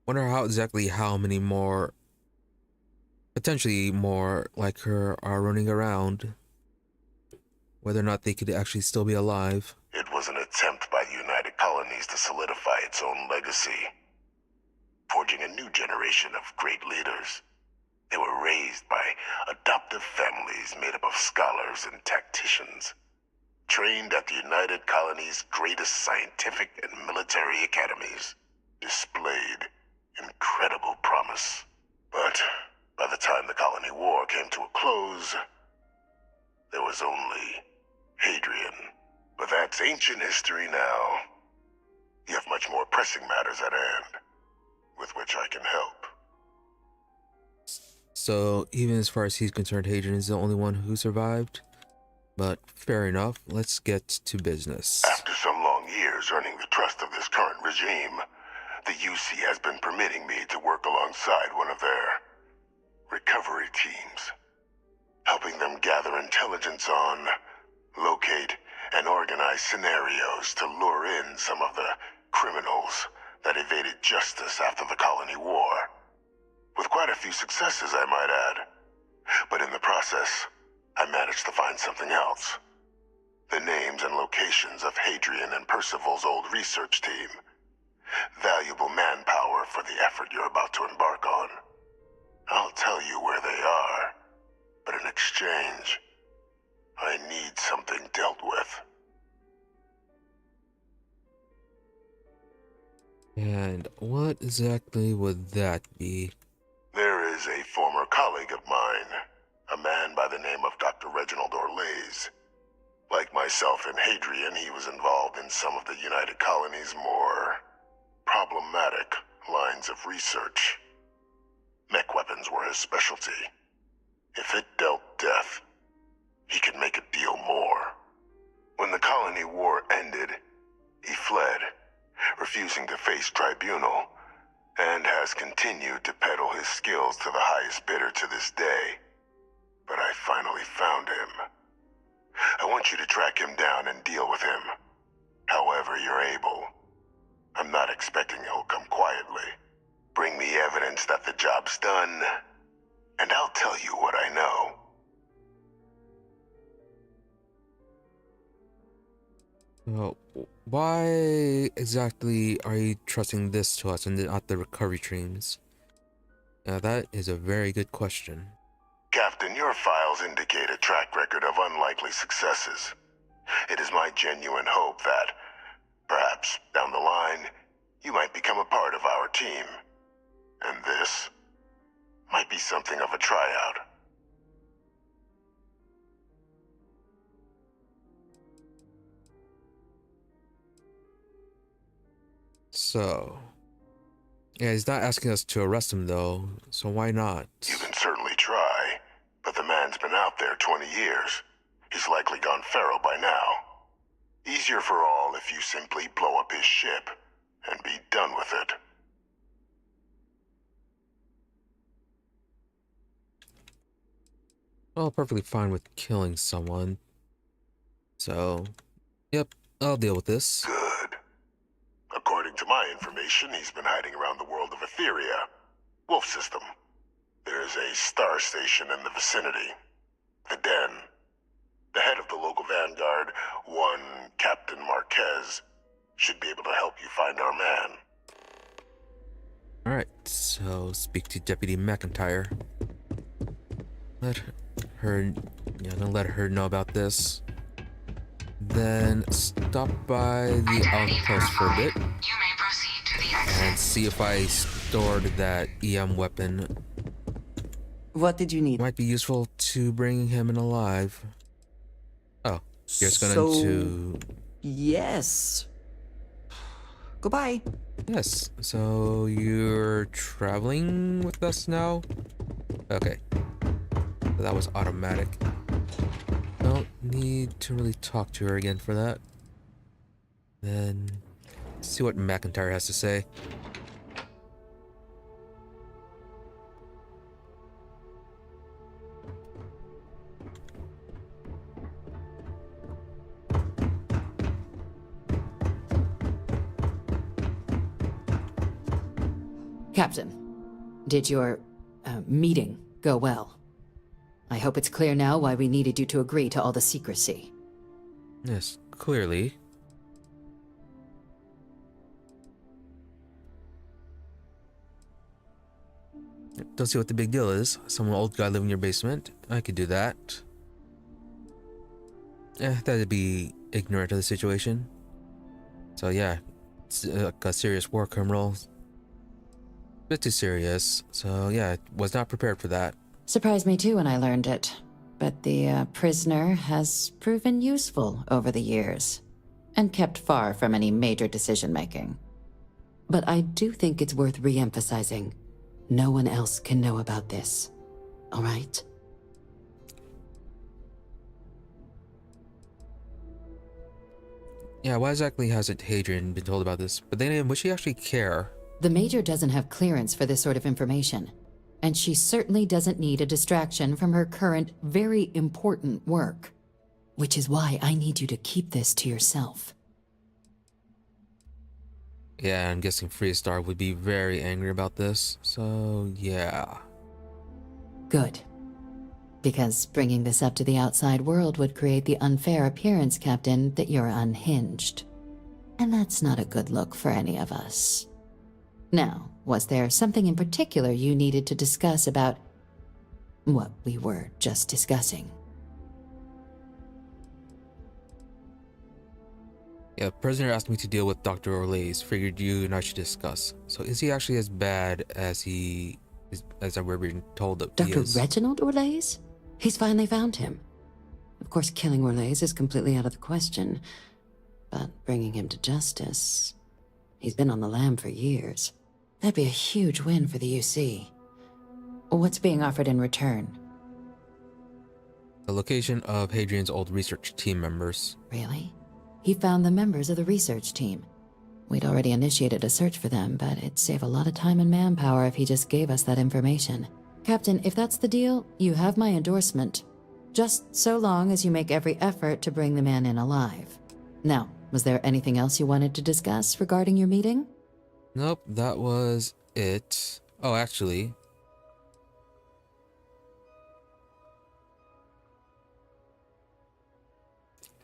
Wonder how many more, potentially more like her, are running around. Whether or not they could actually still be alive. It was an attempt by the United Colonies to solidify its own legacy, forging a new generation of great leaders. They were raised by adoptive families made up of scholars and tacticians, trained at the United Colonies' greatest scientific and military academies, displayed incredible promise. But by the time the Colony War came to a close, there was only Hadrian. But that's ancient history now. You have much more pressing matters at hand, with which I can help. So, even as far as he's concerned, Hadrian is the only one who survived? But fair enough, let's get to business. After some long years earning the trust of this current regime, the UC has been permitting me to work alongside one of their recovery teams, helping them gather intelligence on, locate, and organize scenarios to lure in some of the criminals that evaded justice after the Colony War. With quite a few successes, I might add. But in the process, I managed to find something else. The names and locations of Hadrian and Percival's old research team. Valuable manpower for the effort you're about to embark on. I'll tell you where they are, but in exchange, I need something dealt with. And what exactly would that be? There is a former colleague of mine, a man by the name of Dr. Reginald Orlays. Like myself and Hadrian, he was involved in some of the United Colonies' more problematic lines of research. Mech weapons were his specialty. If it dealt death, he could make a deal more. When the Colony War ended, he fled, refusing to face tribunal, and has continued to peddle his skills to the highest bidder to this day. But I finally found him. I want you to track him down and deal with him, however you're able. I'm not expecting he'll come quietly. Bring me evidence that the job's done, and I'll tell you what I know. Well, why exactly are you trusting this to us and not the recovery teams? Now that is a very good question. Captain, your files indicate a track record of unlikely successes. It is my genuine hope that, perhaps down the So... Yeah, he's not asking us to arrest him, though, so why not? You can certainly try, but the man's been out there 20 years. He's likely gone feral by now. Easier for all if you simply blow up his ship and be done with it. Well, perfectly fine with killing someone. So, yep, I'll deal with this. Good. According to my information, he's been hiding around the world of Etheria. Wolf system. There's a star station in the vicinity. The Den. The head of the local Vanguard, one Captain Marquez, should be able to help you find our man. Alright, so speak to Deputy McIntyre. Let her... Yeah, I'm gonna let her know about this. Then stop by the outpost for a bit. You may proceed to the exit. And see if I stored that EM weapon. What did you need? Might be useful to bringing him in alive. Oh, you're just going to... Yes. Goodbye. Yes, so you're traveling with us now? Okay. So that was automatic. Don't need to really talk to her again for that. Then see what McIntyre has to say. Captain, did your meeting go well? I hope it's clear now why we needed you to agree to all the secrecy. Yes, clearly. Don't see what the big deal is. Some old guy living in your basement. I could do that. That'd be ignorant of the situation. So yeah, it's like a serious war criminal. Bit too serious. So yeah, was not prepared for that. Surprised me too when I learned it. But the prisoner has proven useful over the years, and kept far from any major decision-making. But I do think it's worth re-emphasizing. No one else can know about this. All right? Yeah, why exactly hasn't Hadrian been told about this? But then, would she actually care? The Major doesn't have clearance for this sort of information, and she certainly doesn't need a distraction from her current, very important work. Which is why I need you to keep this to yourself. Yeah, I'm guessing Freestar would be very angry about this, so yeah. Good. Because bringing this up to the outside world would create the unfair appearance, Captain, that you're unhinged. And that's not a good look for any of us. Now, was there something in particular you needed to discuss about what we were just discussing? Yeah, prisoner asked me to deal with Dr. Orlays. Figured you and I should discuss. So is he actually as bad as as I were being told that he is? Dr. Reginald Orlays? He's finally found him. Of course, killing Orlays is completely out of the question. But bringing him to justice... He's been on the lam for years. That'd be a huge win for the UC. What's being offered in return? The location of Hadrian's old research team members. Really? He found the members of the research team. We'd already initiated a search for them, but it'd save a lot of time and manpower if he just gave us that information. Captain, if that's the deal, you have my endorsement. Just so long as you make every effort to bring the man in alive. Now, was there anything else you wanted to discuss regarding your meeting? Nope, that was it. Oh, actually...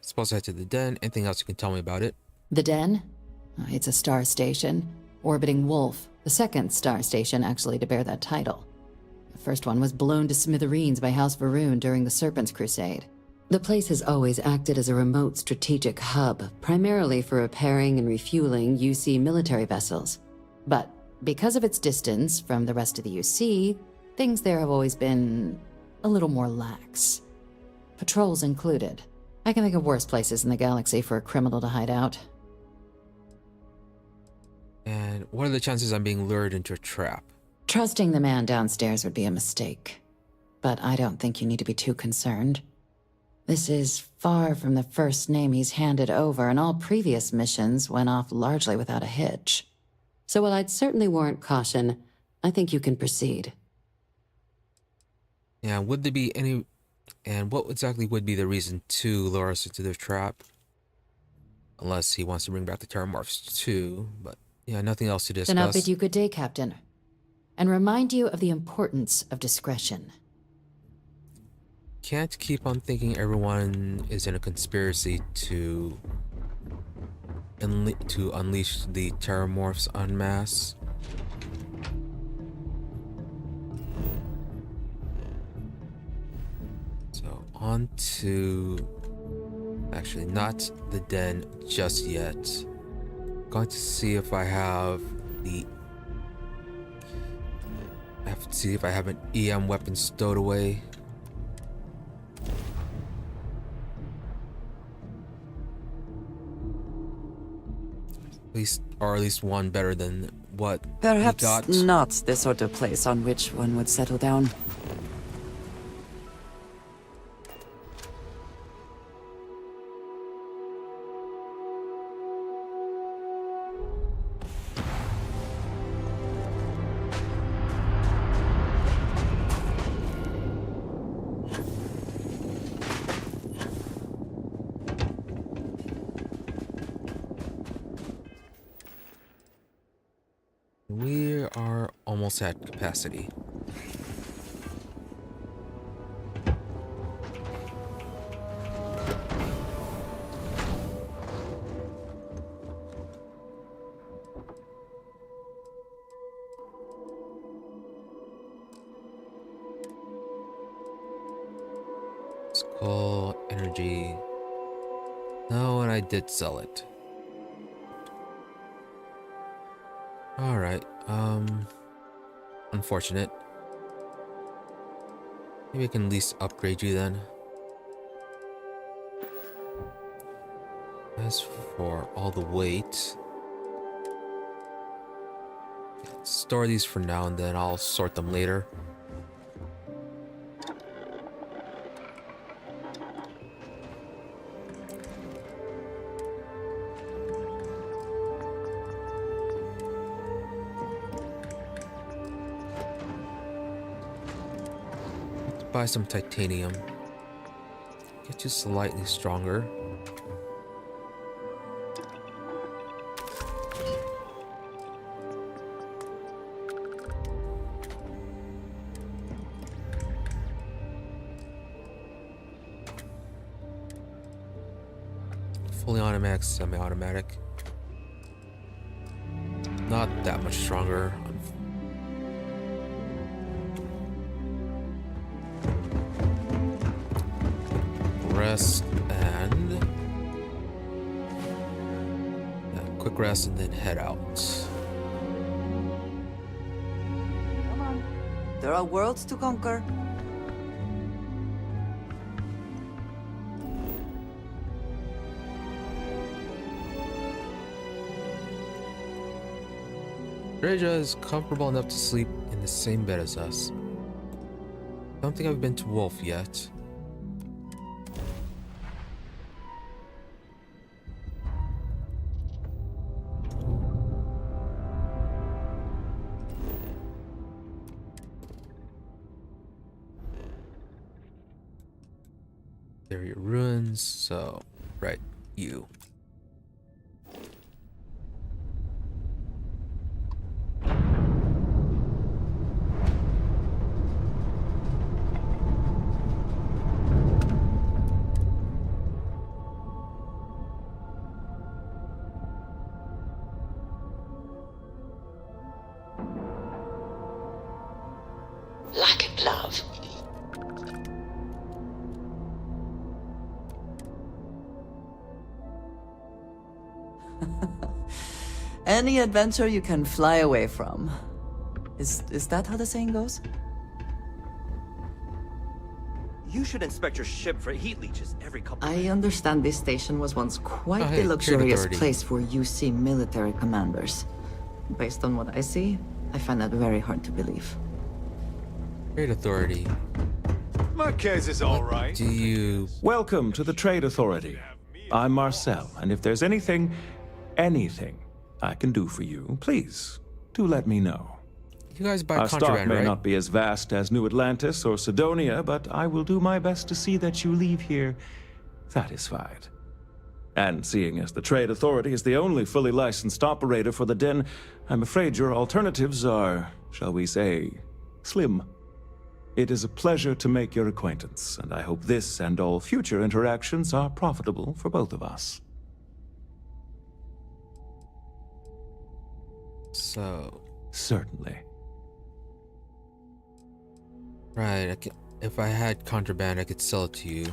Supposed to head to the Den. Anything else you can tell me about it? The Den? It's a star station, orbiting Wolf, the second star station actually to bear that title. The first one was blown to smithereens by House Varun during the Serpent's Crusade. The place has always acted as a remote strategic hub, primarily for repairing and refueling UC military vessels. But because of its distance from the rest of the UC, things there have always been a little more lax. Patrols included. I can think of worse places in the galaxy for a criminal to hide out. And what are the chances I'm being lured into a trap? Trusting the man downstairs would be a mistake. But I don't think you need to be too concerned. This is far from the first name he's handed over, and all previous missions went off largely without a hitch. So while I'd certainly warrant caution, I think you can proceed. Yeah, would there be any... And what exactly would be the reason to lure us into the trap? Unless he wants to bring back the terrormorphs too, but yeah, nothing else to discuss. Then I'll bid you good day, Captain. And remind you of the importance of discretion. Can't keep on thinking everyone is in a conspiracy to unleash the terrormorphs en masse. So on to... Actually, not the den just yet. Going to see if I have the... I have to see if I have an EM weapon stowed away. At least one better than what Perhaps we got. not the sort of place on which one would settle down. We are almost at capacity. Skull energy. No, and I did sell it. Alright, unfortunate. Maybe I can at least upgrade you then. As for all the weight, store these for now and then I'll sort them later. Buy some titanium. Get you slightly stronger. Fully automatic, semi-automatic. Not that much stronger. Rest and quick rest and then head out. Come on. There are worlds to conquer. Reja is comfortable enough to sleep in the same bed as us. Don't think I've been to Wolf yet. There are your ruins, so, right, you. Like it, love. Any adventure you can fly away from. Is that how the saying goes? You should inspect your ship for heat leeches every couple I understand this station was once quite the luxurious place for UC military commanders. Based on what I see, I find that very hard to believe. Trade Authority. My case is all right. Do you... Welcome to the Trade Authority. I'm Marcel, and if there's anything I can do for you, please, do let me know. You guys buy Our stock contraband, may right? not be as vast as New Atlantis or Sidonia, but I will do my best to see that you leave here satisfied. And seeing as the Trade Authority is the only fully licensed operator for the Den, I'm afraid your alternatives are, shall we say, slim. It is a pleasure to make your acquaintance, and I hope this and all future interactions are profitable for both of us. So... Certainly. Right, if I had contraband, I could sell it to you.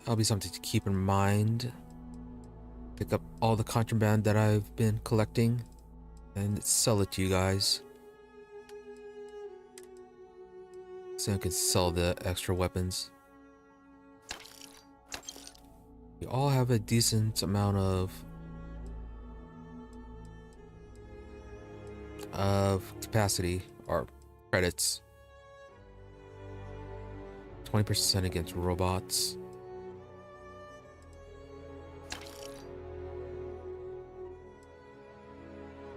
That'll be something to keep in mind. Pick up all the contraband that I've been collecting and sell it to you guys. So I can sell the extra weapons. We all have a decent amount of capacity or credits. 20% against robots.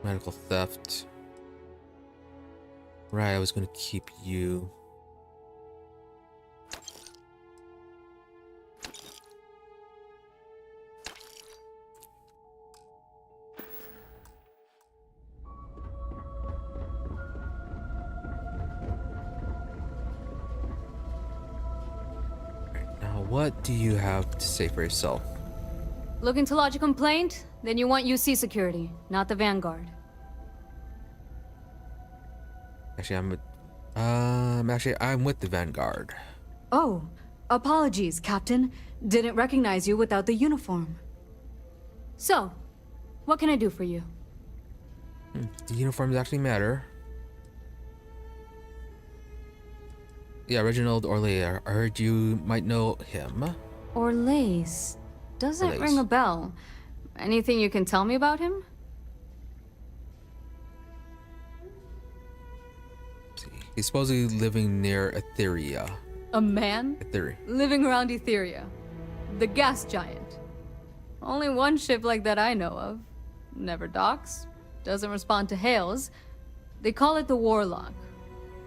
Medical theft. Right, I was gonna keep you. What do you have to say for yourself? Looking to lodge a complaint? Then you want UC security, not the Vanguard. Actually, I'm with the Vanguard. Oh, apologies, Captain. Didn't recognize you without the uniform. So, what can I do for you? The uniforms actually matter. Yeah, Reginald Orlais. I heard you might know him. Orlais. Doesn't Orlais. ring a bell. Anything you can tell me about him? He's supposedly living near Etheria. A man? Etheria. Living around Etheria. The gas giant. Only one ship like that I know of. Never docks. Doesn't respond to hails. They call it the Warlock.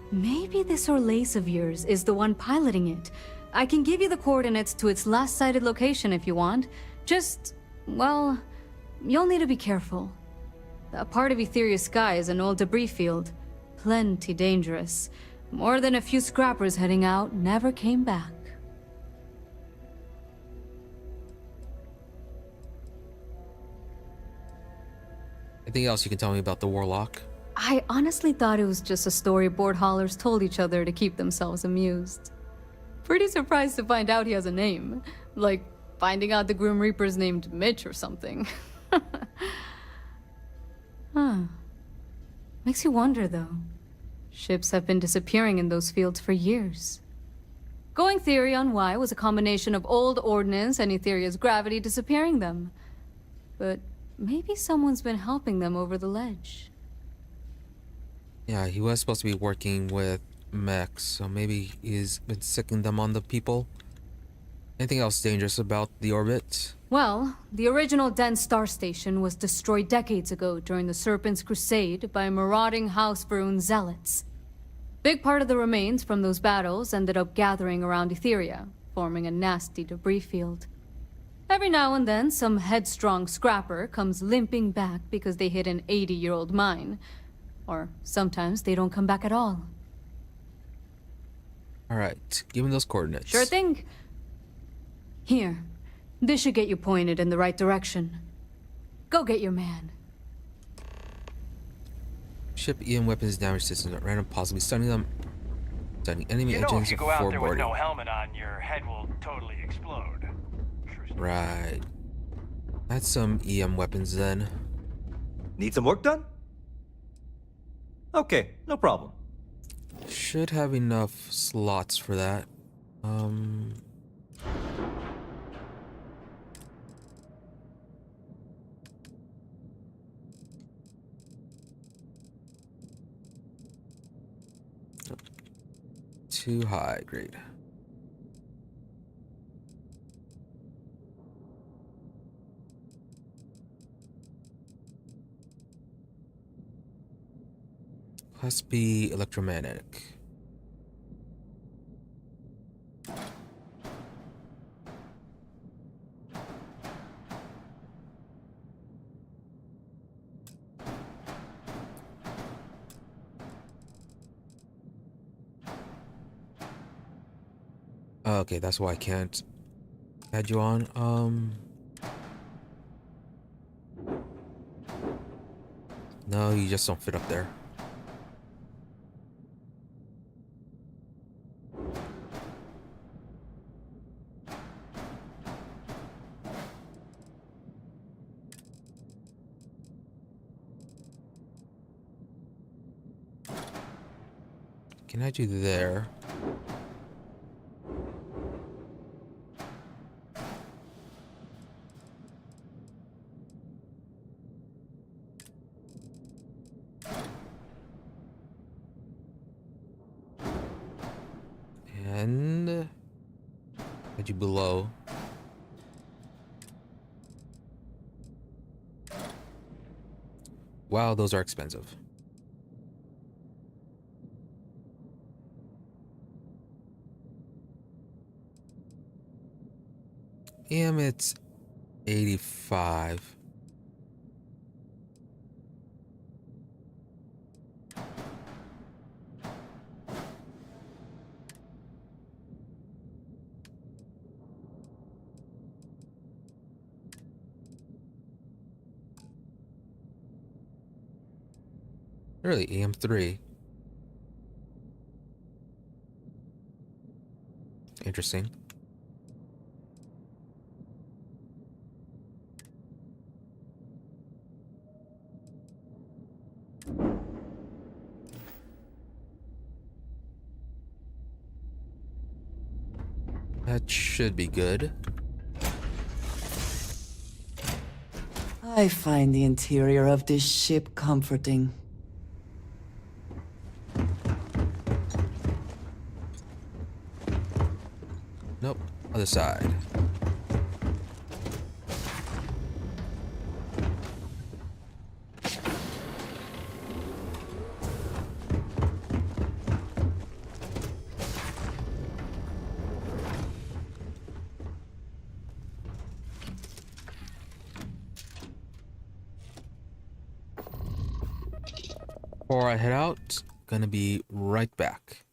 Maybe this Orlais of yours is the one piloting it. I can give you the coordinates to its last sighted location if you want. Just, well, you'll need to be careful. That part of Etheria's sky is an old debris field. Plenty dangerous. More than a few scrappers heading out never came back. Anything else you can tell me about the Warlock? I honestly thought it was just a story board haulers told each other to keep themselves amused. Pretty surprised to find out he has a name. Like, finding out the Grim Reaper's named Mitch or something. Huh. Makes you wonder, though. Ships have been disappearing in those fields for years. Going theory on why was a combination of old ordnance and Etheria's gravity disappearing them. But maybe someone's been helping them over the ledge. Yeah, he was supposed to be working with mechs, so maybe he's been sicking them on the people. Anything else dangerous about the orbit? Well, the original Den Star Station was destroyed decades ago during the Serpent's Crusade by marauding House Varun zealots. Big part of the remains from those battles ended up gathering around Etheria, forming a nasty debris field. Every now and then, some headstrong scrapper comes limping back because they hit an 80-year-old mine. Or sometimes they don't come back at all. Alright, give me those coordinates. Sure thing. Here. This should get you pointed in the right direction. Go get your man. Ship EM weapons damage systems at random, possibly stunning them. Stunning enemy You know, engines if you go out before there with boarding. no helmet on, your head will totally explode. Right. That's some EM weapons then. Need some work done? Okay, no problem. Should have enough slots for that. too high. Great. Class B electromagnetic. Okay, that's why I can't add you on. No, you just don't fit up there. Can I do there? And add you below. Wow, those are expensive. It's 85. Really, AM3. Interesting. That should be good. I find the interior of this ship comforting. Nope, other side. Before I head out, gonna be right back.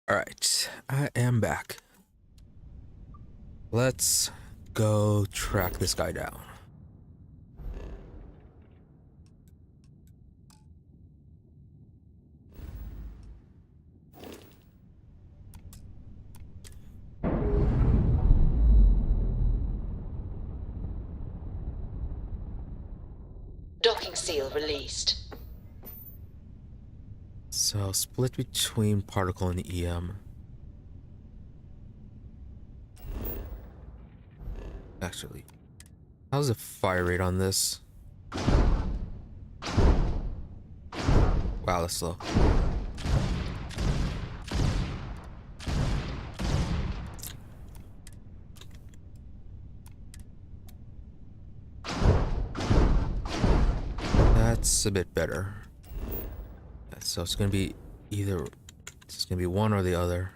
Alright, I am back. Let's go track this guy down. Docking seal released. So, split between particle and EM. Actually, how's the fire rate on this? Wow, that's slow. That's a bit better. So it's gonna be either, it's gonna be one or the other.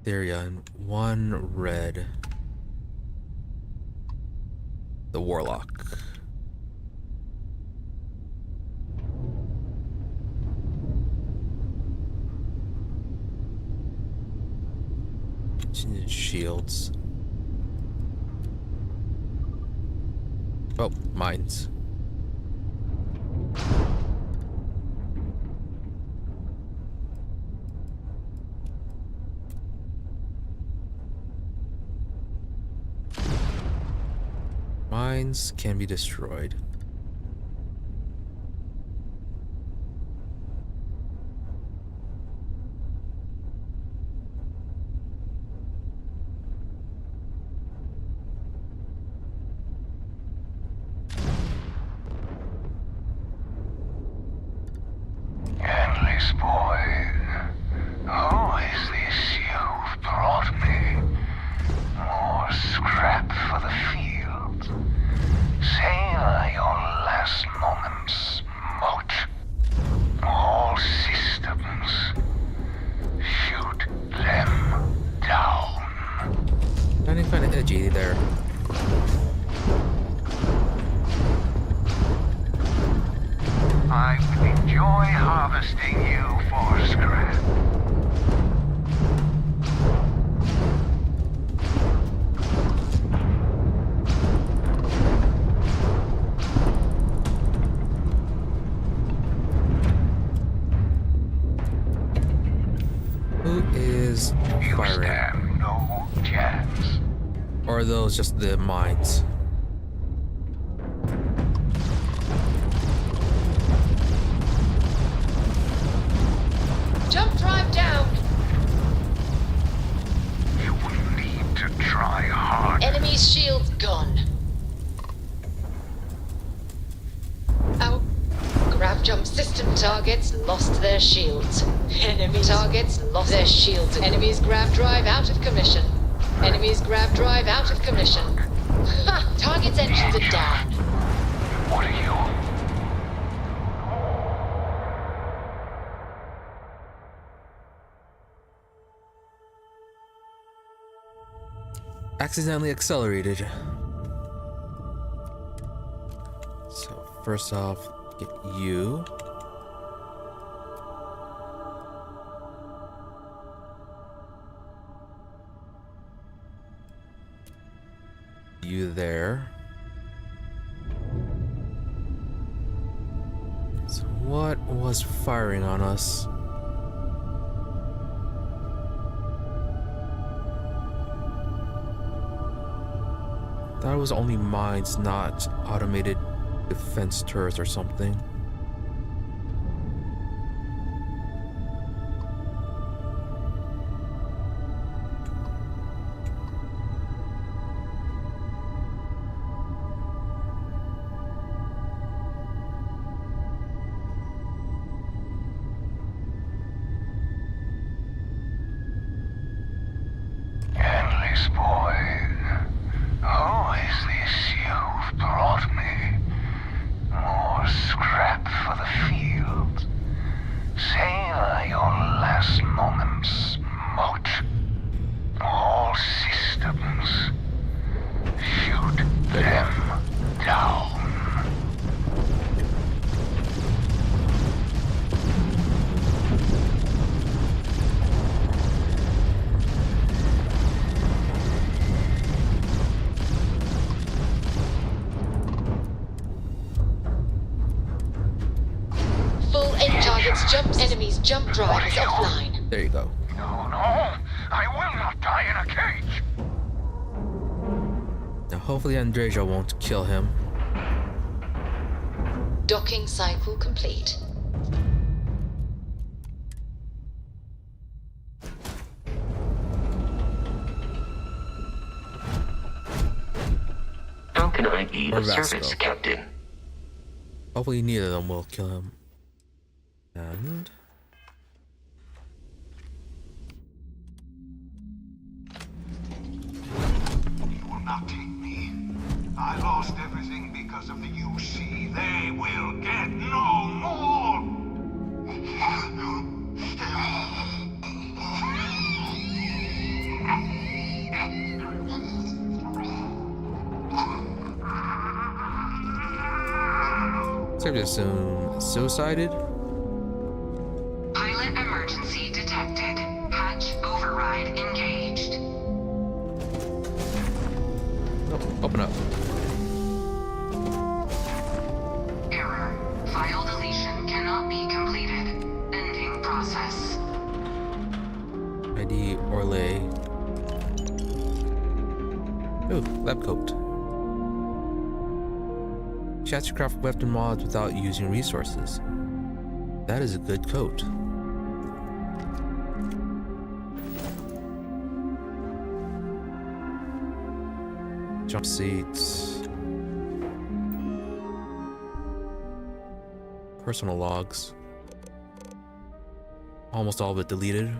There, yeah, and one red. The Warlock. Shields. Oh, mines. Mines can be destroyed. Endless boy, who is this you've brought me? More scrap for the field. Savor your last moments, Moat. All systems, shoot them down. Sounding kind of edgy there. I would enjoy harvesting you for scrap. Who is firing? You stand no chance. Or are those just the mines? Jump drive down! You will need to try hard. Enemy's shields gone. Our grav jump system targets lost their shields. Enemy targets lost their shields. Enemy's grav drive out of commission. Enemy's grav drive out of commission. Ha! Target's engines are down. What are you? Accidentally accelerated. So first off, get you. You there. So what was firing on us? Thought it was only mines, not automated defense turrets or something. Endless boy. Who is this you've brought me? More scrap for the field. Savor your drive is offline. There you go. No, I will not die in a cage. Now, hopefully Andreja won't kill him. Docking cycle complete. How can I be Or of Vasco. service, Captain? Hopefully neither of them will kill him. And... You will not take me. I lost everything because of the UC. They will get no more. Safe to assume suicided? Pilot emergency detected. Hatch override engaged. Oh, open up. Error. File deletion cannot be completed. Ending process. ID Orlay. Ooh, lab coat. Chats to craft weapon mods without using resources. That is a good coat. Jump seats. Personal logs. Almost all of it deleted.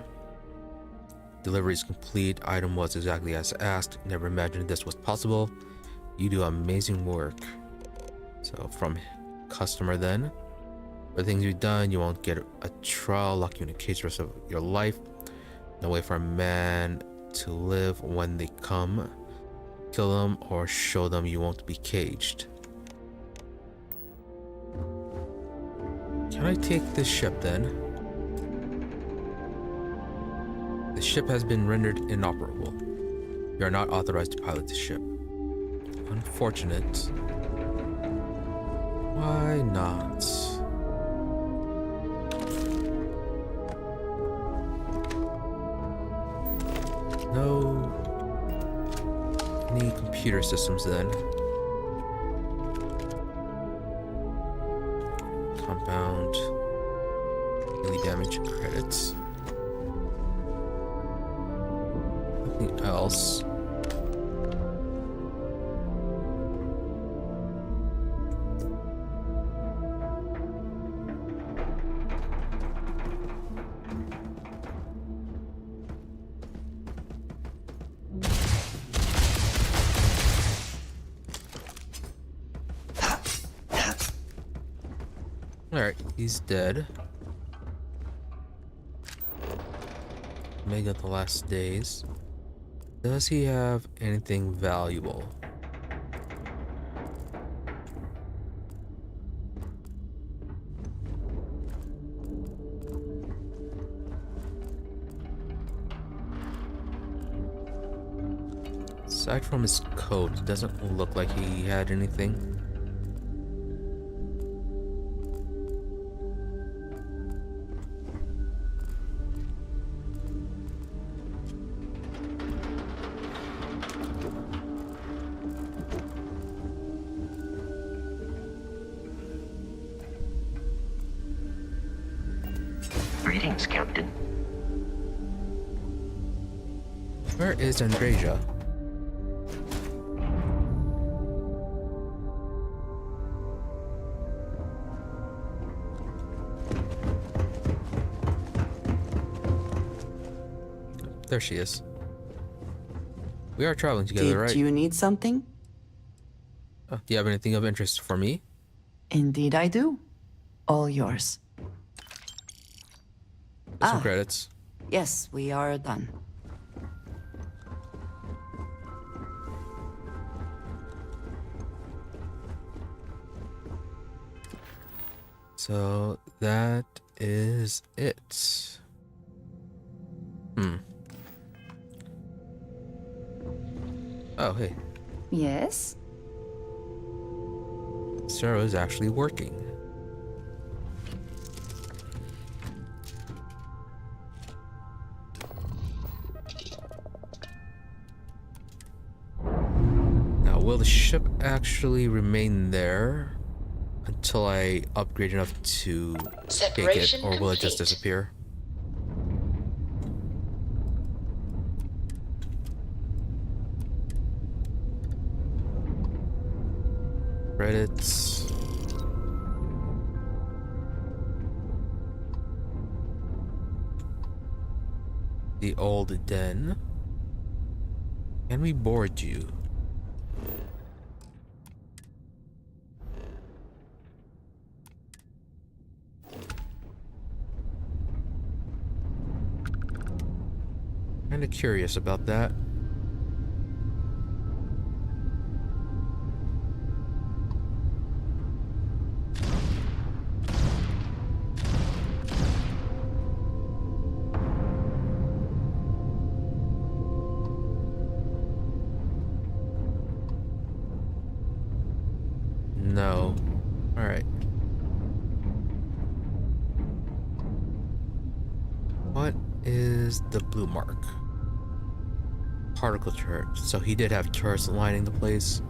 Delivery is complete. Item was exactly as asked. Never imagined this was possible. You do amazing work. So from customer then. For things you've done, you won't get a trial, lock you in a cage the rest of your life. No way for a man to live when they come. Kill them or show them you won't be caged. Can I take this ship then? The ship has been rendered inoperable. You are not authorized to pilot the ship. Unfortunate. Why not? No. Any computer systems then? Compound. Daily damage credits. Nothing else. Alright, he's dead. Omega the last days. Does he have anything valuable? Aside from his coat, it doesn't look like he had anything. Greetings, Captain. Where is Andreja? There she is. We are traveling together, right? Did you need something? Do you have anything of interest for me? Indeed I do. All yours. Some credits. Yes, we are done. So that is it. Oh, hey. Yes? Sarah is actually working. will the ship actually remain there until I upgrade enough to take it, or will it just disappear? Credits. The old den. Can we board you? Kinda curious about that. No. Alright. What is the blue mark? Particle turret. So he did have turrets lining the place.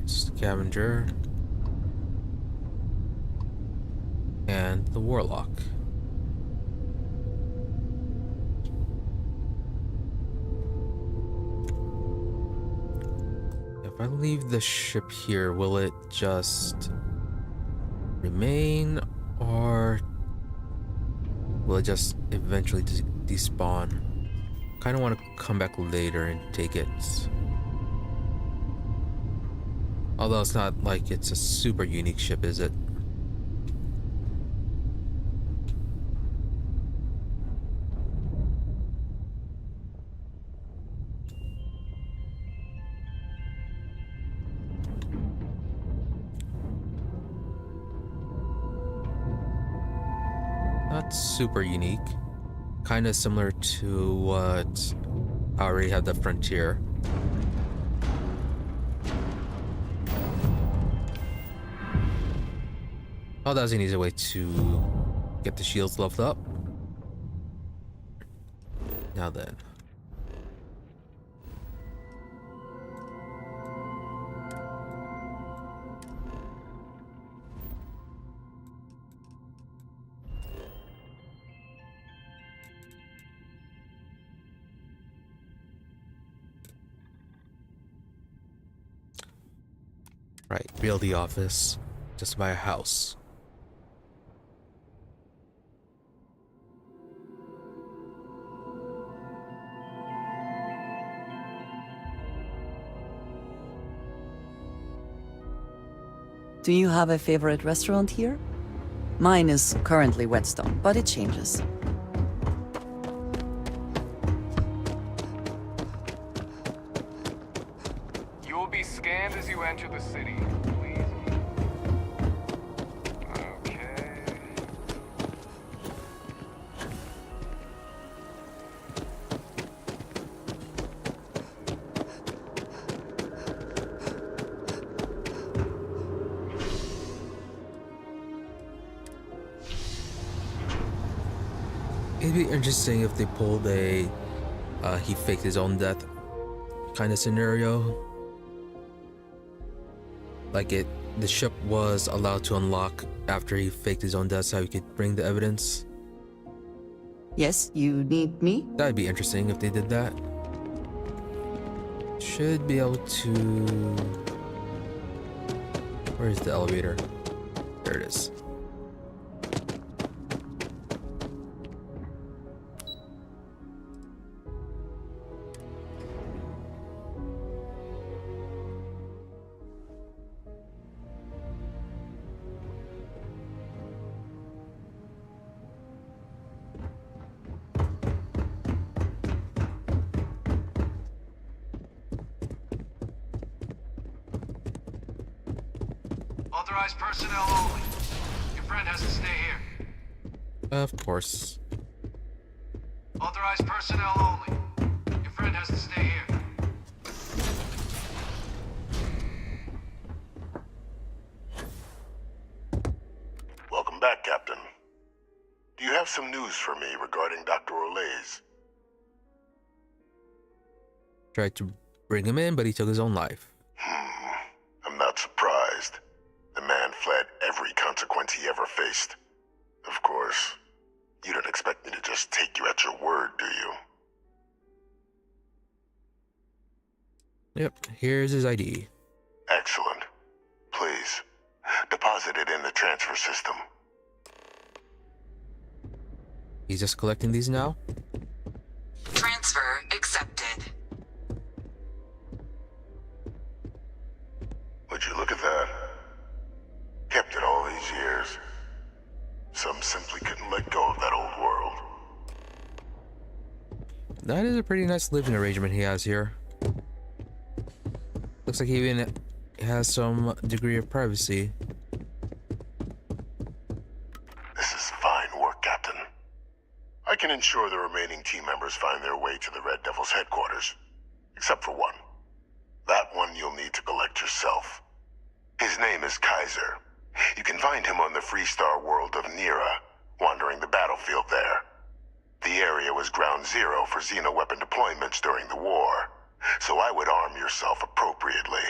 Scavenger. And the warlock. If I leave the ship here, will it just remain, or will it just eventually despawn? Kind of want to come back later and take it. Although it's not like it's a super unique ship, is it? Not super unique. Kind of similar to what I already have, the Frontier. Oh, that was an easy way to get the shields leveled up. Now then. Right, build the office. Just buy a house. Do you have a favorite restaurant here? Mine is currently Whetstone, but it changes. You will be scanned as you enter the city. Please. Okay. It'd be interesting if they pulled a he faked his own death kind of scenario. Like the ship was allowed to unlock after he faked his own death so he could bring the evidence. Yes, you need me? That'd be interesting if they did that. Should be able to... Where is the elevator? There it is. Authorized personnel only. Your friend has to stay here. Of course. Authorized personnel only. Your friend has to stay here. Welcome back, Captain. Do you have some news for me regarding Dr. Olays? Tried to bring him in, but he took his own life. I'm not surprised. The man fled every consequence he ever faced. Of course, you don't expect me to just take you at your word, do you? Yep, here's his ID. Excellent. Please, deposit it in the transfer system. He's just collecting these now? Transfer accepted. Would you look at that? Kept it all these years. Some simply couldn't let go of that old world. That is a pretty nice living arrangement he has here. Looks like he even has some degree of privacy. This is fine work, Captain. I can ensure the remaining team members find their way to the Red Devil's headquarters. Except for one. That one you'll need to collect yourself. His name is Kaiser. You can find him on the Freestar world of Nira, wandering the battlefield there. The area was ground zero for xeno-weapon deployments during the war, so I would arm yourself appropriately.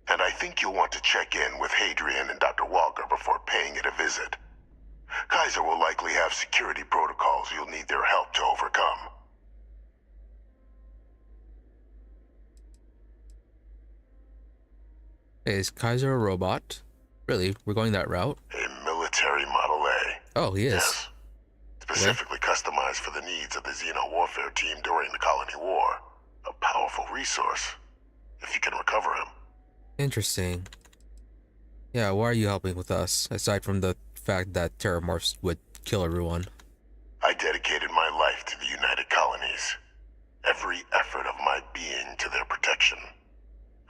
And I think you'll want to check in with Hadrian and Dr. Walker before paying it a visit. Kaiser will likely have security protocols you'll need their help to overcome. Is Kaiser a robot? Really? We're going that route? A military Model A. Oh, he is. Yes. Specifically customized for the needs of the Xeno warfare team during the Colony War. A powerful resource, if you can recover him. Interesting. Yeah, why are you helping with us, aside from the fact that terrormorphs would kill everyone? I dedicated my life to the United Colonies. Every effort of my being to their protection.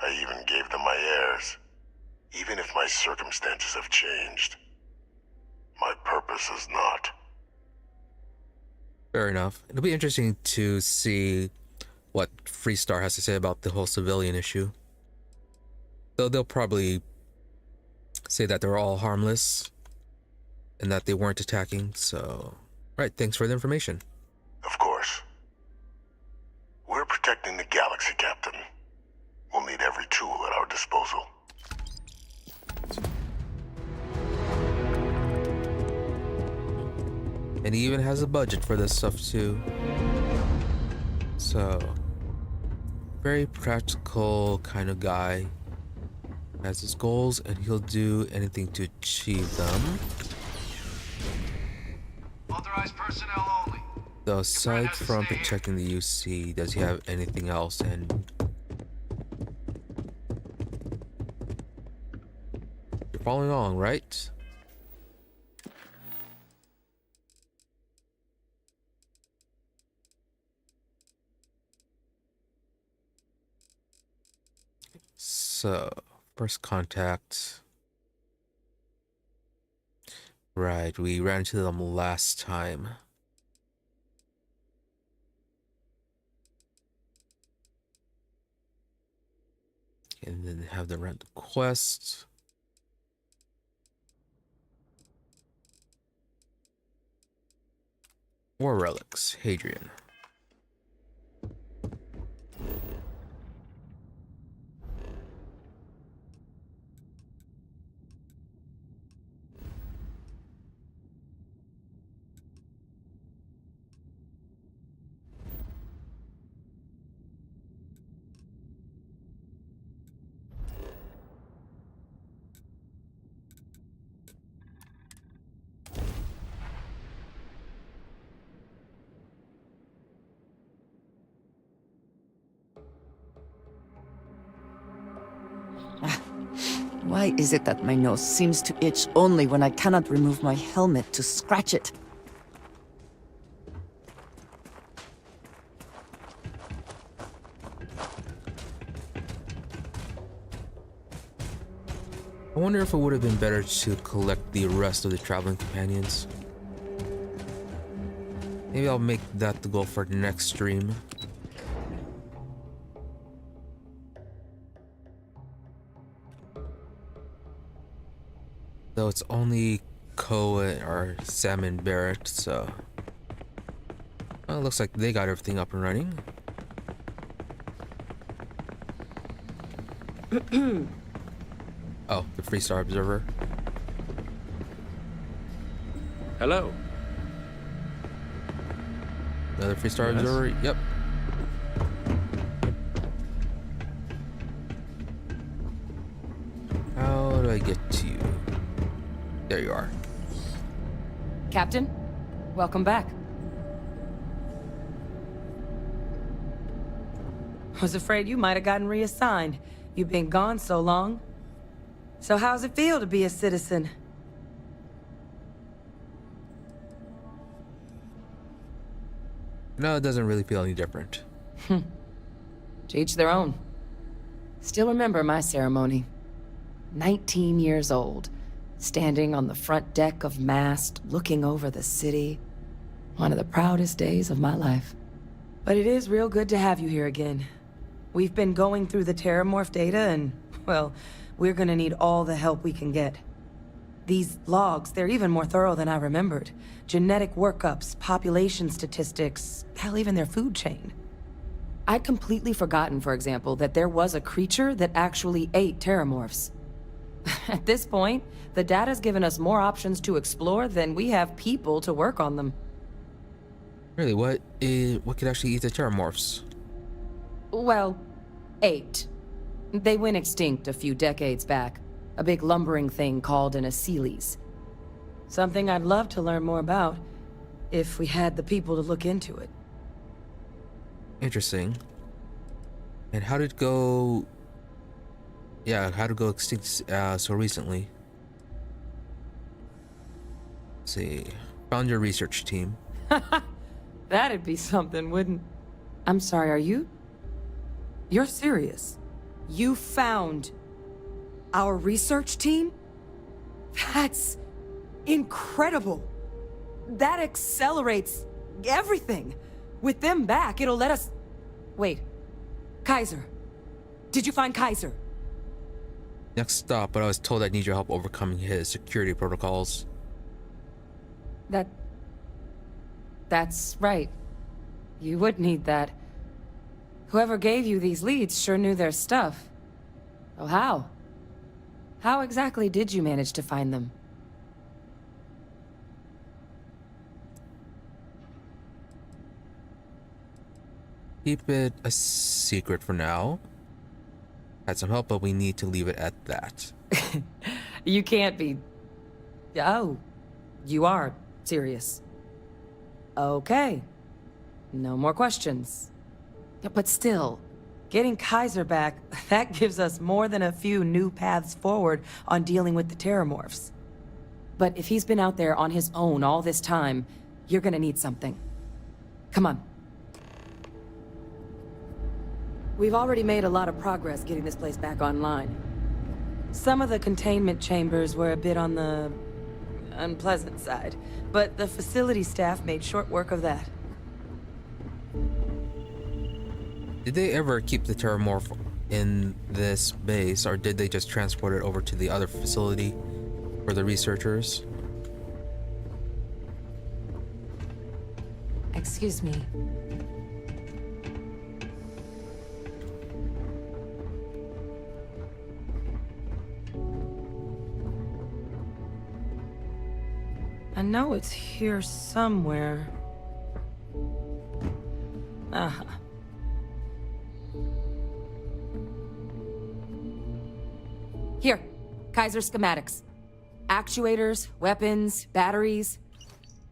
I even gave them my heirs. Even if my circumstances have changed, my purpose has not. Fair enough. It'll be interesting to see what Freestar has to say about the whole civilian issue. Though they'll probably say that they're all harmless and that they weren't attacking, so... Right, thanks for the information. Of course. We're protecting the galaxy, Captain. We'll need every tool at our disposal. And he even has a budget for this stuff too. So, very practical kind of guy. Has his goals and he'll do anything to achieve them. Authorized personnel only. Though aside from protecting the UC, does he have anything else? And you're following along, right? So, first contact. Right, we ran into them last time. And then have them run the quest. War relics, Hadrian. Why is it that my nose seems to itch only when I cannot remove my helmet to scratch it? I wonder if it would have been better to collect the rest of the traveling companions. Maybe I'll make that the goal for the next stream. Though it's only Koa or Sam and Barrett, so... Well, it looks like they got everything up and running. Oh, the Freestar Observer. Hello. Another Freestar Yes. Observer? Yep. How do I get to you? There you are. Captain, welcome back. Was afraid you might have gotten reassigned. You've been gone so long. So how's it feel to be a citizen? No, it doesn't really feel any different. To each their own. Still remember my ceremony. 19 years old, standing on the front deck of Mast, looking over the city. One of the proudest days of my life. But it is real good to have you here again. We've been going through the terrormorph data and, well, we're gonna need all the help we can get. These logs, they're even more thorough than I remembered. Genetic workups, population statistics, hell, even their food chain. I'd completely forgotten, for example, that there was a creature that actually ate terrormorphs. At this point, the data's given us more options to explore than we have people to work on them. Really, what could actually eat the terrormorphs? Well, 8. They went extinct a few decades back. A big lumbering thing called an Aceles. Something I'd love to learn more about, if we had the people to look into it. Interesting. And how did it go... Yeah, how did it go extinct so recently? Let's see. Found your research team. That'd be something, wouldn't... I'm sorry, are you... You're serious? You found... our research team? That's... incredible. That accelerates everything. With them back, it'll let us... Wait. Kaiser. Did you find Kaiser? Next stop, but I was told I need your help overcoming his security protocols. That's right. You would need that. Whoever gave you these leads sure knew their stuff. Oh, how? How exactly did you manage to find them? Keep it a secret for now. Had some help, but we need to leave it at that. You can't be... Oh, you are serious. Okay. No more questions. But still, getting Kaiser back, that gives us more than a few new paths forward on dealing with the terrormorphs. But if he's been out there on his own all this time, you're gonna need something. Come on. We've already made a lot of progress getting this place back online. Some of the containment chambers were a bit on the unpleasant side, but the facility staff made short work of that. Did they ever keep the terrormorph in this base, or did they just transport it over to the other facility for the researchers? Excuse me. I know it's here somewhere. Uh-huh. Here, Kaiser schematics. Actuators, weapons, batteries.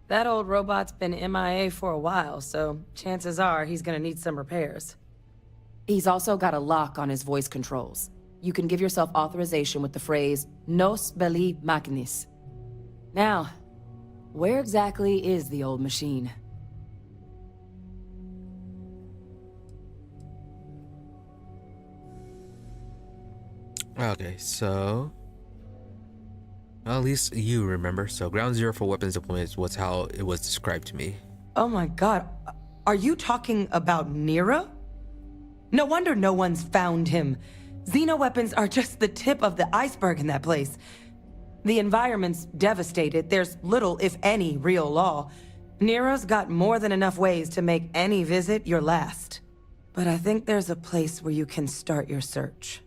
That old robot's been MIA for a while, so chances are he's gonna need some repairs. He's also got a lock on his voice controls. You can give yourself authorization with the phrase, Nos belli machinis. Now, where exactly is the old machine? Okay, so... Well, at least you remember. So ground zero for weapons deployments was how it was described to me. Oh my god, are you talking about Nero? No wonder no one's found him. Xenoweapons are just the tip of the iceberg in that place. The environment's devastated. There's little, if any, real law. Nero's got more than enough ways to make any visit your last. But I think there's a place where you can start your search.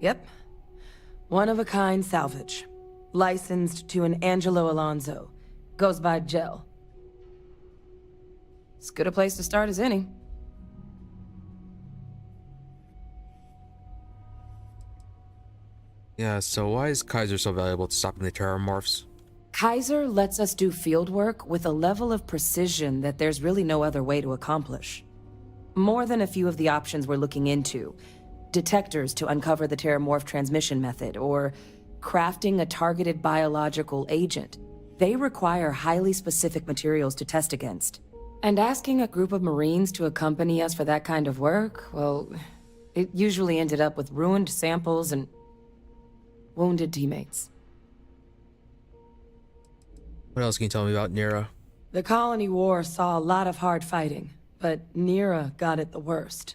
Yep. One-of-a-kind salvage. Licensed to an Angelo Alonso. Goes by Gel. As good a place to start as any. Yeah, so why is Kaiser so valuable to stopping the terrormorphs? Kaiser lets us do field work with a level of precision that there's really no other way to accomplish. More than a few of the options we're looking into. Detectors to uncover the terrormorph transmission method, or crafting a targeted biological agent. They require highly specific materials to test against. And asking a group of Marines to accompany us for that kind of work, well, it usually ended up with ruined samples and wounded teammates. What else can you tell me about Nira? The Colony War saw a lot of hard fighting, but Nira got it the worst.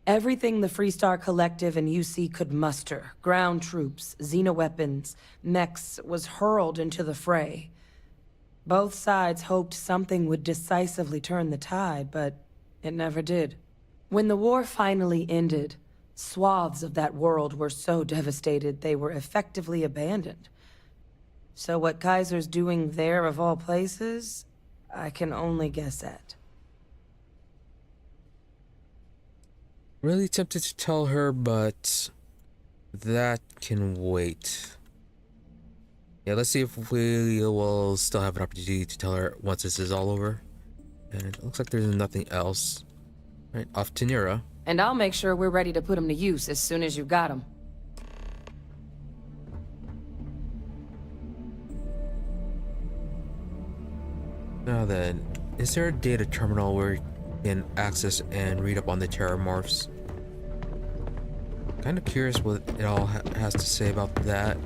Everything the Freestar Collective and UC could muster, ground troops, xenoweapons, mechs, was hurled into the fray. Both sides hoped something would decisively turn the tide, but it never did. When the war finally ended, swaths of that world were so devastated they were effectively abandoned. So what Kaiser's doing there of all places, I can only guess at. Really tempted to tell her, but that can wait. Yeah, let's see if we will still have an opportunity to tell her once this is all over. And it looks like there's nothing else. Right, off to Nira. And I'll make sure we're ready to put them to use as soon as you've got them. Now then, is there a data terminal where you can access and read up on the terrormorphs? Kind of curious what it all has to say about that.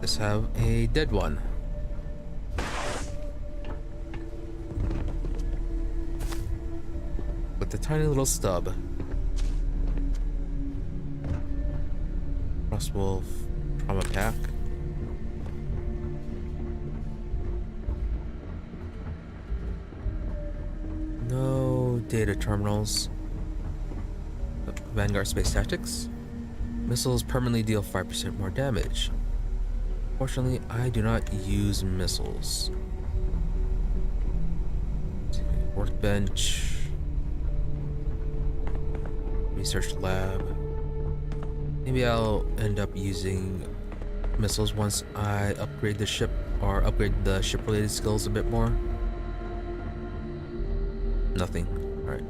Let's have a dead one. With a tiny little stub. Crosswolf trauma pack. No data terminals. Vanguard space tactics. Missiles permanently deal 5% more damage. Fortunately, I do not use missiles. Workbench. Research lab. Maybe I'll end up using missiles once I upgrade the ship, or upgrade the ship-related skills a bit more. Nothing. Alright.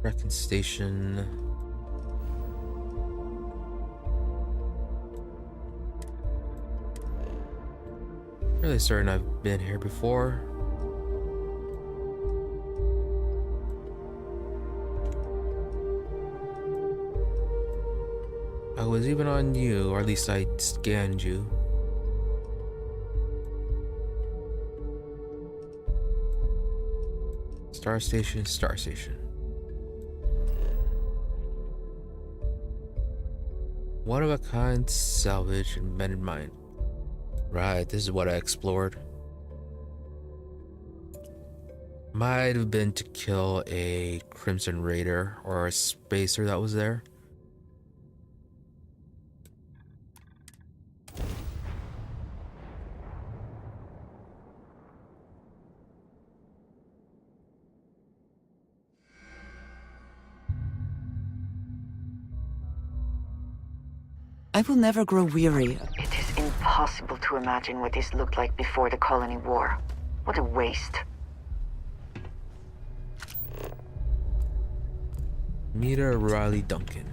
Reckon station. Really certain I've been here before. I was even on you, or at least I scanned you. Star station, star station. One of a kind salvage and mended mine. Right, this is what I explored. Might have been to kill a Crimson Raider or a spacer that was there. I will never grow weary. It is impossible to imagine what this looked like before the Colony War. What a waste. Meter Riley Duncan.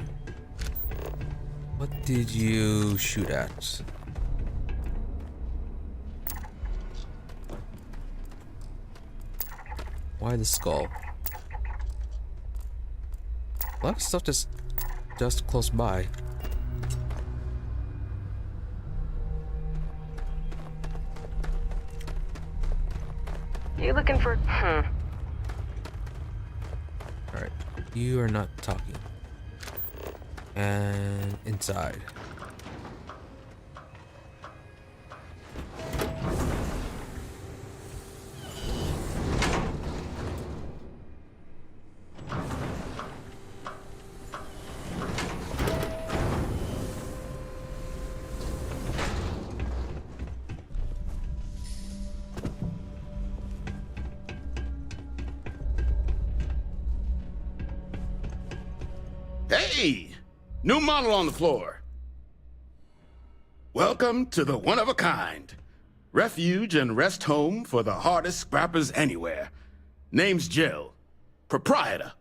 What did you shoot at? Why the skull? A lot of stuff just close by. You looking for... Alright, you are not talking. And inside. Hey! New model on the floor. Welcome to the one-of-a-kind. Refuge and rest home for the hardest scrappers anywhere. Name's Jill. Proprietor.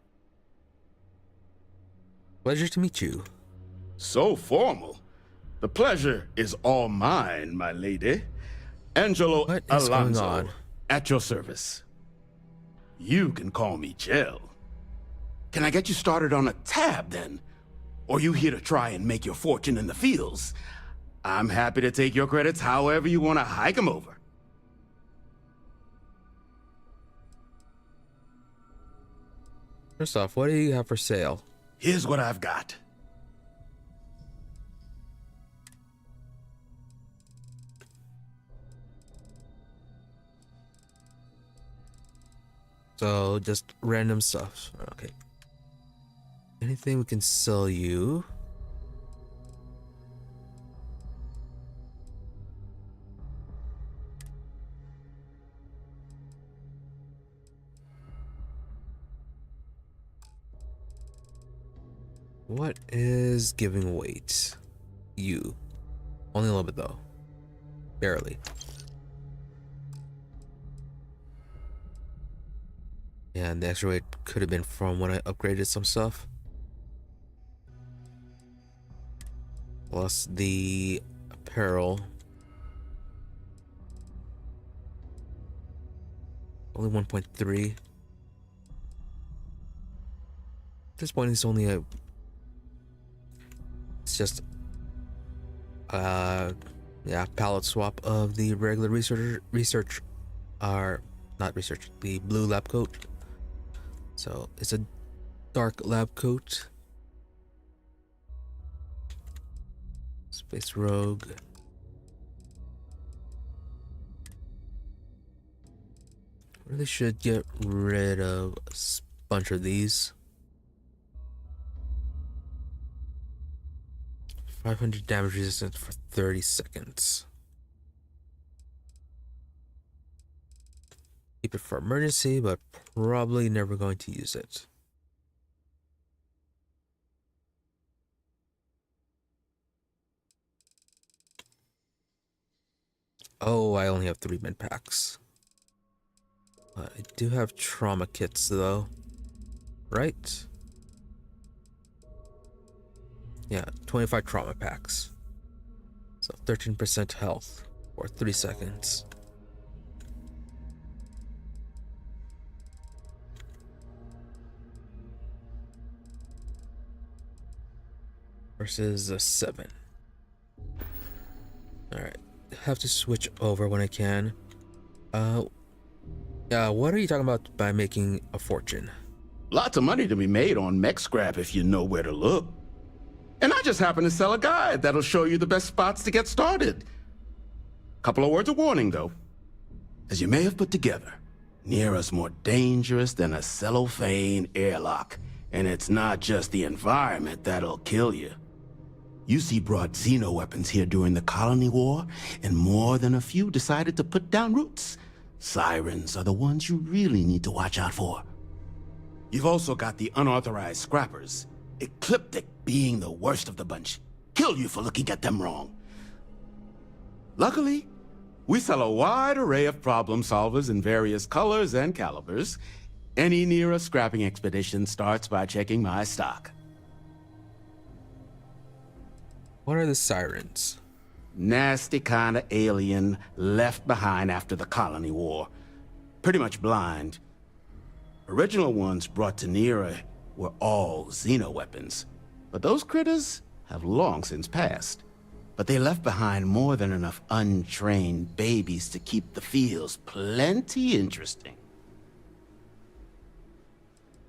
Pleasure to meet you. So formal. The pleasure is all mine, my lady. Angelo What is going Alonso, on? at your service. You can call me Jill. Can I get you started on a tab, then? Or you here to try and make your fortune in the fields? I'm happy to take your credits however you want to hike them over. First off, what do you have for sale? Here's what I've got. So, just random stuff. Okay. Anything we can sell you? What is giving weight? You. Only a little bit though. Barely. Yeah, and the extra weight could have been from when I upgraded some stuff. Plus the apparel. Only 1.3. At this point, it's only a... It's just... yeah, palette swap of the regular research... Not research, the blue lab coat. So, it's a dark lab coat. Space Rogue. Really should get rid of a bunch of these. 500 damage resistance for 30 seconds. Keep it for emergency, but probably never going to use it. Oh, I only have 3 med packs. I do have trauma kits though, right? Yeah, 25 trauma packs. So 13% health for 3 seconds. Versus a 7. Alright. Have to switch over when I can. What are you talking about by making a fortune? Lots of money to be made on mech scrap if you know where to look. And I just happen to sell a guide that'll show you the best spots to get started. Couple of words of warning, though. As you may have put together, Nira's more dangerous than a cellophane airlock. And it's not just the environment that'll kill you. UC brought xeno weapons here during the colony war, and more than a few decided to put down roots. Sirens are the ones you really need to watch out for. You've also got the unauthorized scrappers, Ecliptic being the worst of the bunch. Kill you for looking at them wrong. Luckily, we sell a wide array of problem solvers in various colors and calibers. Any Nira scrapping expedition starts by checking my stock. What are the sirens? Nasty kind of alien left behind after the colony war. Pretty much blind. Original ones brought to Nira were all xeno weapons. But those critters have long since passed. but they left behind more than enough untrained babies to keep the fields plenty interesting.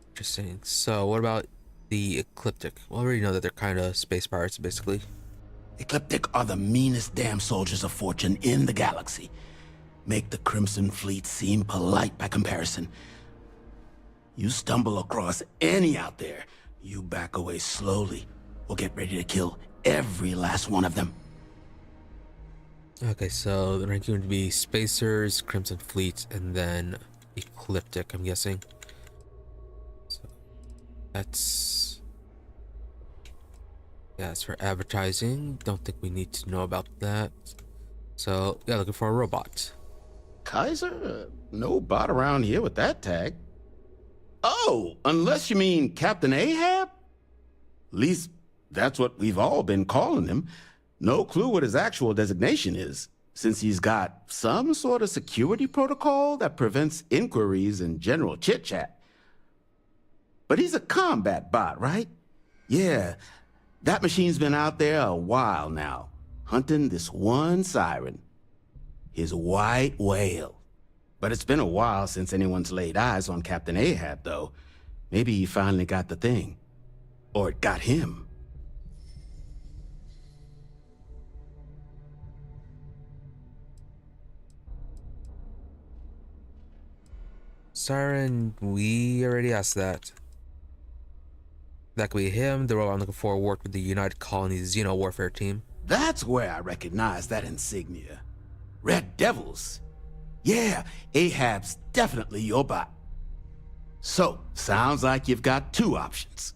Interesting. So, what about the Ecliptic? We already know that they're kind of space pirates, basically. Ecliptic are the meanest damn soldiers of fortune in the galaxy. Make the Crimson Fleet seem polite by comparison. You stumble across any out there, you back away slowly, or get ready to kill every last one of them. Okay, so the ranking would be Spacers, Crimson Fleet, and then Ecliptic, I'm guessing. So that's... yeah, that's for advertising. Don't think we need to know about that. So, yeah, looking for a robot. Kaiser? No bot around here with that tag. Oh, unless you mean Captain Ahab? At least that's what we've all been calling him. No clue what his actual designation is, since he's got some sort of security protocol that prevents inquiries and general chit-chat. But he's a combat bot, right? Yeah, that machine's been out there a while now, hunting this one siren, his white whale. But it's been a while since anyone's laid eyes on Captain Ahab, though. Maybe he finally got the thing. Or it got him. Siren, we already asked that. That could be him. The robot I'm looking for worked with the United Colonies Xeno Warfare team. That's where I recognize that insignia. Red Devils. Yeah, Ahab's definitely your bot. So, sounds like you've got two options.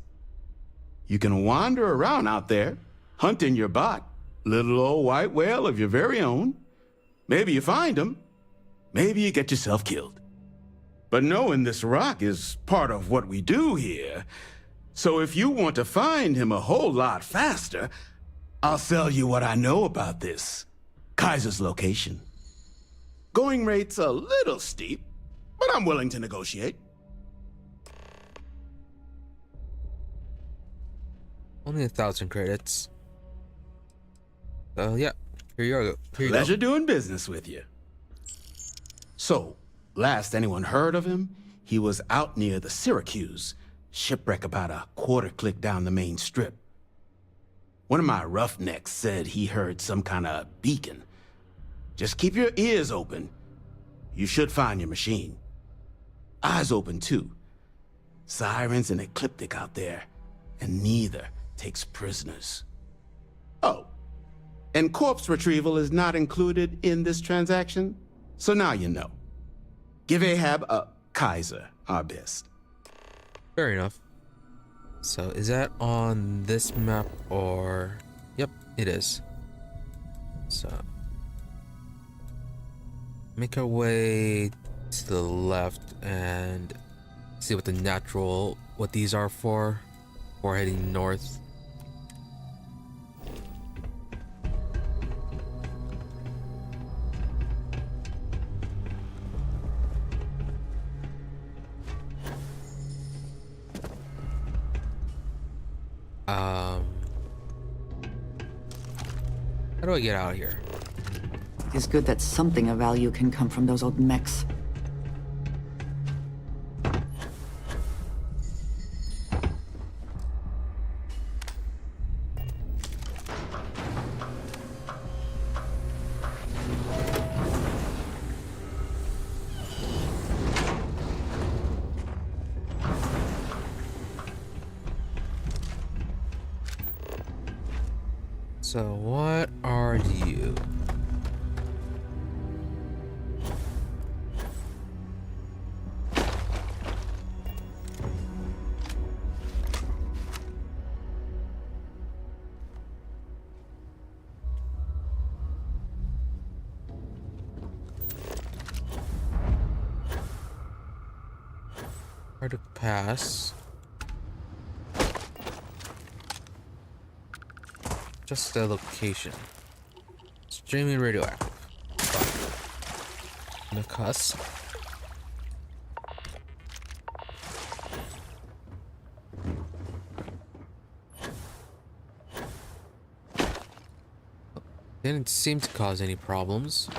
You can wander around out there, hunting your bot, little old white whale of your very own. Maybe you find him. Maybe you get yourself killed. But knowing this rock is part of what we do here. So if you want to find him a whole lot faster, I'll sell you what I know about this. Kaiser's location. Going rate's a little steep, but I'm willing to negotiate. Only 1,000 credits. Yeah, here you go. Pleasure doing business with you. So, last anyone heard of him, he was out near the Syracuse, shipwreck about a quarter click down the main strip. One of my roughnecks said he heard some kind of beacon. Just keep your ears open. You should find your machine. Eyes open, too. Sirens and Ecliptic out there, and neither takes prisoners. Oh, and corpse retrieval is not included in this transaction, so now you know. Give Ahab a Kaiser our best. Fair enough. So, is that on this map or... Yep, it is. So... make our way to the left and see what the natural... what these are for. Before heading north. How do I get out of here? It's good that something of value can come from those old mechs. So what are you? Hard to pass. Just the location. Extremely radioactive. No cuss. Didn't seem to cause any problems.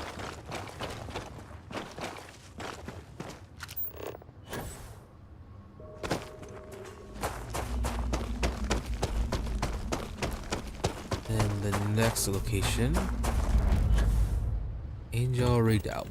And the next location, Angel Redoubt.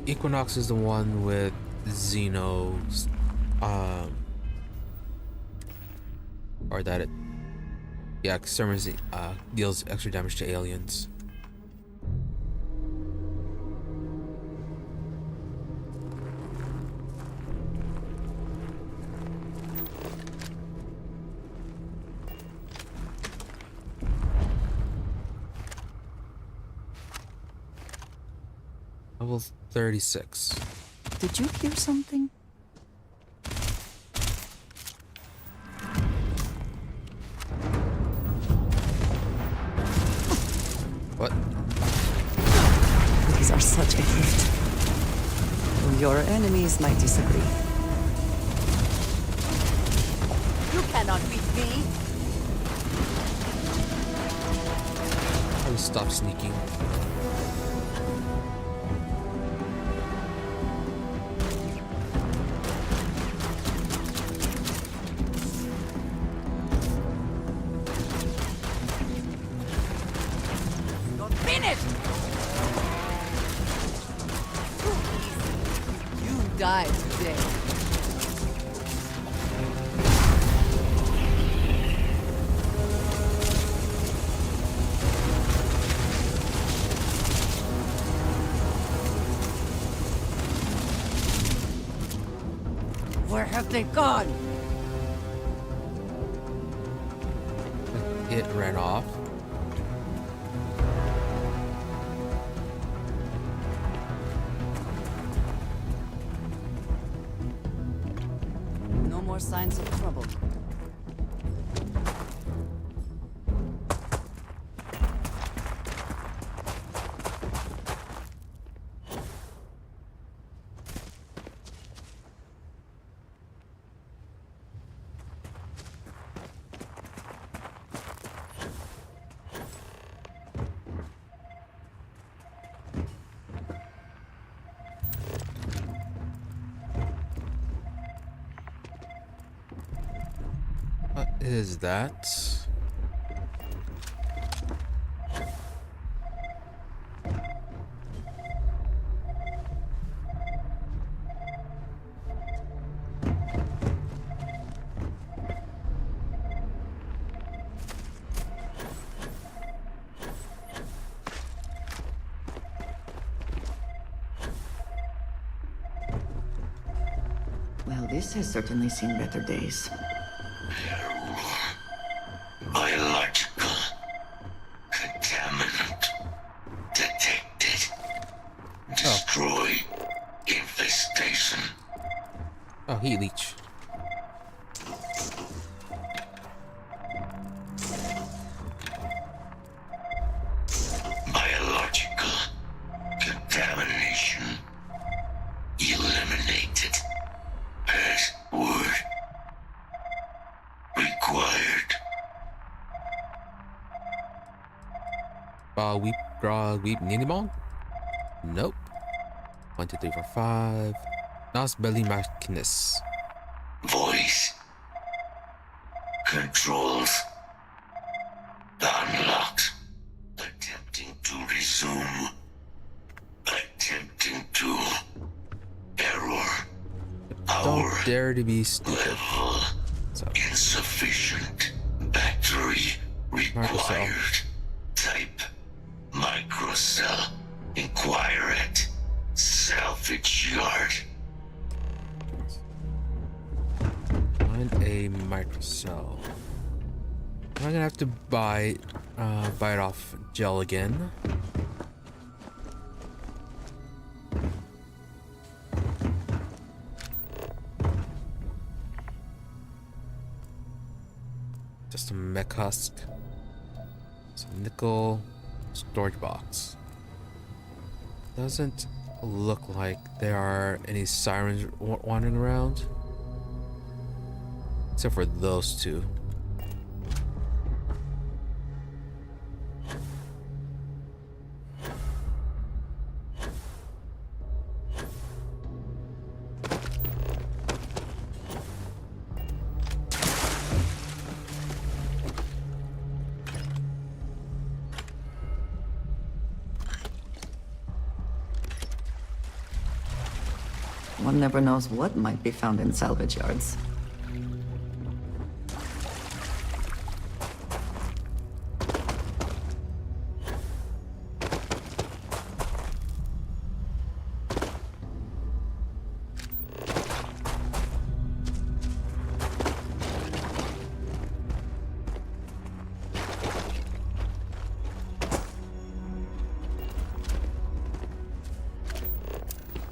Equinox is the one with Xenos, or that it, yeah, exterminates, deals extra damage to aliens. Level 36. Did you hear something? What? These are such a gift. Your enemies might disagree. You cannot beat me! I will stop sneaking. Die today. Where have they gone? It ran off. More signs of trouble. What is that? Well, this has certainly seen better days. Biological contaminant detected. Destroy infestation. Oh, heat leech. Biological contamination eliminated. Password required. Weep Ninimong? Nope. 1, 2, 3, 4, 5. Nas Belly Machinus. Voice controls unlocked. Attempting to resume. Attempting to error. Don't dare to be stupid. So. Insufficient battery required. Type microcell. Inquire at salvage yard. Find a microcell. I'm gonna have to buy it off gel again. custom mech husk. Some nickel storage box. Doesn't look like there are any sirens wandering around. Except for those two. One never knows what might be found in salvage yards.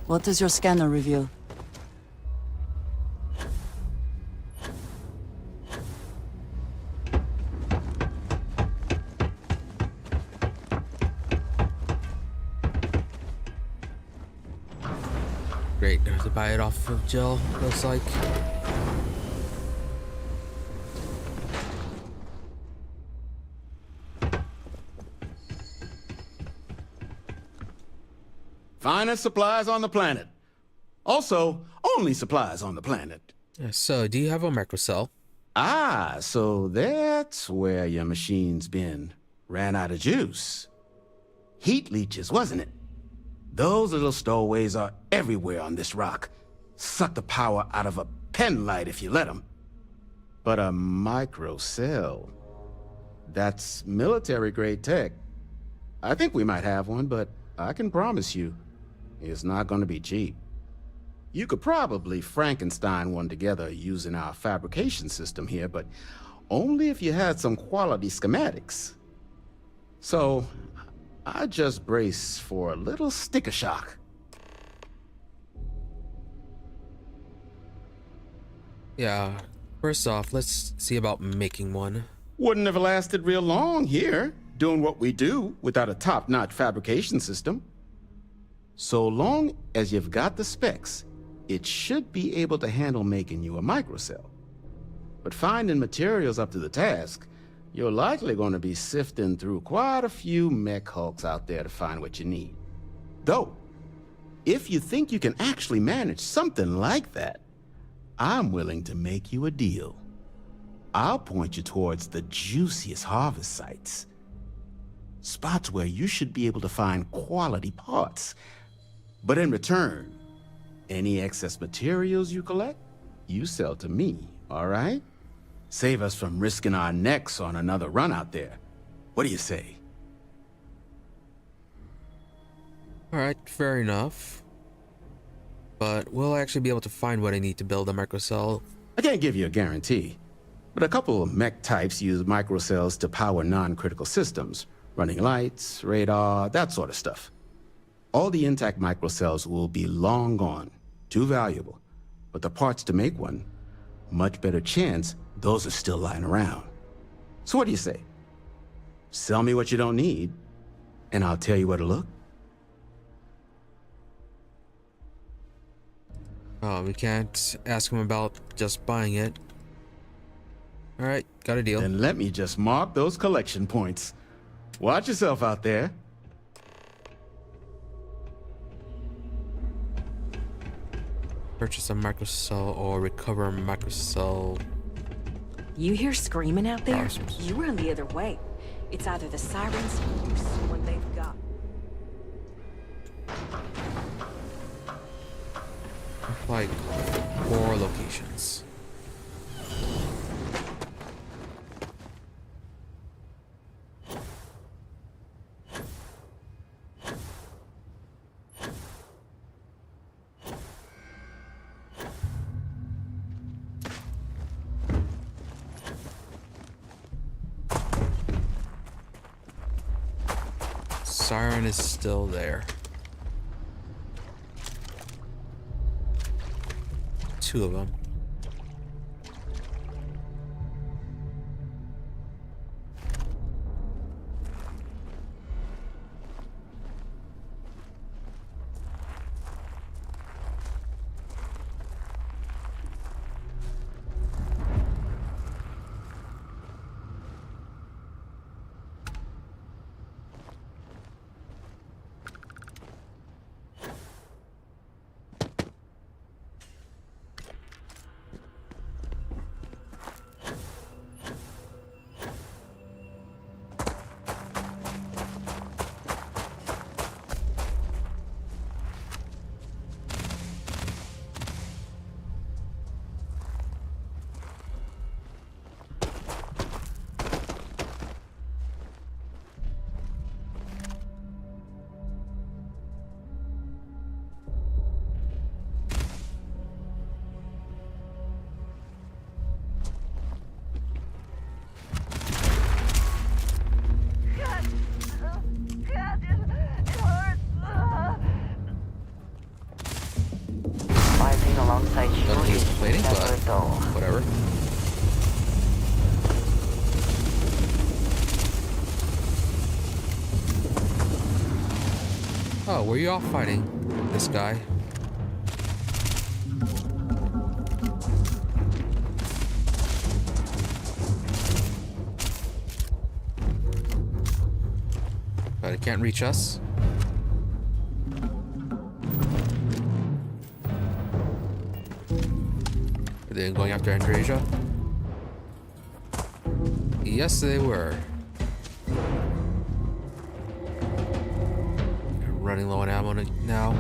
What does your scanner reveal? Great, there's a buy it off of Jill, looks like. Finest supplies on the planet. Also, only supplies on the planet. So, do you have a microcell? Ah, so that's where your machine's been. Ran out of juice. Heat leeches, wasn't it? Those little stowaways are everywhere on this rock. Suck the power out of a pen light if you let them. But a microcell, that's military-grade tech. I think we might have one, but I can promise you, it's not going to be cheap. You could probably Frankenstein one together using our fabrication system here, but only if you had some quality schematics. So, I just brace for a little sticker shock. Yeah, first off, let's see about making one. Wouldn't have lasted real long here, doing what we do without a top-notch fabrication system. So long as you've got the specs, it should be able to handle making you a microcell. But finding materials up to the task, you're likely going to be sifting through quite a few mech hulks out there to find what you need. Though, if you think you can actually manage something like that, I'm willing to make you a deal. I'll point you towards the juiciest harvest sites. Spots where you should be able to find quality parts. But in return, any excess materials you collect, you sell to me, all right? Save us from risking our necks on another run out there. What do you say? Alright, fair enough. But will I actually be able to find what I need to build a microcell? I can't give you a guarantee, but a couple of mech types use microcells to power non-critical systems, running lights, radar, that sort of stuff. All the intact microcells will be long gone, too valuable. But the parts to make one, much better chance those are still lying around. So what do you say? Sell me what you don't need, and I'll tell you where to look. Oh, we can't ask him about just buying it. Alright, got a deal. Then let me just mark those collection points. Watch yourself out there. Purchase a microcell or recover a microcell. You hear screaming out there? Awesome. You run the other way. It's either the sirens or someone they've got. Like 4 locations. Siren is still there. 2 of them. though. Whatever. Oh, were you all fighting this guy? But it can't reach us. Are they going after Andrasia? Yes, they were. Running low on ammo now.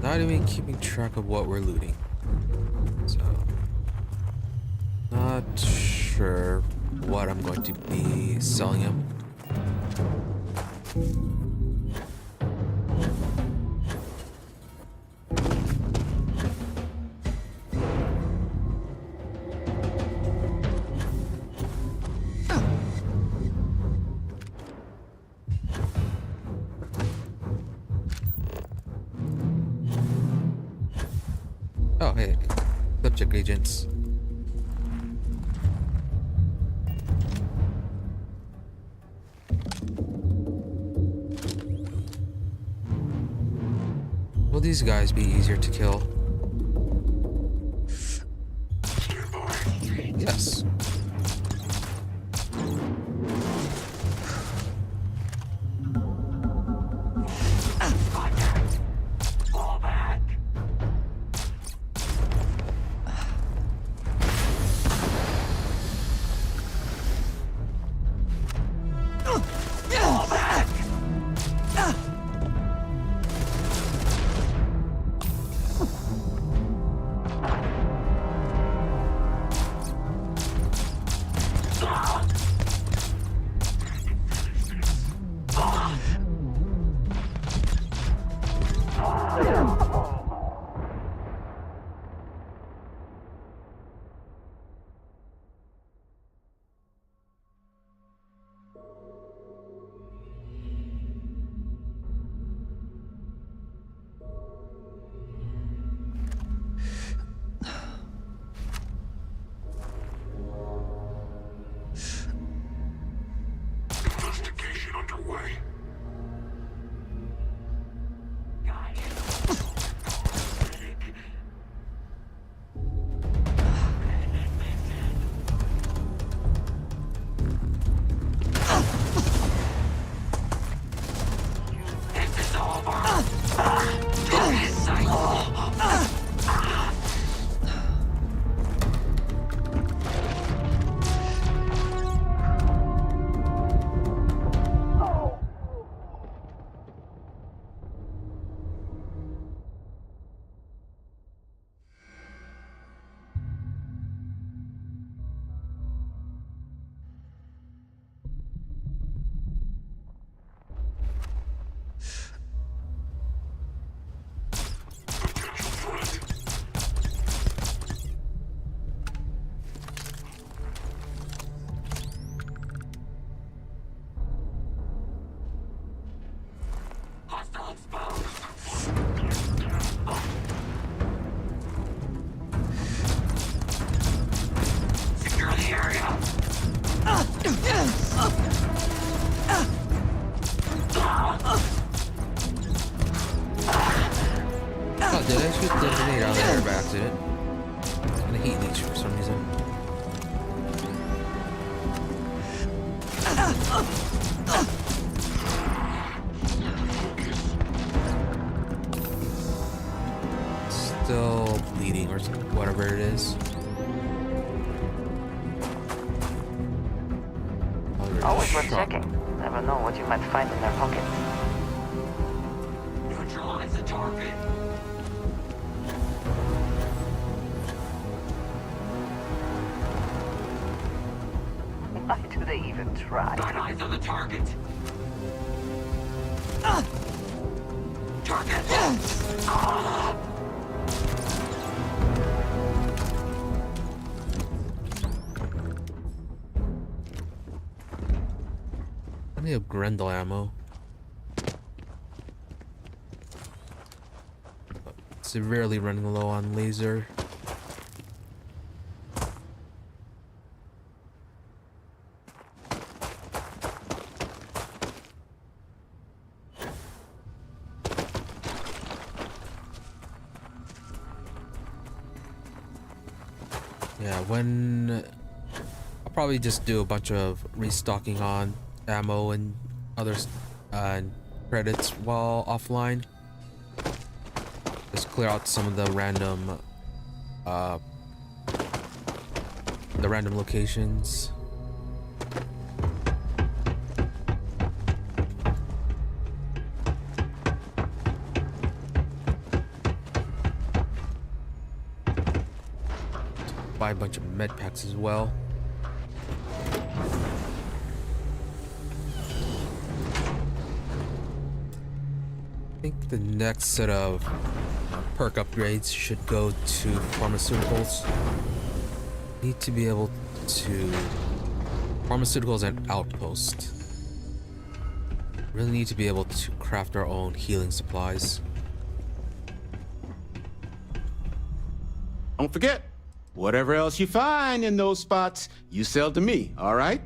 Not even keeping track of what we're looting. So, not sure what I'm going to be selling him. Oh, hey, subject agents. Will these guys be easier to kill? Yes. Oh, did I shoot the grenade out there by accident? And a heat leech for some reason. Still bleeding or whatever it is. Always worth checking. Never know what you might find in their pockets. target. Why do they even try? Got eyes on the target. Target. Plenty of Grendel ammo. Severely running low on laser. Yeah, I'll probably just do a bunch of restocking on ammo and other credits while offline. Just clear out some of the random locations. Buy a bunch of med packs as well. I think the next set of perk upgrades should go to pharmaceuticals. Need to be able to pharmaceuticals and outpost. Really need to be able to craft our own healing supplies. Don't forget, whatever else you find in those spots, you sell to me, all right?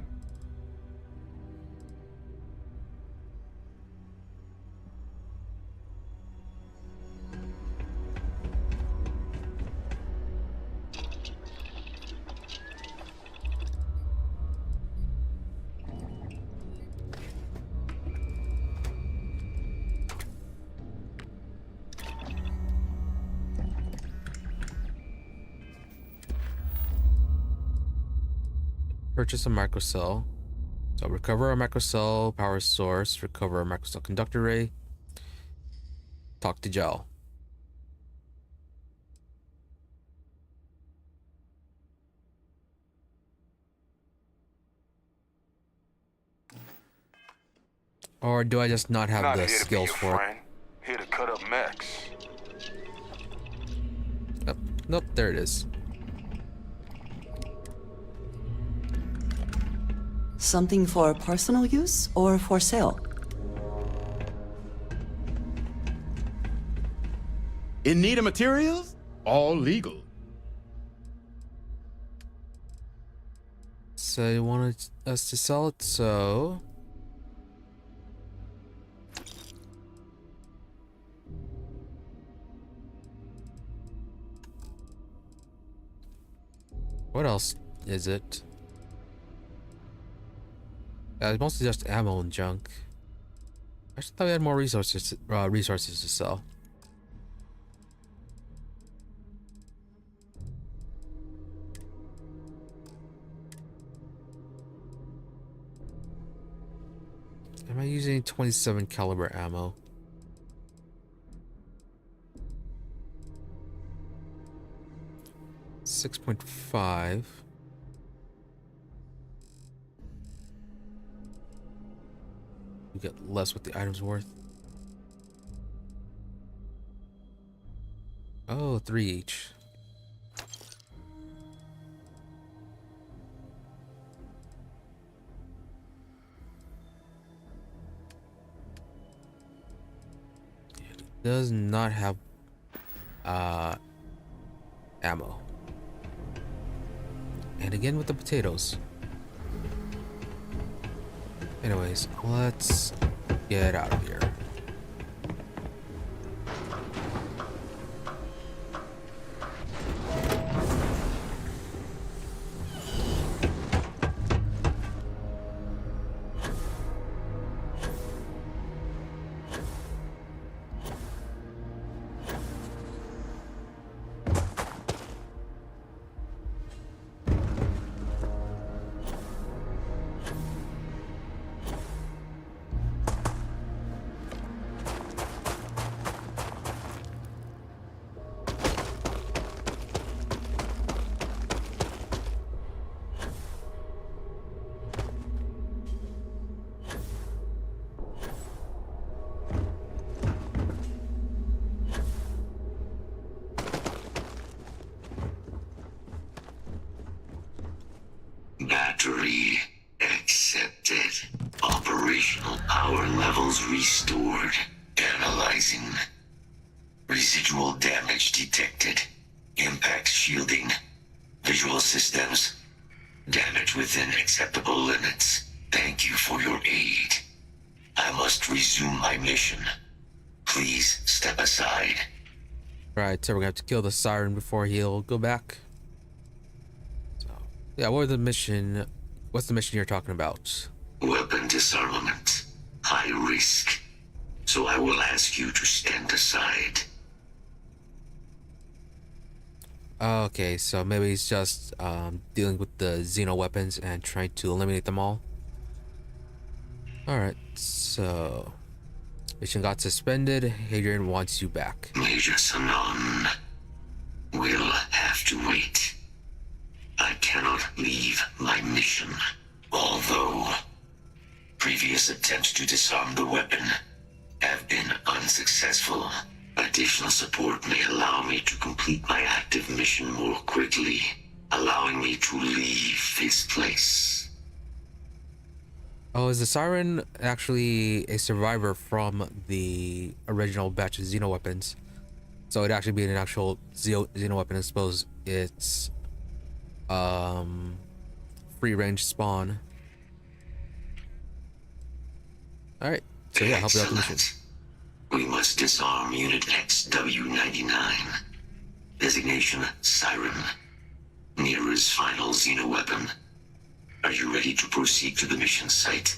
Purchase a microcell. So recover a microcell power source, recover a microcell conductor array, talk to gel. Or do I just not have the skills for it? Here to cut up mechs. Nope, there it is. Something for personal use or for sale? In need of materials? All legal. So you wanted us to sell it, so... What else is it? It's mostly just ammo and junk. I just thought we had more resources to sell. Am I using 27 caliber ammo? .5. You get less what the item's worth. Oh, 3 each. It does not have ammo. And again with the potatoes. Anyways, let's get out of here. Battery accepted. Operational power levels restored. Analyzing. Residual damage detected. Impact shielding. Visual systems. Damage within acceptable limits. Thank you for your aid. I must resume my mission. Please step aside. Right, so we're gonna have to kill the siren before he'll go back. So, yeah, what's the mission you're talking about? Weapon disarmament. High risk. So I will ask you to stand aside. Okay, so maybe he's just dealing with the Xeno weapons and trying to eliminate them all. Alright, so mission got suspended. Hadrian wants you back. Major Sanon will have to wait. I cannot leave my mission. Although previous attempts to disarm the weapon have been unsuccessful, additional support may allow me to complete my active mission more quickly, allowing me to leave this place. Oh, is the siren actually a survivor from the original batch of Xeno weapons? So it'd actually be an actual Xeno weapon. I suppose it's free range spawn. Alright, so yeah, help you out the mission. We must disarm Unit XW-99. Designation Siren. Nearest final Xeno weapon. Are you ready to proceed to the mission site?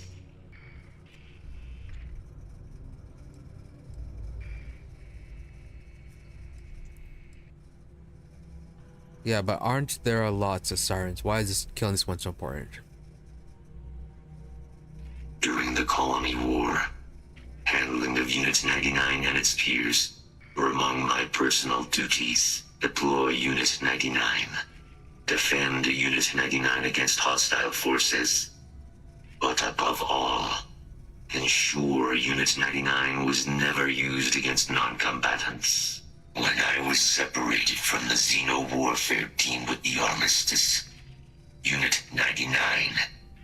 Yeah, but aren't there lots of sirens? Why is killing this one so important? During the Colony War, handling of Unit 99 and its peers were among my personal duties. Deploy Unit 99. Defend Unit 99 against hostile forces. But above all, ensure Unit 99 was never used against non-combatants. When I was separated from the Xeno warfare team with the Armistice, Unit 99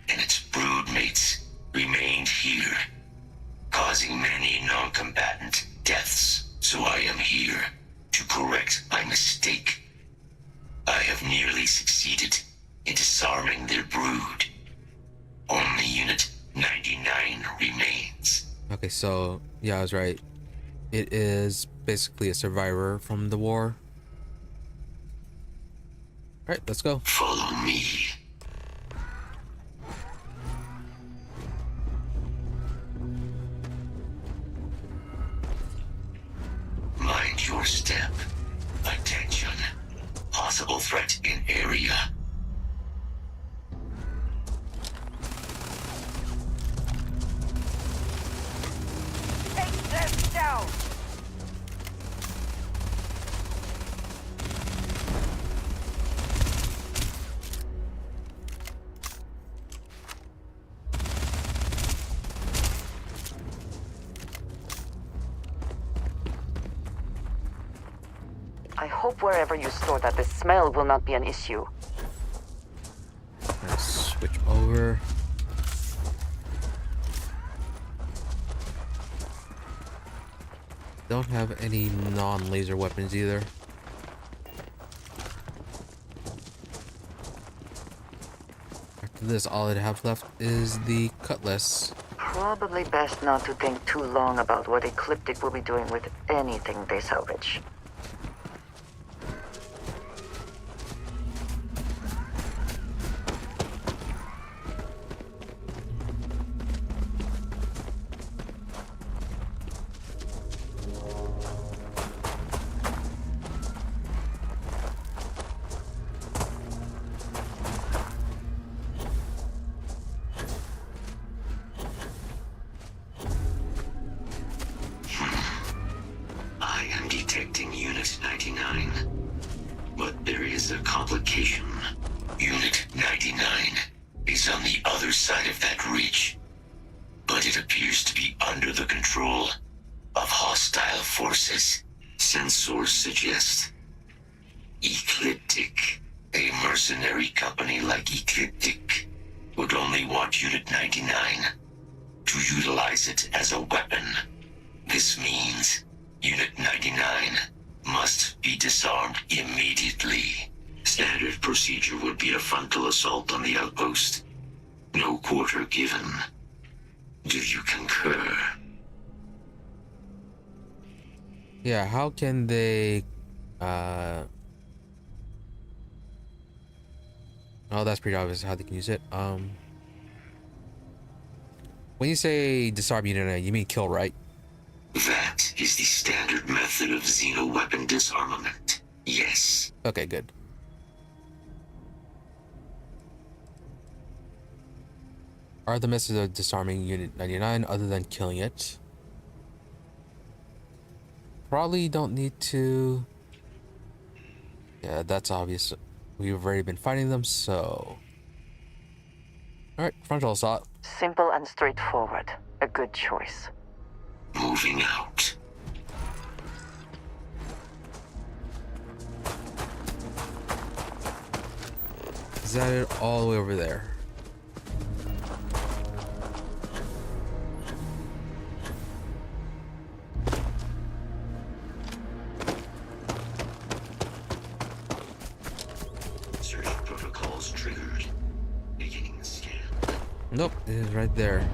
and its broodmates remained here, causing many non-combatant deaths. So I am here to correct my mistake. I have nearly succeeded in disarming their brood. Only Unit 99 remains. Okay, so yeah, I was right. It is basically a survivor from the war. Alright, let's go. Follow me. Mind your step. Attention. Possible threat in area. Take them down! I hope wherever you store that, the smell will not be an issue. Let's switch over. Don't have any non-laser weapons either. After this, all I have left is the cutlass. Probably best not to think too long about what Ecliptic will be doing with anything they salvage. Detecting Unit 99. But there is a complication. Unit 99 is on the other side of that ridge. But it appears to be under the control of hostile forces. Sensors suggest Ecliptic A mercenary company like Ecliptic would only want Unit 99 to utilize it as a weapon. This means Unit 99 must be disarmed immediately. Standard procedure would be a frontal assault on the outpost. No quarter given. Do you concur? Yeah, how can they... Oh, that's pretty obvious how they can use it. When you say disarm unit, you mean kill, right? That is the standard method of xeno-weapon disarmament. Yes. Okay, good. Are the methods of disarming Unit 99 other than killing it? Probably don't need to... Yeah, that's obvious. We've already been fighting them, so... Alright, frontal assault. Simple and straightforward. A good choice. Moving out. Is that it all the way over there? Search protocols triggered. Beginning the scan. Nope, it is right there.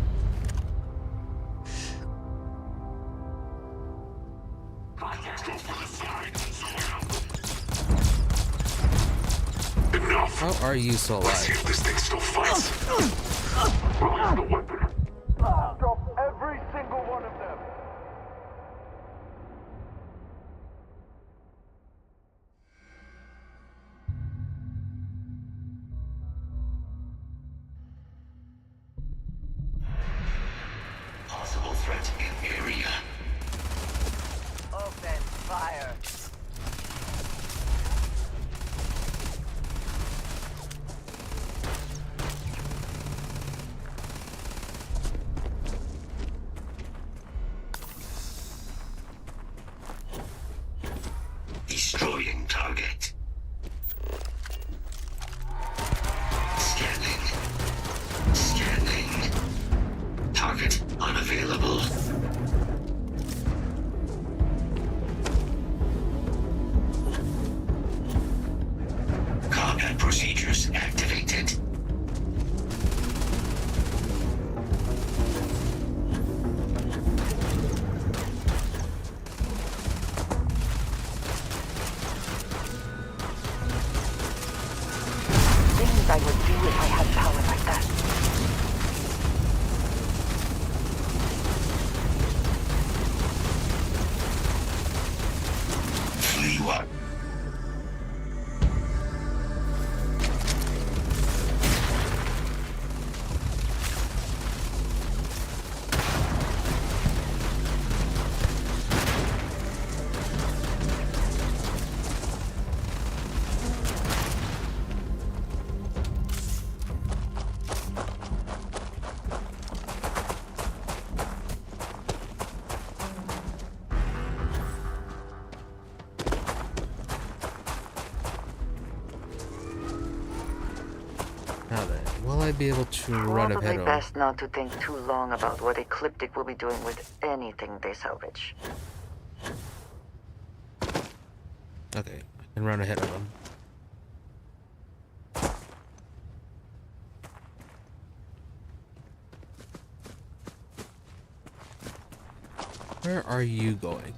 How are you so alive? Let's see if this thing still fights. Release the weapon. Drop every single one of them. Possible threat in area. Open fire. Destroying target. Scanning. Scanning. Target unavailable. Combat procedures activated. Things I would do if I had power like that. Flee what? Now then, will I be able to run ahead Probably of... best not to think too long about what Ecliptic will be doing with anything they salvage. Okay, I can run ahead of them. Where are you going?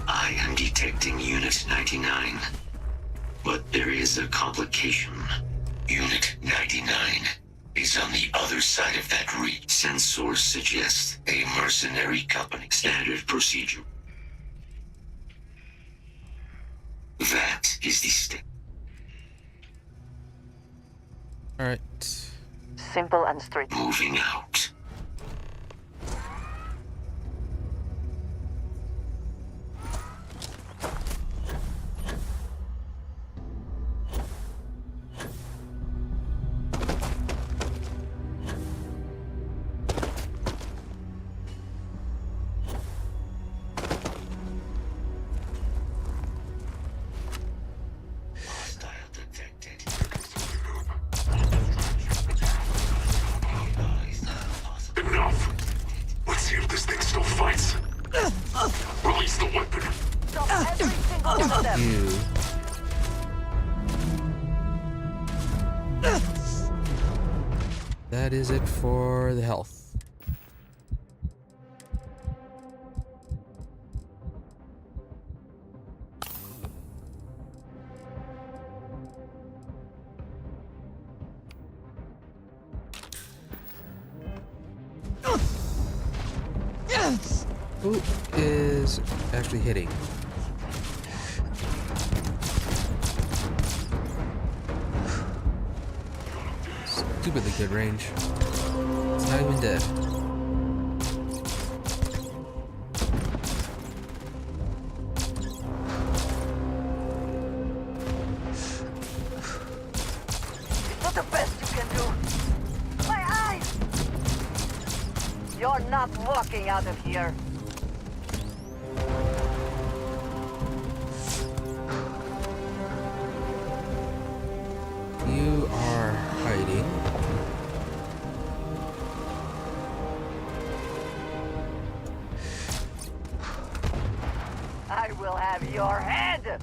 I am detecting Unit 99. But there is a complication. Unit 99 is on the other side of that reach. Sensors suggest a mercenary company. Standard procedure. That is the step. Alright. Simple and straight. Moving out. That is it for the health. Who is actually hitting? Stupidly good range. It's not even dead. It's not the best you can do. My eyes! You're not walking out of here. You are hiding. I will have your head!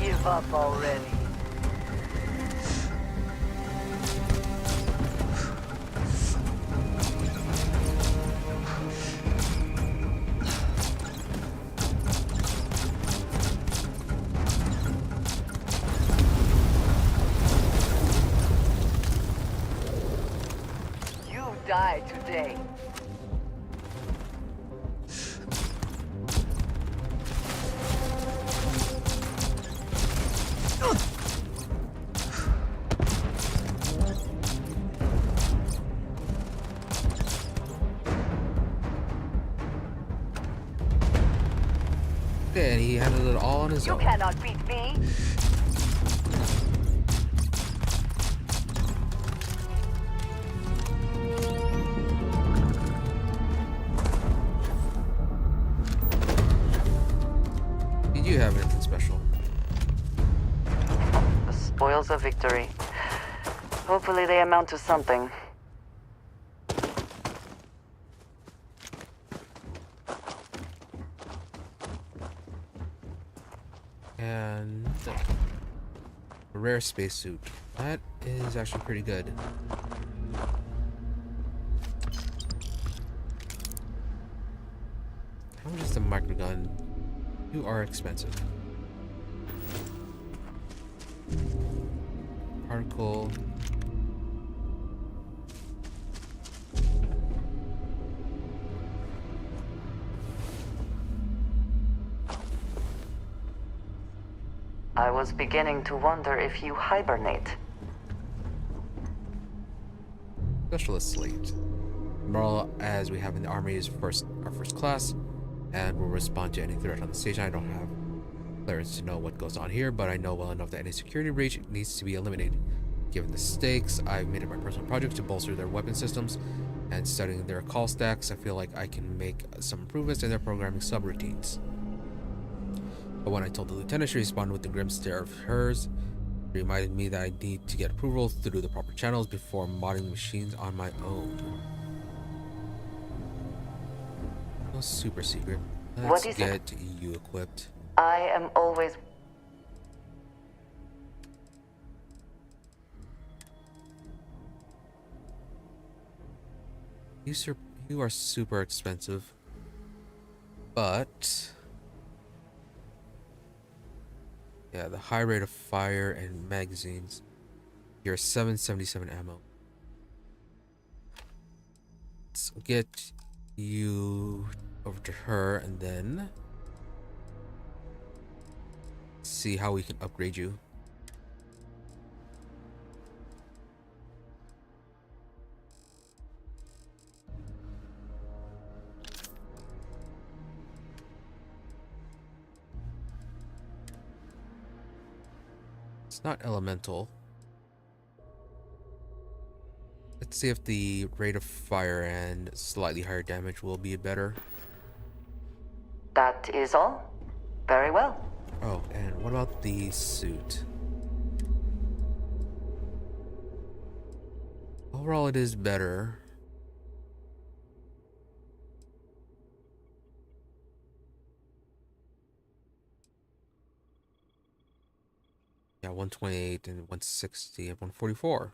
Give up already. You die today. Okay, and he handled it all on his You own. cannot beat me. Did you have anything special? The spoils of victory. Hopefully they amount to something. And a rare spacesuit. That is actually pretty good. How much is the microgun? You are expensive. Particle. I was beginning to wonder if you hibernate. Specialist slate. Moral as we have in the army is our first class, and will respond to any threat on the station. I don't have clearance to know what goes on here, but I know well enough that any security breach needs to be eliminated. Given the stakes, I've made it my personal project to bolster their weapon systems, and studying their call stacks, I feel like I can make some improvements in their programming subroutines. But when I told the lieutenant, she responded with a grim stare of hers. It reminded me that I need to get approval through the proper channels before modding the machines on my own. No super secret. Let's get you equipped. I am always... You are super expensive. But... yeah, the high rate of fire and magazines. You're 777 ammo. Let's get you over to her and then see how we can upgrade you. It's not elemental. Let's see if the rate of fire and slightly higher damage will be better. That is all? Very well. Oh, and what about the suit? Overall, it is better. Yeah, 128 and 160 and 144.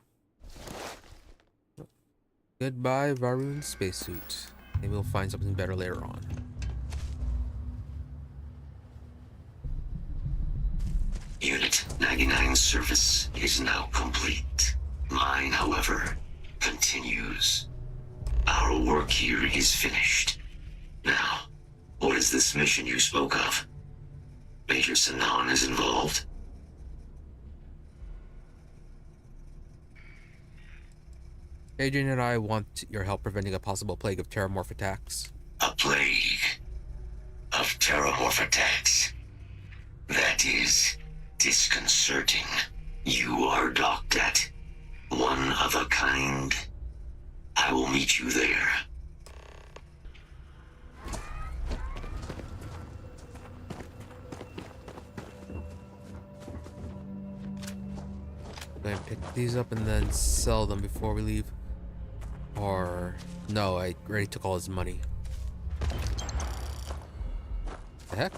Goodbye, Varun spacesuit. Maybe we'll find something better later on. Unit 99's service is now complete. Mine, however, continues. Our work here is finished. Now, what is this mission you spoke of? Major Sanan is involved? Adrian and I want your help preventing a possible plague of terrormorph attacks. A plague of terrormorph attacks. That is disconcerting. You are docked at one of a kind. I will meet you there. I'm gonna pick these up and then sell them before we leave. Or no, I already took all his money. The heck?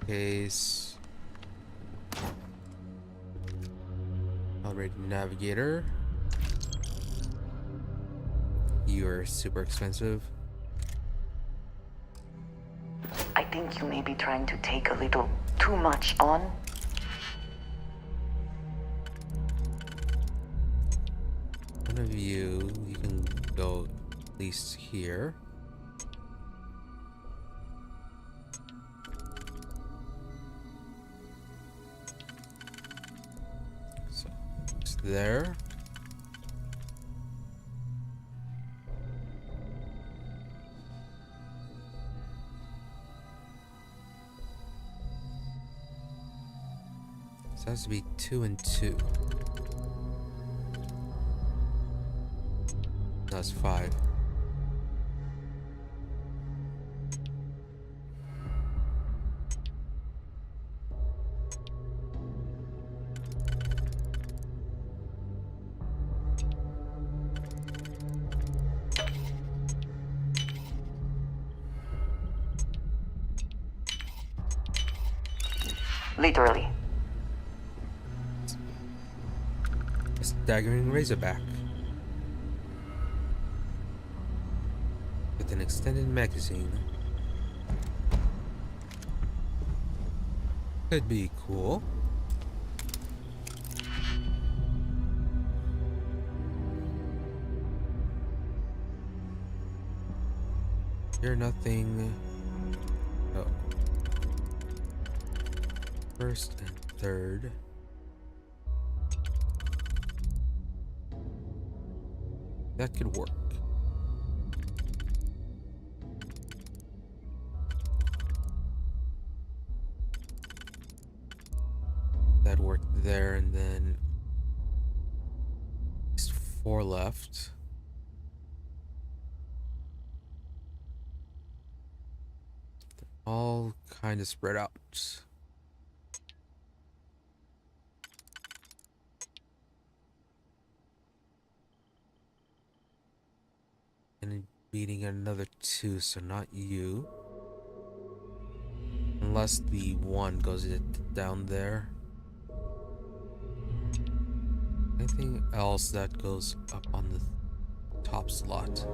Case. Already navigator. You're super expensive. I think you may be trying to take a little too much on. One of you can go at least here. There. This has to be 2 and 2. That's 5. Literally. A staggering razorback. With an extended magazine. Could be cool. You're nothing. Oh. First and third. That could work. That worked there, and then just 4 left. All kind of spread out. And beating another 2, so not you. Unless the 1 goes down there. Anything else that goes up on the top slot?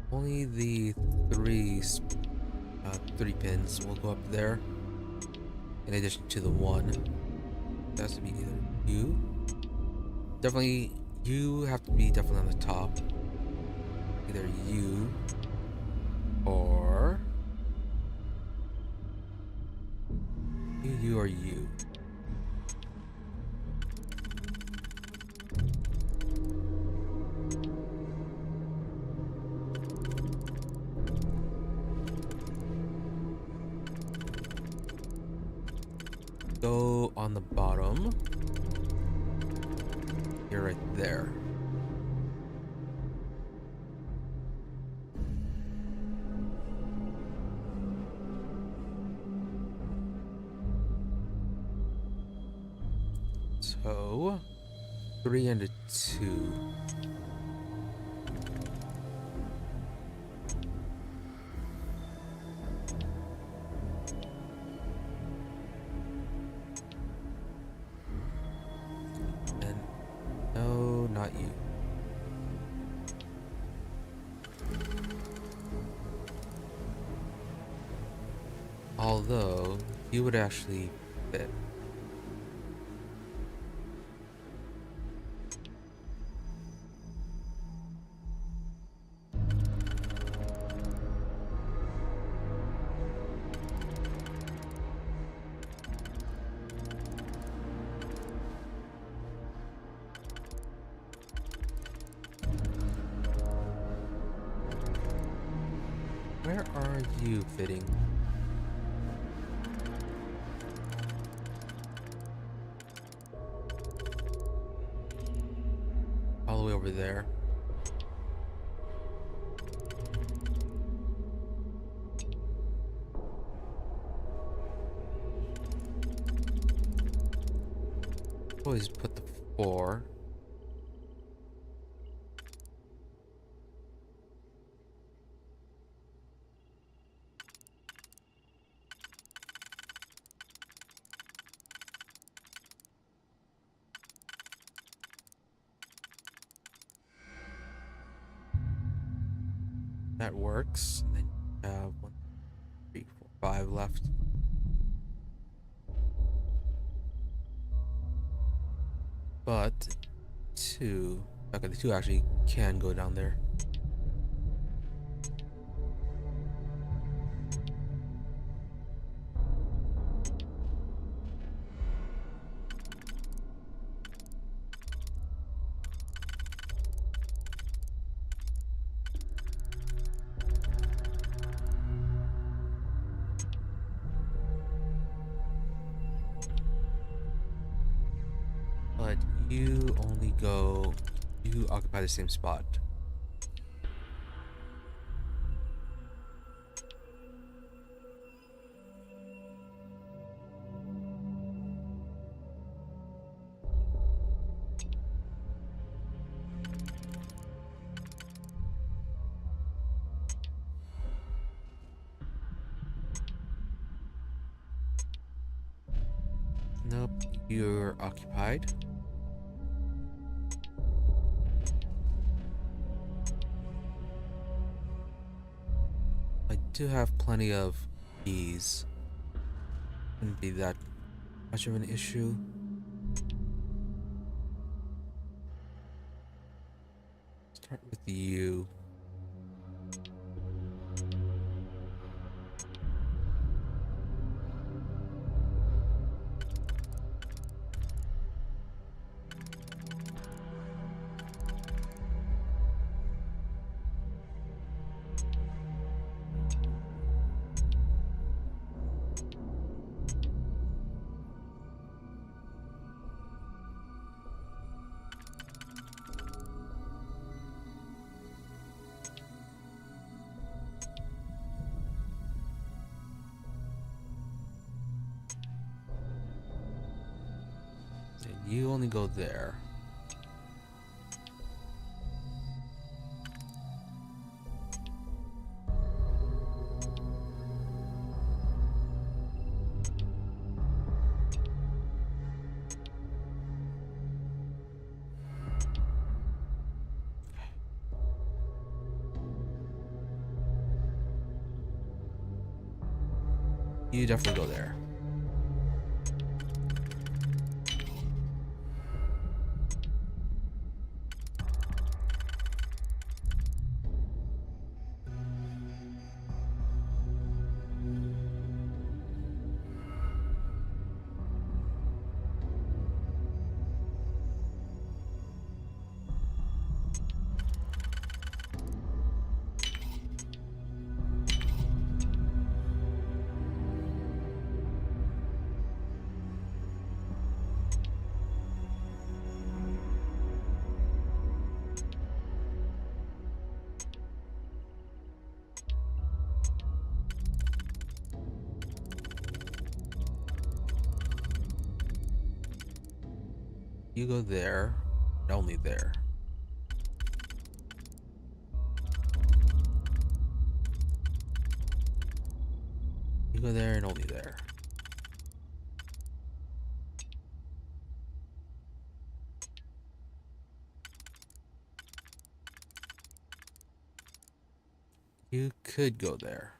Only the 3 pins will go up there, in addition to the 1. It has to be either you. Definitely, you have to be definitely on the top. Either you on the bottom. You're right there. So, 3 and a 2. And no, not you. Although, you would actually fit. Where are you fitting? All the way over there. Always put the 4. That works. And then you have 1, 3, 4, 5 left. But 2. Okay, the 2 actually can go down there. But you occupy the same spot. Nope, you're occupied. I do have plenty of keys. Wouldn't be that much of an issue. Start with you. You only go there. You definitely go there. You go there, and only there. You go there and only there. You could go there.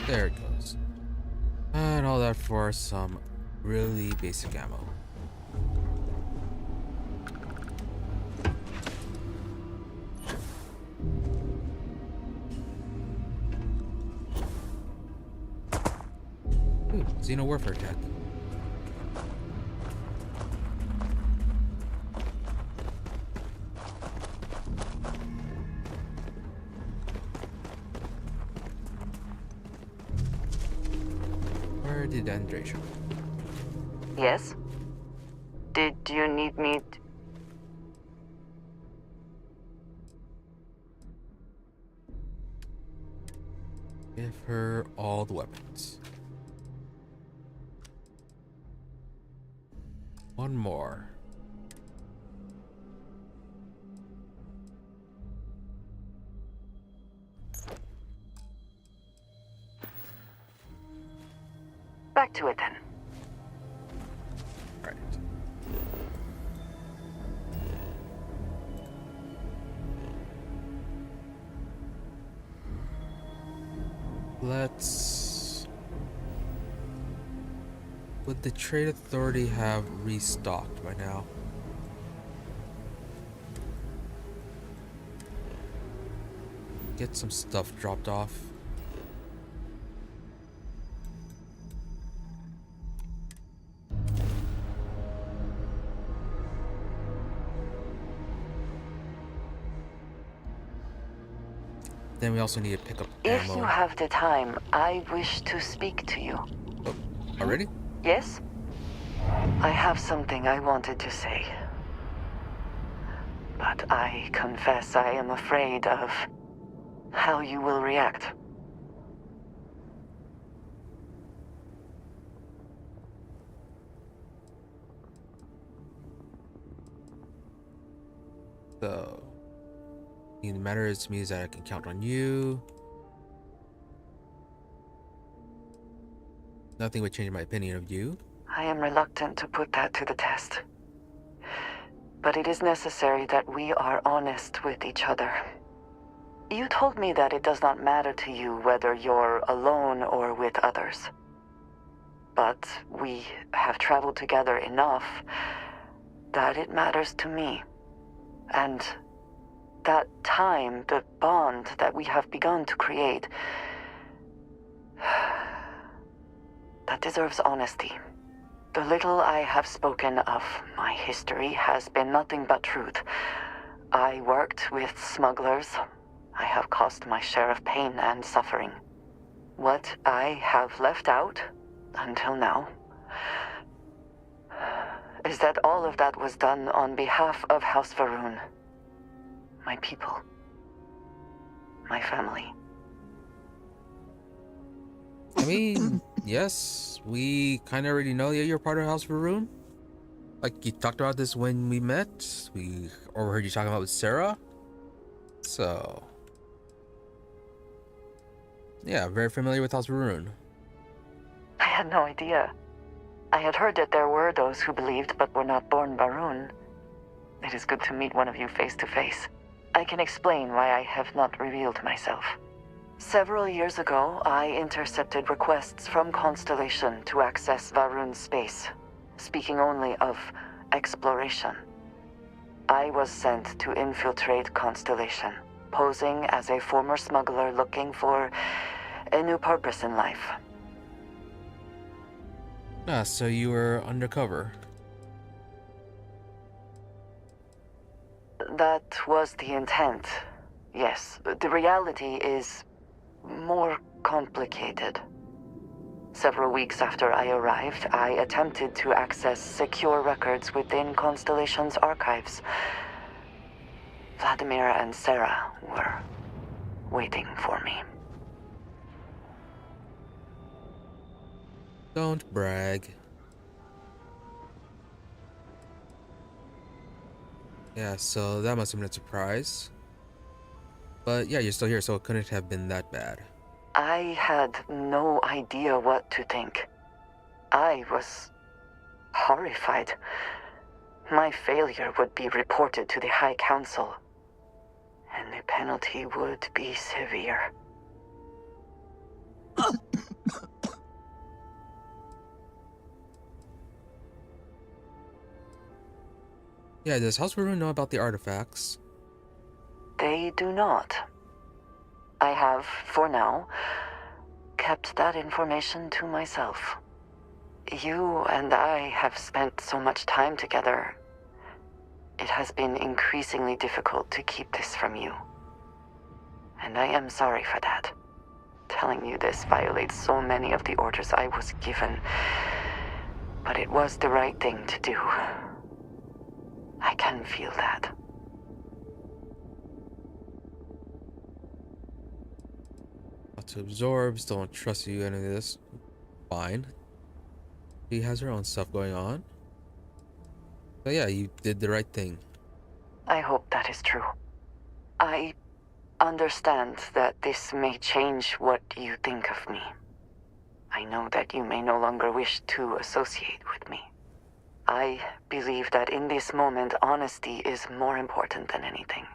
There it goes. And all that for some really basic ammo. Ooh, Xeno Warfare Tech. Where did Andre show? Yes? Did you need me to... Give her all the weapons. One more. Back to it then. Right. Let's... Would the Trade Authority have restocked by now? Get some stuff dropped off. Then we also need to pick up ammo. If you have the time, I wish to speak to you. Oh, already? Yes? I have something I wanted to say. But I confess I am afraid of how you will react. So, the matter is to me is that I can count on you. Nothing would change my opinion of you. I am reluctant to put that to the test. But it is necessary that we are honest with each other. You told me that it does not matter to you whether you're alone or with others. But we have traveled together enough that it matters to me. And that time, the bond that we have begun to create, that deserves honesty. The little I have spoken of my history has been nothing but truth. I worked with smugglers. I have caused my share of pain and suffering. What I have left out, until now, is that all of that was done on behalf of House Varun. My people. My family. I mean, yes, we kind of already know that you're part of House Varun. Like, you talked about this when we met. We overheard you talking about with Sarah. So, yeah, very familiar with House Varun. I had no idea. I had heard that there were those who believed but were not born Varun. It is good to meet one of you face to face. I can explain why I have not revealed myself. Several years ago, I intercepted requests from Constellation to access Varun's space, speaking only of exploration. I was sent to infiltrate Constellation, posing as a former smuggler looking for a new purpose in life. Ah, so you were undercover. That was the intent. yes, the reality is more complicated. Several weeks after I arrived, I attempted to access secure records within Constellation's archives. Vladimir and Sarah were waiting for me. Don't brag. Yeah, so that must have been a surprise. But yeah, you're still here, so it couldn't have been that bad. I had no idea what to think. I was horrified. My failure would be reported to the High Council, and the penalty would be severe. Yeah, does House Varun know about the artifacts? They do not. I have, for now, kept that information to myself. You and I have spent so much time together. It has been increasingly difficult to keep this from you. And I am sorry for that. Telling you this violates so many of the orders I was given. But it was the right thing to do. I can feel that. Not to absorb, still don't trust you, any of this. Fine. She has her own stuff going on. But yeah, you did the right thing. I hope that is true. I understand that this may change what you think of me. I know that you may no longer wish to associate with me. I believe that in this moment, honesty is more important than anything.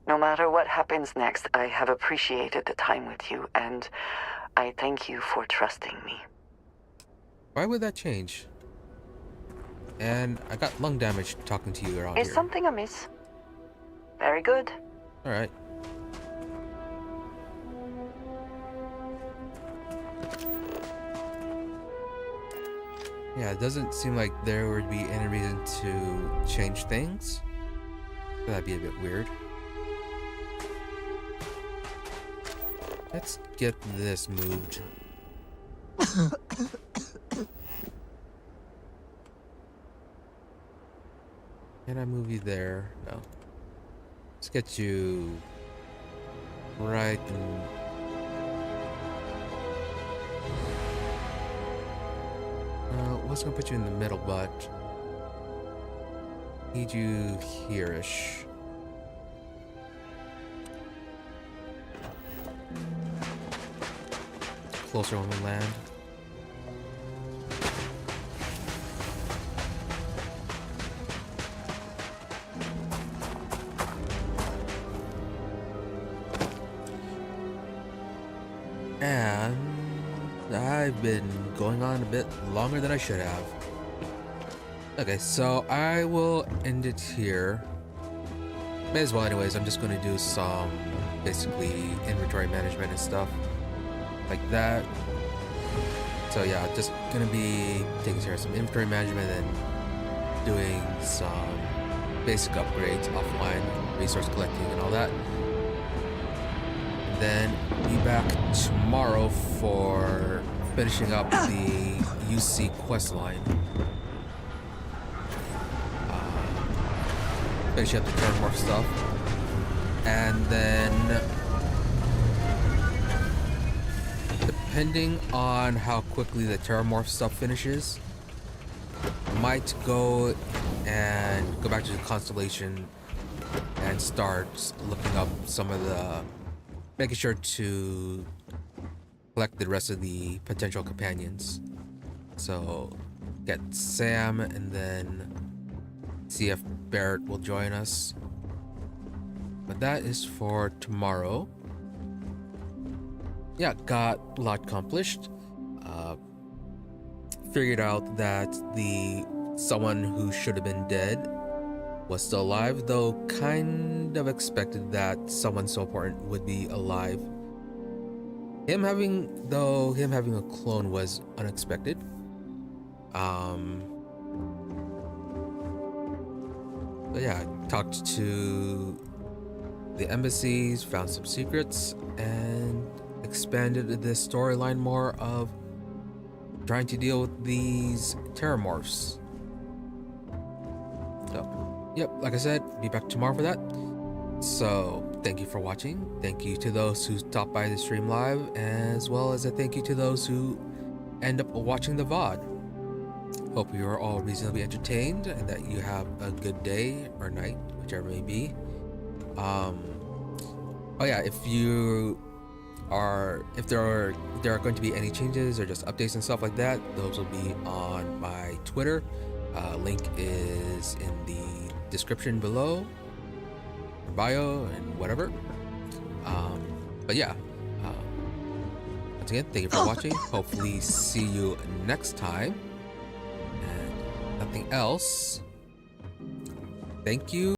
No matter what happens next, I have appreciated the time with you, and I thank you for trusting me. Why would that change? And I got lung damage talking to you around Is here. something amiss? Very good. Alright. Yeah, it doesn't seem like there would be any reason to change things. That'd be a bit weird. Let's get this moved. Can I move you there? No. Let's get you right in. What's gonna put you in the middle, but need you here-ish. Closer when we land. And I've been going on a bit longer than I should have. Okay, so I will end it here. May as well anyways, I'm just going to do some basically inventory management and stuff like that. So yeah, just going to be taking care of some inventory management and doing some basic upgrades offline, resource collecting and all that. Then be back tomorrow for finishing up the UC quest line. Finish up the terrormorph stuff. And then, depending on how quickly the terrormorph stuff finishes, might go back to the constellation and start looking up some of the, making sure to collect the rest of the potential companions. So get Sam and then see if Barrett will join us. But that is for tomorrow. Yeah, got a lot accomplished. Figured out that someone who should have been dead was still alive, though kind of expected that someone so important would be alive. Him having a clone was unexpected. So yeah, talked to the embassies, found some secrets, and expanded the storyline more of trying to deal with these terrormorphs. So, yep, like I said, be back tomorrow for that. So, thank you for watching. Thank you to those who stopped by the stream live, as well as a thank you to those who end up watching the VOD. Hope you are all reasonably entertained and that you have a good day or night, whichever it may be. Oh yeah, if there are going to be any changes or just updates and stuff like that, those will be on my Twitter. Link is in the description below, bio, and whatever. But yeah, once again, thank you for watching. Hopefully see you next time. And nothing else. Thank you.